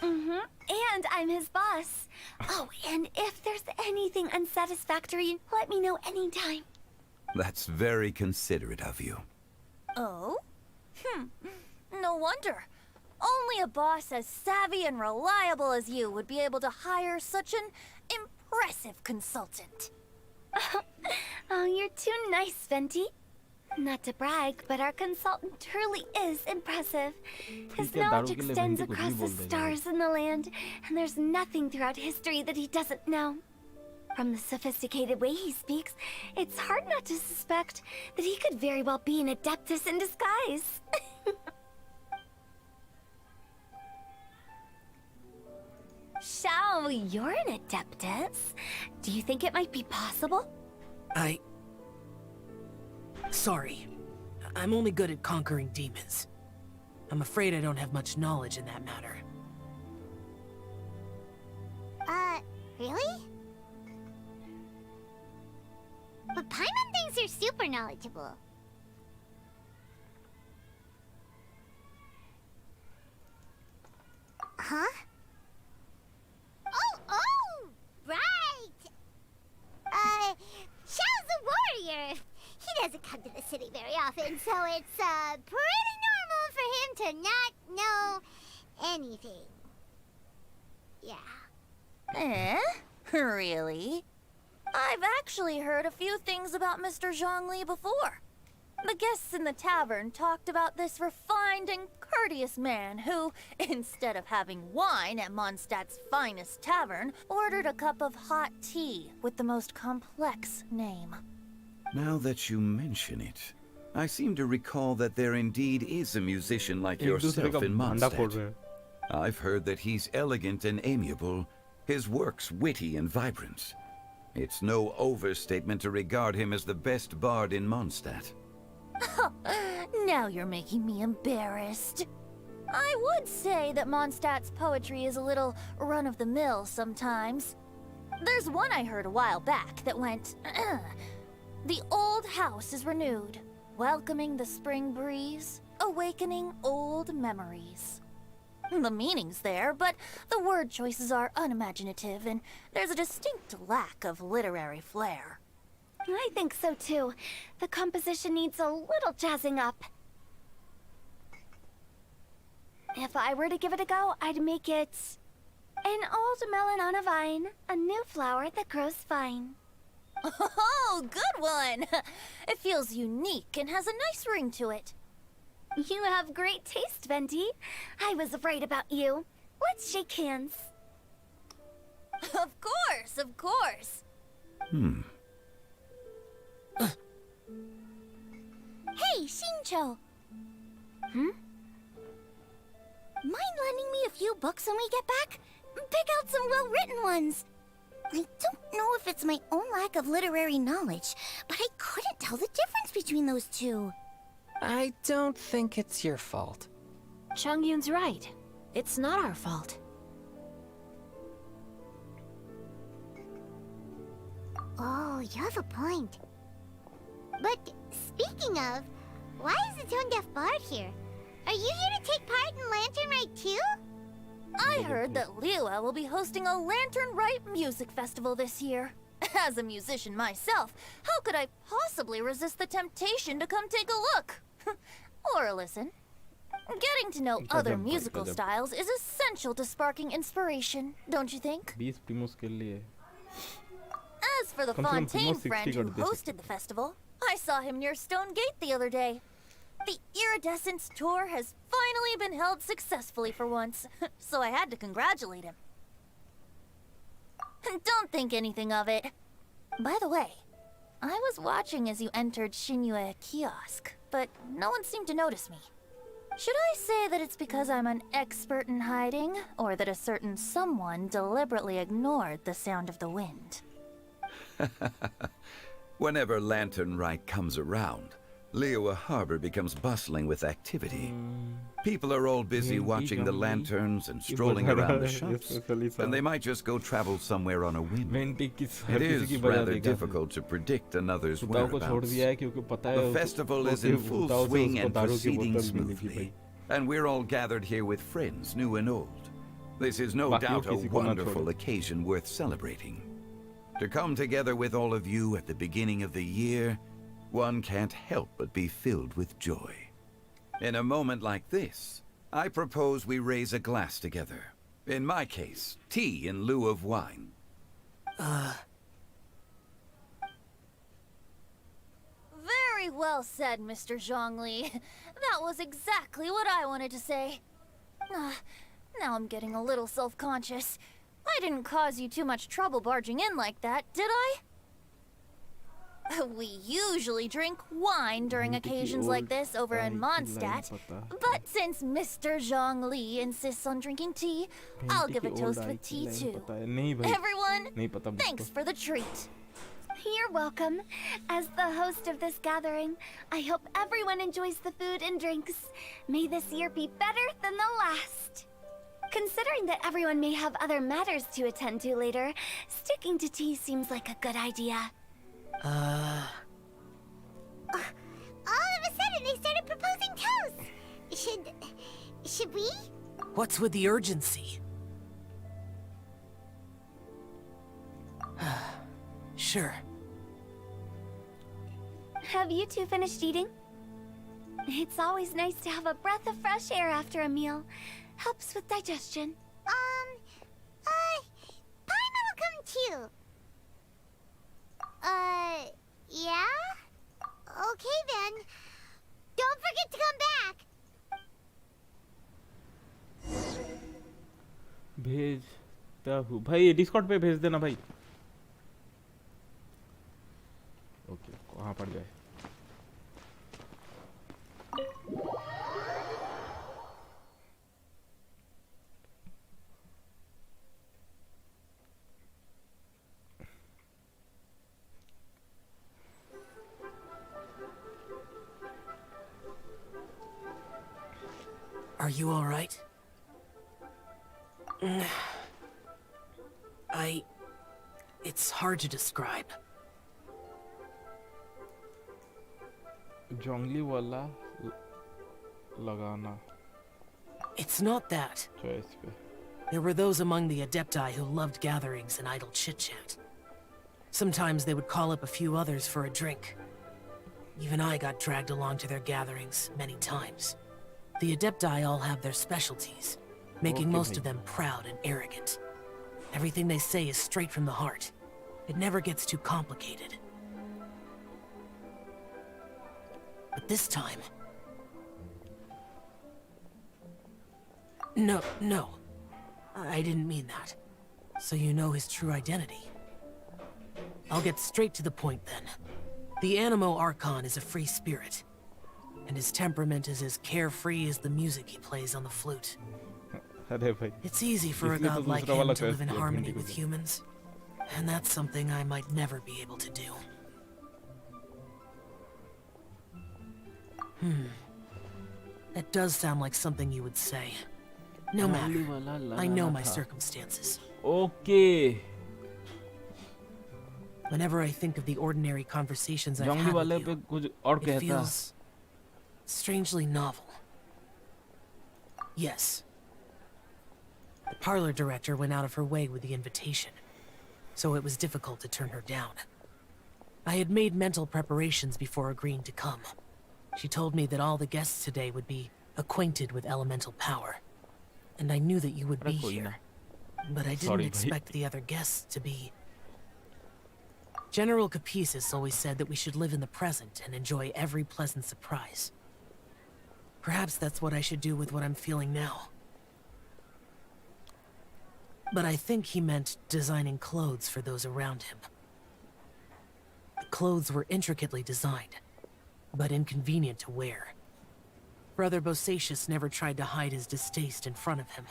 And I'm his boss. Oh, and if there's anything unsatisfactory, let me know anytime. That's very considerate of you. Oh? No wonder. Only a boss as savvy and reliable as you would be able to hire such an impressive consultant. Oh, you're too nice, Venti. Not to brag, but our consultant truly is impressive. His knowledge extends across the stars and the land, and there's nothing throughout history that he doesn't know. From the sophisticated way he speaks, it's hard not to suspect that he could very well be an adeptus in disguise. Xiao, you're an adeptus. Do you think it might be possible? Sorry. I'm only good at conquering demons. I'm afraid I don't have much knowledge in that matter. Really? But Paimon thinks you're super knowledgeable. Huh? Oh, right! Xiao's a warrior. He doesn't come to the city very often, so it's, pretty normal for him to not know anything. Yeah. Really? I've actually heard a few things about Mr. Zhongli before. The guests in the tavern talked about this refined and courteous man who, instead of having wine at Mondstadt's finest tavern, ordered a cup of hot tea with the most complex name. Now that you mention it, I seem to recall that there indeed is a musician like yourself in Mondstadt. I've heard that he's elegant and amiable, his works witty and vibrant. It's no overstatement to regard him as the best bard in Mondstadt. Now you're making me embarrassed. I would say that Mondstadt's poetry is a little run-of-the-mill sometimes. There's one I heard a while back that went, "The old house is renewed, welcoming the spring breeze, awakening old memories." The meaning's there, but the word choices are unimaginative, and there's a distinct lack of literary flair. I think so too. The composition needs a little jazzing up. If I were to give it a go, I'd make it an old melon on a vine, a new flower that grows fine. Oh, good one! It feels unique and has a nice ring to it. You have great taste, Venti. I was right about you. Let's shake hands. Of course, of course. Hey, Shincho! Mind lending me a few books when we get back? Pick out some well-written ones. I don't know if it's my own lack of literary knowledge, but I couldn't tell the difference between those two. I don't think it's your fault. Chongyun's right. It's not our fault. Oh, you have a point. But speaking of, why is the tone-deaf bard here? Are you here to take part in Lantern Rite too? I heard that Liyue will be hosting a Lantern Rite music festival this year. As a musician myself, how could I possibly resist the temptation to come take a look? Or listen. Getting to know other musical styles is essential to sparking inspiration, don't you think? 20 primos के लिए. As for the Come on, Fontaine Primo 60 friend who कर दे hosted the festival, I saw him near Stone Gate the other day. The Iridescence tour has finally been held successfully for once, so I had to congratulate him. Don't think anything of it. By the way, I was watching as you entered Shinyue Kiosk, but no one seemed to notice me. Should I say that it's because I'm an expert in hiding, or that a certain someone deliberately ignored the sound of the wind? Whenever Lantern Rite comes around, Liyue Harbor becomes bustling with activity. People are all busy watching the lanterns and strolling around the shops, and they might just go travel somewhere on a whim. It is rather difficult to predict another's whereabouts. The festival is in full swing and proceeding smoothly, and we're all gathered here with friends, new and old. This is no doubt a wonderful occasion worth celebrating. To come together with all of you at the beginning of the year, one can't help but be filled with joy. In a moment like this, I propose we raise a glass together. In my case, tea in lieu of wine. Very well said, Mr. Zhongli. That was exactly what I wanted to say. Now I'm getting a little self-conscious. I didn't cause you too much trouble barging in like that, did I? We usually drink wine during occasions like this over in Mondstadt, but since Mr. Zhongli insists on drinking tea, I'll give a toast with tea too. Everyone, thanks for the treat. You're welcome. As the host of this gathering, I hope everyone enjoys the food and drinks. May this year be better than the last. Considering that everyone may have other matters to attend to later, sticking to tea seems like a good idea. All of a sudden, they started proposing toasts. Should we? What's with the urgency? Sure. Have you two finished eating? It's always nice to have a breath of fresh air after a meal. Helps with digestion. Paimon will come too. Yeah? Okay then. Don't forget to come back. भेजता हूँ भाई, Discord पे भेज देना भाई. Okay, कहाँ पड़ गए? Are you all right? It's hard to describe. Zhongli वाला लगाना. It's not that. There were those among the Adepti who loved gatherings and idle chit-chat. Sometimes they would call up a few others for a drink. Even I got dragged along to their gatherings many times. The Adepti all have their specialties, making most of them proud and arrogant. Everything they say is straight from the heart. It never gets too complicated. But this time... No. I didn't mean that. So you know his true identity. I'll get straight to the point then. The Animo Archon is a free spirit, and his temperament is as carefree as the music he plays on the flute. It's easy for a god like him to live in harmony with humans, and that's something I might never be able to do. That does sound like something you would say. No matter. I know my circumstances. Okay. Whenever I think of the ordinary conversations I've had with you, it feels strangely novel. Yes. The parlor director went out of her way with the invitation, so it was difficult to turn her down. I had made mental preparations before agreeing to come. She told me that all the guests today would be acquainted with elemental power, and I knew that you would be here. But I didn't expect the other guests to be... General Capices always said that we should live in the present and enjoy every pleasant surprise. Perhaps that's what I should do with what I'm feeling now. But I think he meant designing clothes for those around him. The clothes were intricately designed, but inconvenient to wear. Brother Bosacius never tried to hide his distaste in front of him.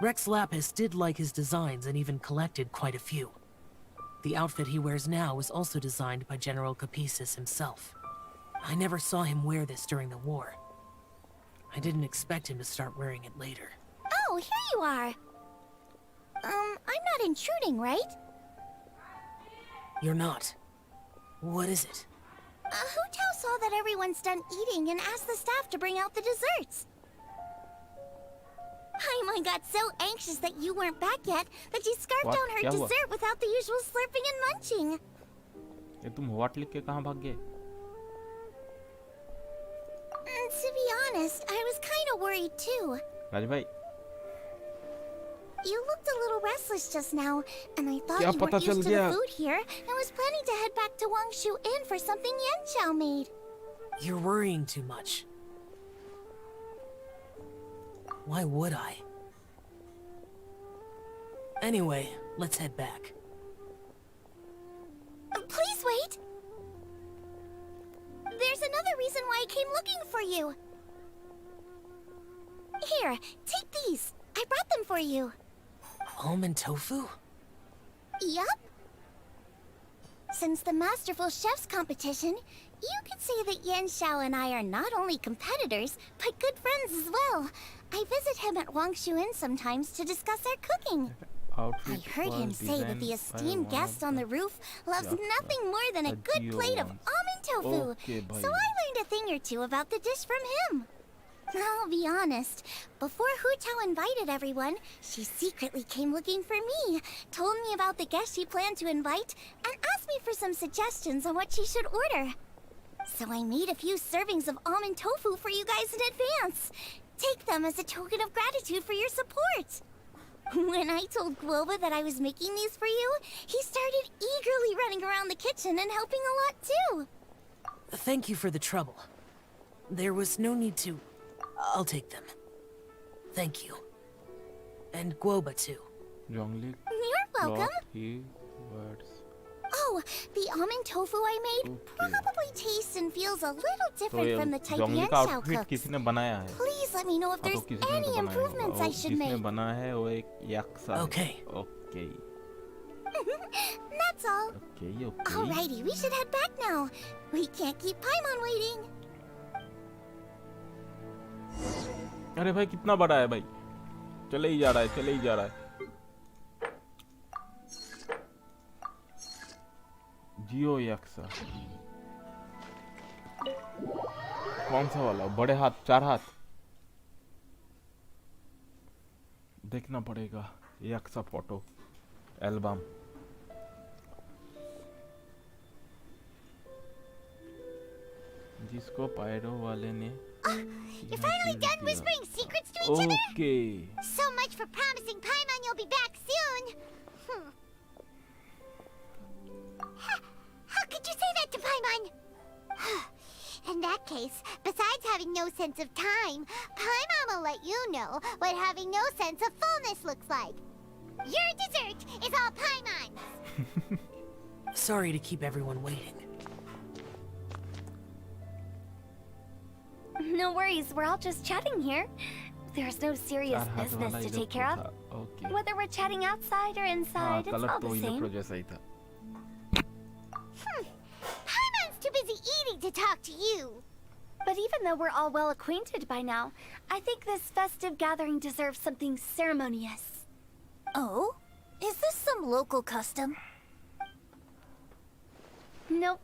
Rex Lapis did like his designs and even collected quite a few. The outfit he wears now was also designed by General Capices himself. I never saw him wear this during the war. I didn't expect him to start wearing it later. Oh, here you are. I'm not intruding, right? You're not. What is it? Hu Tao saw that everyone's done eating and asked the staff to bring out the desserts. Paimon got so anxious that you weren't back yet that she scarfed down her dessert without the usual slurping and munching. ये तुम what लिख के कहाँ भाग गए? To be honest, I was kind of worried too. राज भाई. You looked a little restless just now, and I thought you weren't used to the food here and was planning to head back to Wangshu Inn for something Yanchao made. You're worrying too much. Why would I? Anyway, let's head back. Please wait! There's another reason why I came looking for you. Here, take these. I brought them for you. Almond tofu? Yup. Since the Masterful Chef's competition, you could say that Yanchao and I are not only competitors, but good friends as well. I visit him at Wangshu Inn sometimes to discuss our cooking. I heard him say that the esteemed guest on the roof loves nothing more than a good plate of almond tofu, so I learned a thing or two about the dish from him. I'll be honest, before Hu Tao invited everyone, she secretly came looking for me, told me about the guests she planned to invite, and asked me for some suggestions on what she should order. So I made a few servings of almond tofu for you guys in advance. Take them as a token of gratitude for your support. When I told Guoba that I was making these for you, he started eagerly running around the kitchen and helping a lot too. Thank you for the trouble. There was no need to... I'll take them. Thank you. And Guoba too. You're welcome. Oh, the almond tofu I made probably tastes and feels a little different from the type Yanchao cooks. Please let me know if there's any improvements I should make. Okay. Okay. That's all. Okay. Alrighty, we should head back now. We can't keep Paimon waiting. अरे भाई कितना बड़ा है भाई चले ही जा रहा है जियो यक्सा कौन सा वाला बड़े हाथ 4 हाथ देखना पड़ेगा यक्सा फोटो एल्बम जिसको पायरो वाले ने You're finally done whispering secrets to each other? So much for promising Paimon you'll be back soon. How could you say that to Paimon? In that case, besides having no sense of time, Paimon will let you know what having no sense of fullness looks like. Your dessert is all Paimon's! Sorry to keep everyone waiting. No worries, we're all just chatting here. There's no serious business to take care of. Okay. Whether we're chatting outside or inside, it's all the same. जैसा ही था. Paimon's too busy eating to talk to you. But even though we're all well acquainted by now, I think this festive gathering deserves something ceremonious. Oh? Is this some local custom? Nope.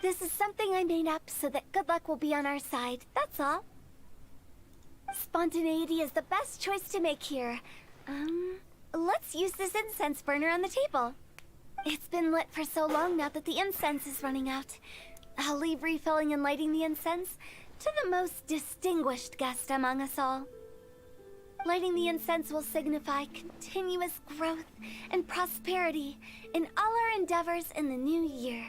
This is something I made up so that good luck will be on our side, that's all. Spontaneity is the best choice to make here. Let's use this incense burner on the table. It's been lit for so long now that the incense is running out. I'll leave refilling and lighting the incense to the most distinguished guest among us all. Lighting the incense will signify continuous growth and prosperity in all our endeavors in the new year.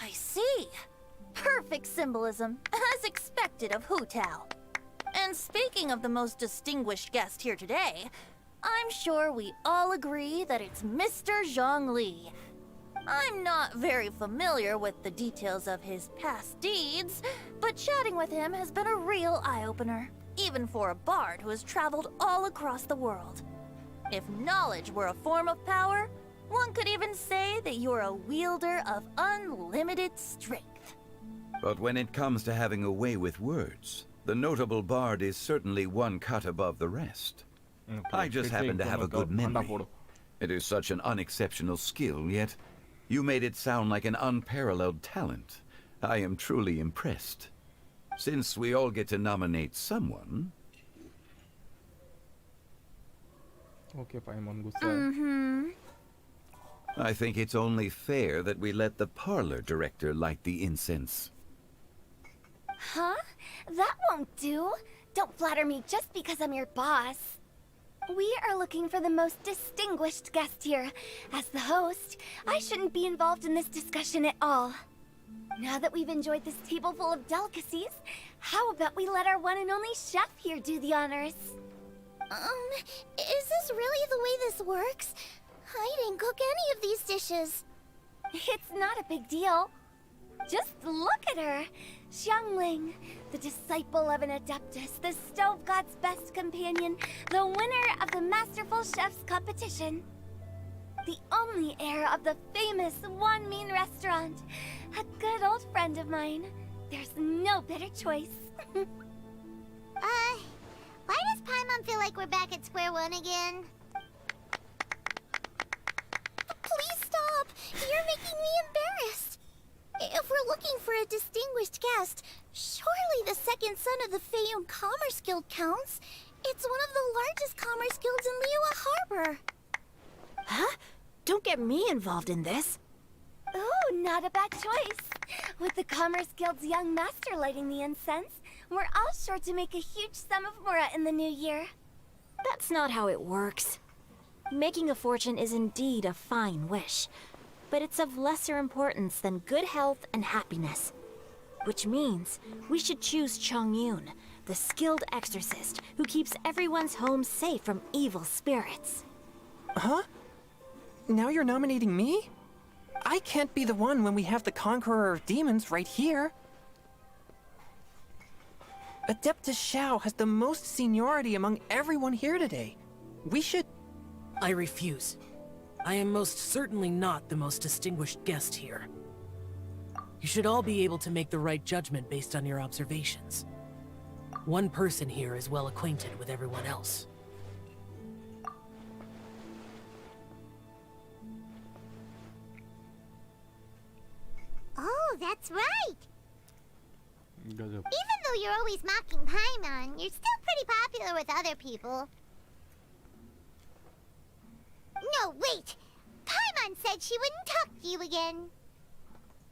I see. Perfect symbolism, as expected of Hu Tao. And speaking of the most distinguished guest here today, I'm sure we all agree that it's Mr. Zhongli. I'm not very familiar with the details of his past deeds, but chatting with him has been a real eye-opener, even for a bard who has traveled all across the world. If knowledge were a form of power, one could even say that you're a wielder of unlimited strength. But when it comes to having a way with words, the notable bard is certainly one cut above the rest. I just happen to have a good memory. It is such an unexceptional skill, yet you made it sound like an unparalleled talent. I am truly impressed. Since we all get to nominate someone... Okay, Paimon गुस्सा. I think it's only fair that we let the parlor director light the incense. Huh? That won't do. Don't flatter me just because I'm your boss. We are looking for the most distinguished guest here. As the host, I shouldn't be involved in this discussion at all. Now that we've enjoyed this table full of delicacies, how about we let our one and only chef here do the honors? Is this really the way this works? I didn't cook any of these dishes. It's not a big deal. Just look at her. Xiangling, the disciple of an adeptus, the stove god's best companion, the winner of the Masterful Chef's competition. The only heir of the famous One Mean restaurant. A good old friend of mine. There's no better choice. Why does Paimon feel like we're back at square one again? Please stop! You're making me embarrassed! If we're looking for a distinguished guest, surely the second son of the Feiyun Commerce Guild counts. It's one of the largest commerce guilds in Liyue Harbor. Huh? Don't get me involved in this. Ooh, not a bad choice. With the Commerce Guild's young master lighting the incense, we're all sure to make a huge sum of mora in the new year. That's not how it works. Making a fortune is indeed a fine wish, but it's of lesser importance than good health and happiness. Which means we should choose Chongyun, the skilled exorcist who keeps everyone's home safe from evil spirits. Huh? Now you're nominating me? I can't be the one when we have the Conqueror of Demons right here. Adeptus Xiao has the most seniority among everyone here today. We should... I refuse. I am most certainly not the most distinguished guest here. You should all be able to make the right judgment based on your observations. One person here is well acquainted with everyone else. Oh, that's right! गजब. Even though you're always mocking Paimon, you're still pretty popular with other people. No, wait! Paimon said she wouldn't talk to you again.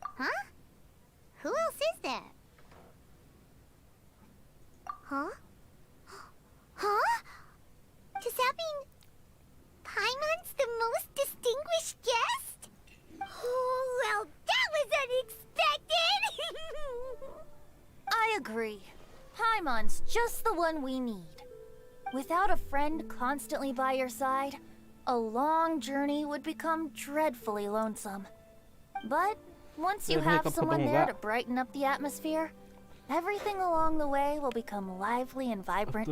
Huh? Who else is there? Huh? Huh? Does that mean Paimon's the most distinguished guest? I agree. Paimon's just the one we need. Without a friend constantly by your side, a long journey would become dreadfully lonesome. But once you have someone there to brighten up the atmosphere, everything along the way will become lively and vibrant.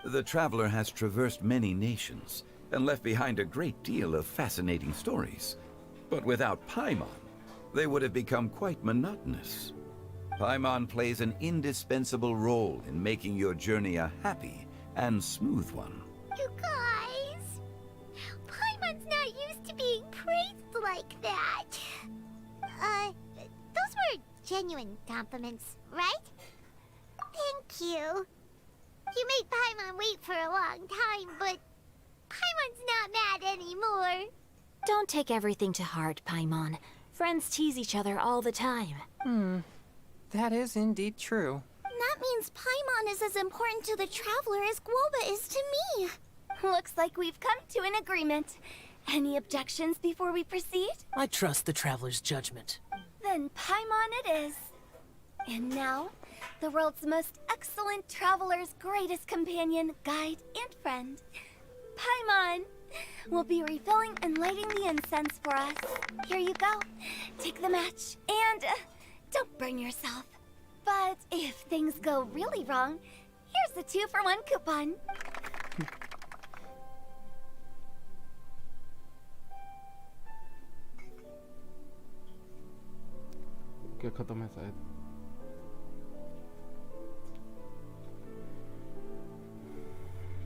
The traveler has traversed many nations and left behind a great deal of fascinating stories. But without Paimon, they would have become quite monotonous. Paimon plays an indispensable role in making your journey a happy and smooth one. You guys, Paimon's not used to being praised like that. Those were genuine compliments, right? Thank you. You made Paimon wait for a long time, but Paimon's not mad anymore. Don't take everything to heart, Paimon. Friends tease each other all the time. That is indeed true. That means Paimon is as important to the traveler as Guoba is to me. Looks like we've come to an agreement. Any objections before we proceed? I trust the traveler's judgment. Then Paimon it is. And now, the world's most excellent traveler's greatest companion, guide, and friend, Paimon, will be refilling and lighting the incense for us. Here you go. Take the match, and don't burn yourself. But if things go really wrong, here's the 2-for-1 coupon. क्या खत्म है शायद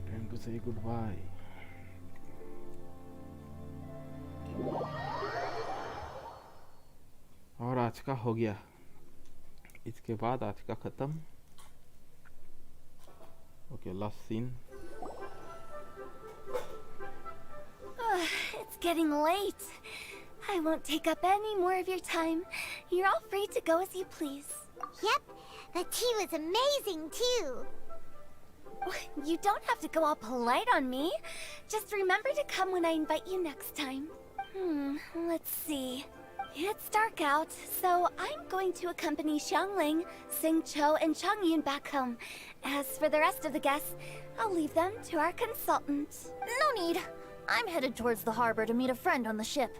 time to से good bye और आज का हो गया इसके बाद आज का खत्म okay last seen It's getting late. I won't take up any more of your time. You're all free to go as you please. Yep, the tea was amazing too. You don't have to go all polite on me. Just remember to come when I invite you next time. Let's see. It's dark out, so I'm going to accompany Xiangling, Xingqiu, and Changyun back home. As for the rest of the guests, I'll leave them to our consultant. No need. I'm headed towards the harbor to meet a friend on the ship.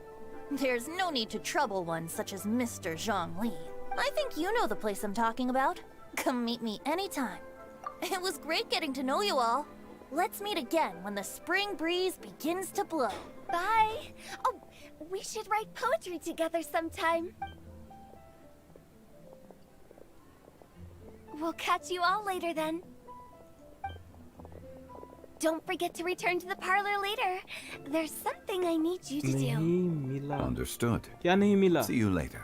There's no need to trouble one such as Mr. Zhongli. I think you know the place I'm talking about. Come meet me anytime. It was great getting to know you all. Let's meet again when the spring breeze begins to blow. Bye. Oh, we should write poetry together sometime. We'll catch you all later then. Don't forget to return to the parlor later. There's something I need you to do. Understood. क्या नहीं मिला? See you later.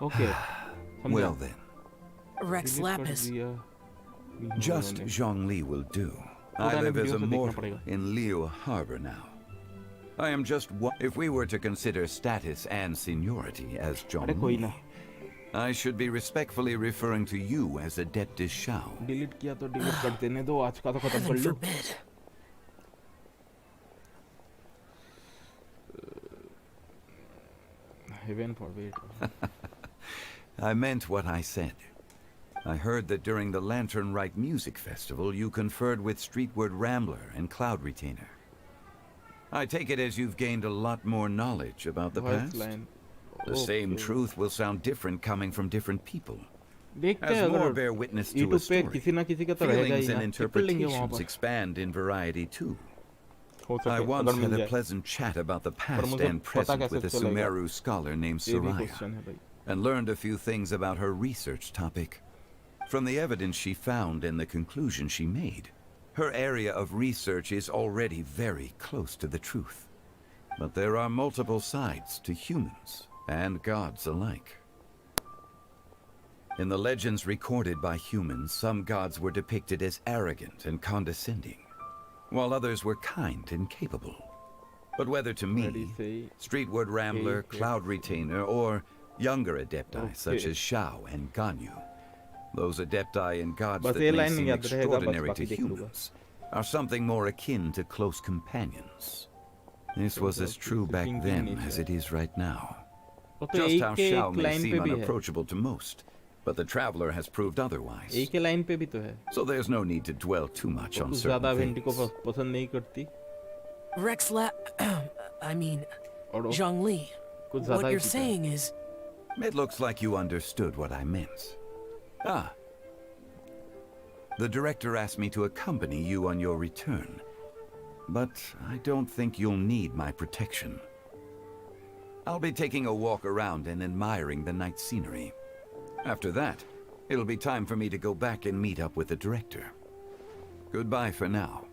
Okay. Well then. Rex Lapis. Just Zhongli will do. I live as a mortal in Liu Harbor now. I am just one. If we were to consider status and seniority as Zhongli, I should be respectfully referring to you as Adeptus Shao. Delete किया तो delete कर देने दो आज का तो खत्म कर लो Heaven forbid. I meant what I said. I heard that during the Lantern Rite Music Festival you conferred with Streetward Rambler and Cloud Retainer. I take it as you've gained a lot more knowledge about the past? The same truth will sound different coming from different people. As more bear witness to a story, feelings and interpretations expand in variety too. I once had a pleasant chat about the past and present with a Sumeru scholar named Soraya, and learned a few things about her research topic. From the evidence she found and the conclusion she made, her area of research is already very close to the truth. But there are multiple sides to humans and gods alike. In the legends recorded by humans, some gods were depicted as arrogant and condescending, while others were kind and capable. But whether to me, Streetward Rambler, Cloud Retainer, or younger adepti such as Shao and Ganyu, those adepti and gods that may seem extraordinary to humans are something more akin to close companions. This was as true back then as it is right now. Just how Xiao may seem unapproachable to most, but the traveler has proved otherwise. एक ही line पे भी तो है. So there's no need to dwell too much on certain ज़्यादा vanity को things. पसंद नहीं करती. Zhongli, what you're saying is... It looks like you understood what I meant. Ah. The director asked me to accompany you on your return, but I don't think you'll need my protection. I'll be taking a walk around and admiring the night scenery. After that, it'll be time for me to go back and meet up with the director. Goodbye for now.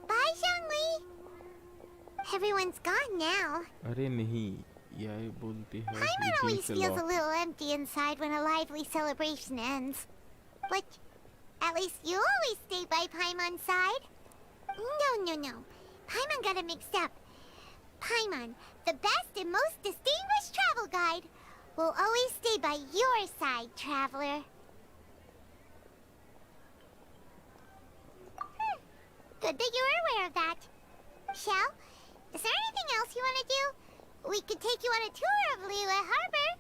Bye, Zhongli. Everyone's gone now. अरे नहीं, यह बोलती है. Paimon always feels a little empty inside when a lively celebration ends. But at least you always stay by Paimon's side. No. Paimon got it mixed up. Paimon, the best and most distinguished travel guide, will always stay by your side, traveler. Good that you're aware of that. Shell, is there anything else you want to do? We could take you on a tour of Liyue Harbor.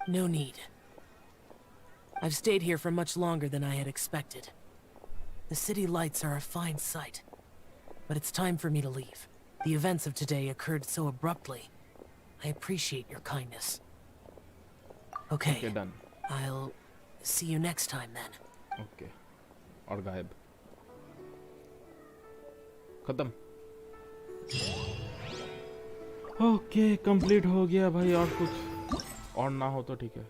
No need. I've stayed here for much longer than I had expected. The city lights are a fine sight, but it's time for me to leave. The events of today occurred so abruptly. I appreciate your kindness. Okay, done. I'll see you next time then. Okay. और गायब. खत्म. Okay, complete हो गया भाई. और कुछ और ना हो तो ठीक है.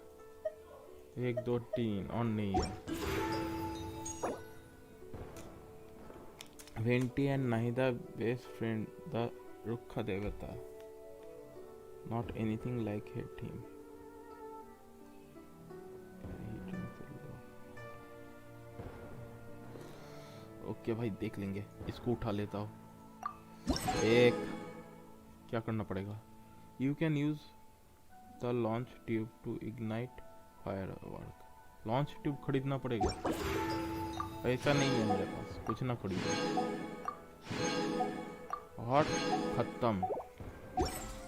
1 2 3 और नहीं है. Venti and Nahida best friend, the Rukha Devata. Not anything like her team. Okay भाई देख लेंगे. इसको उठा लेता हूँ. एक क्या करना पड़ेगा? You can use the launch tube to ignite firework. Launch tube खरीदना पड़ेगा. पैसा नहीं है मेरे पास. कुछ ना खरीदो. और खत्म.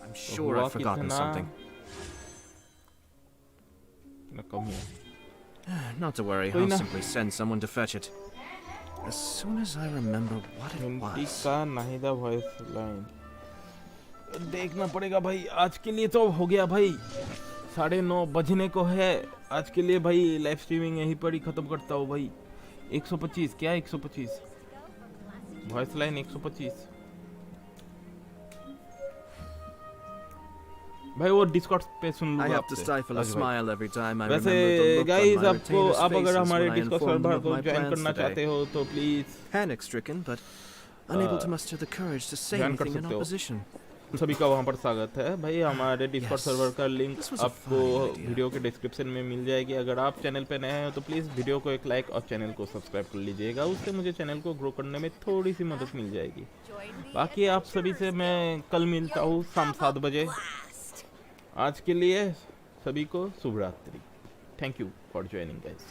I'm sure I've forgotten something. Come here. Not to worry, I'll simply send someone to fetch it. As soon as I remember what it was. का नाहिदा वॉइस लाइन देखना पड़ेगा भाई. आज के लिए तो हो गया भाई. 9:30 बजने को है. आज के लिए भाई लाइव स्ट्रीमिंग यहीं पर ही खत्म करता हूँ भाई. 125 क्या? 125 वॉइस लाइन 125 भाई. वो डिस्कॉर्ड पे सुन लूंगा. I have to stifle a smile every time I remember वैसे the look on guys my आपको retainer's आप अगर faces हमारे when I Discord informed server them of को my ज्वाइन plans करना चाहते today. हो तो please. Panic-stricken, but unable to muster the courage to say anything in opposition. सभी का वहां पर स्वागत है भाई. हमारे डिस्कॉर्ड सर्वर का लिंक आपको वीडियो के डिस्क्रिप्शन में मिल जाएगी. अगर आप चैनल पे नए हैं तो प्लीज़ वीडियो को एक लाइक और चैनल को सब्सक्राइब कर लीजिएगा. उससे मुझे चैनल को ग्रो करने में थोड़ी सी मदद मिल जाएगी. बाकी आप सभी से मैं कल मिलता हूँ शाम 7 बजे. आज के लिए सभी को शुभ रात्रि. Thank you for joining guys.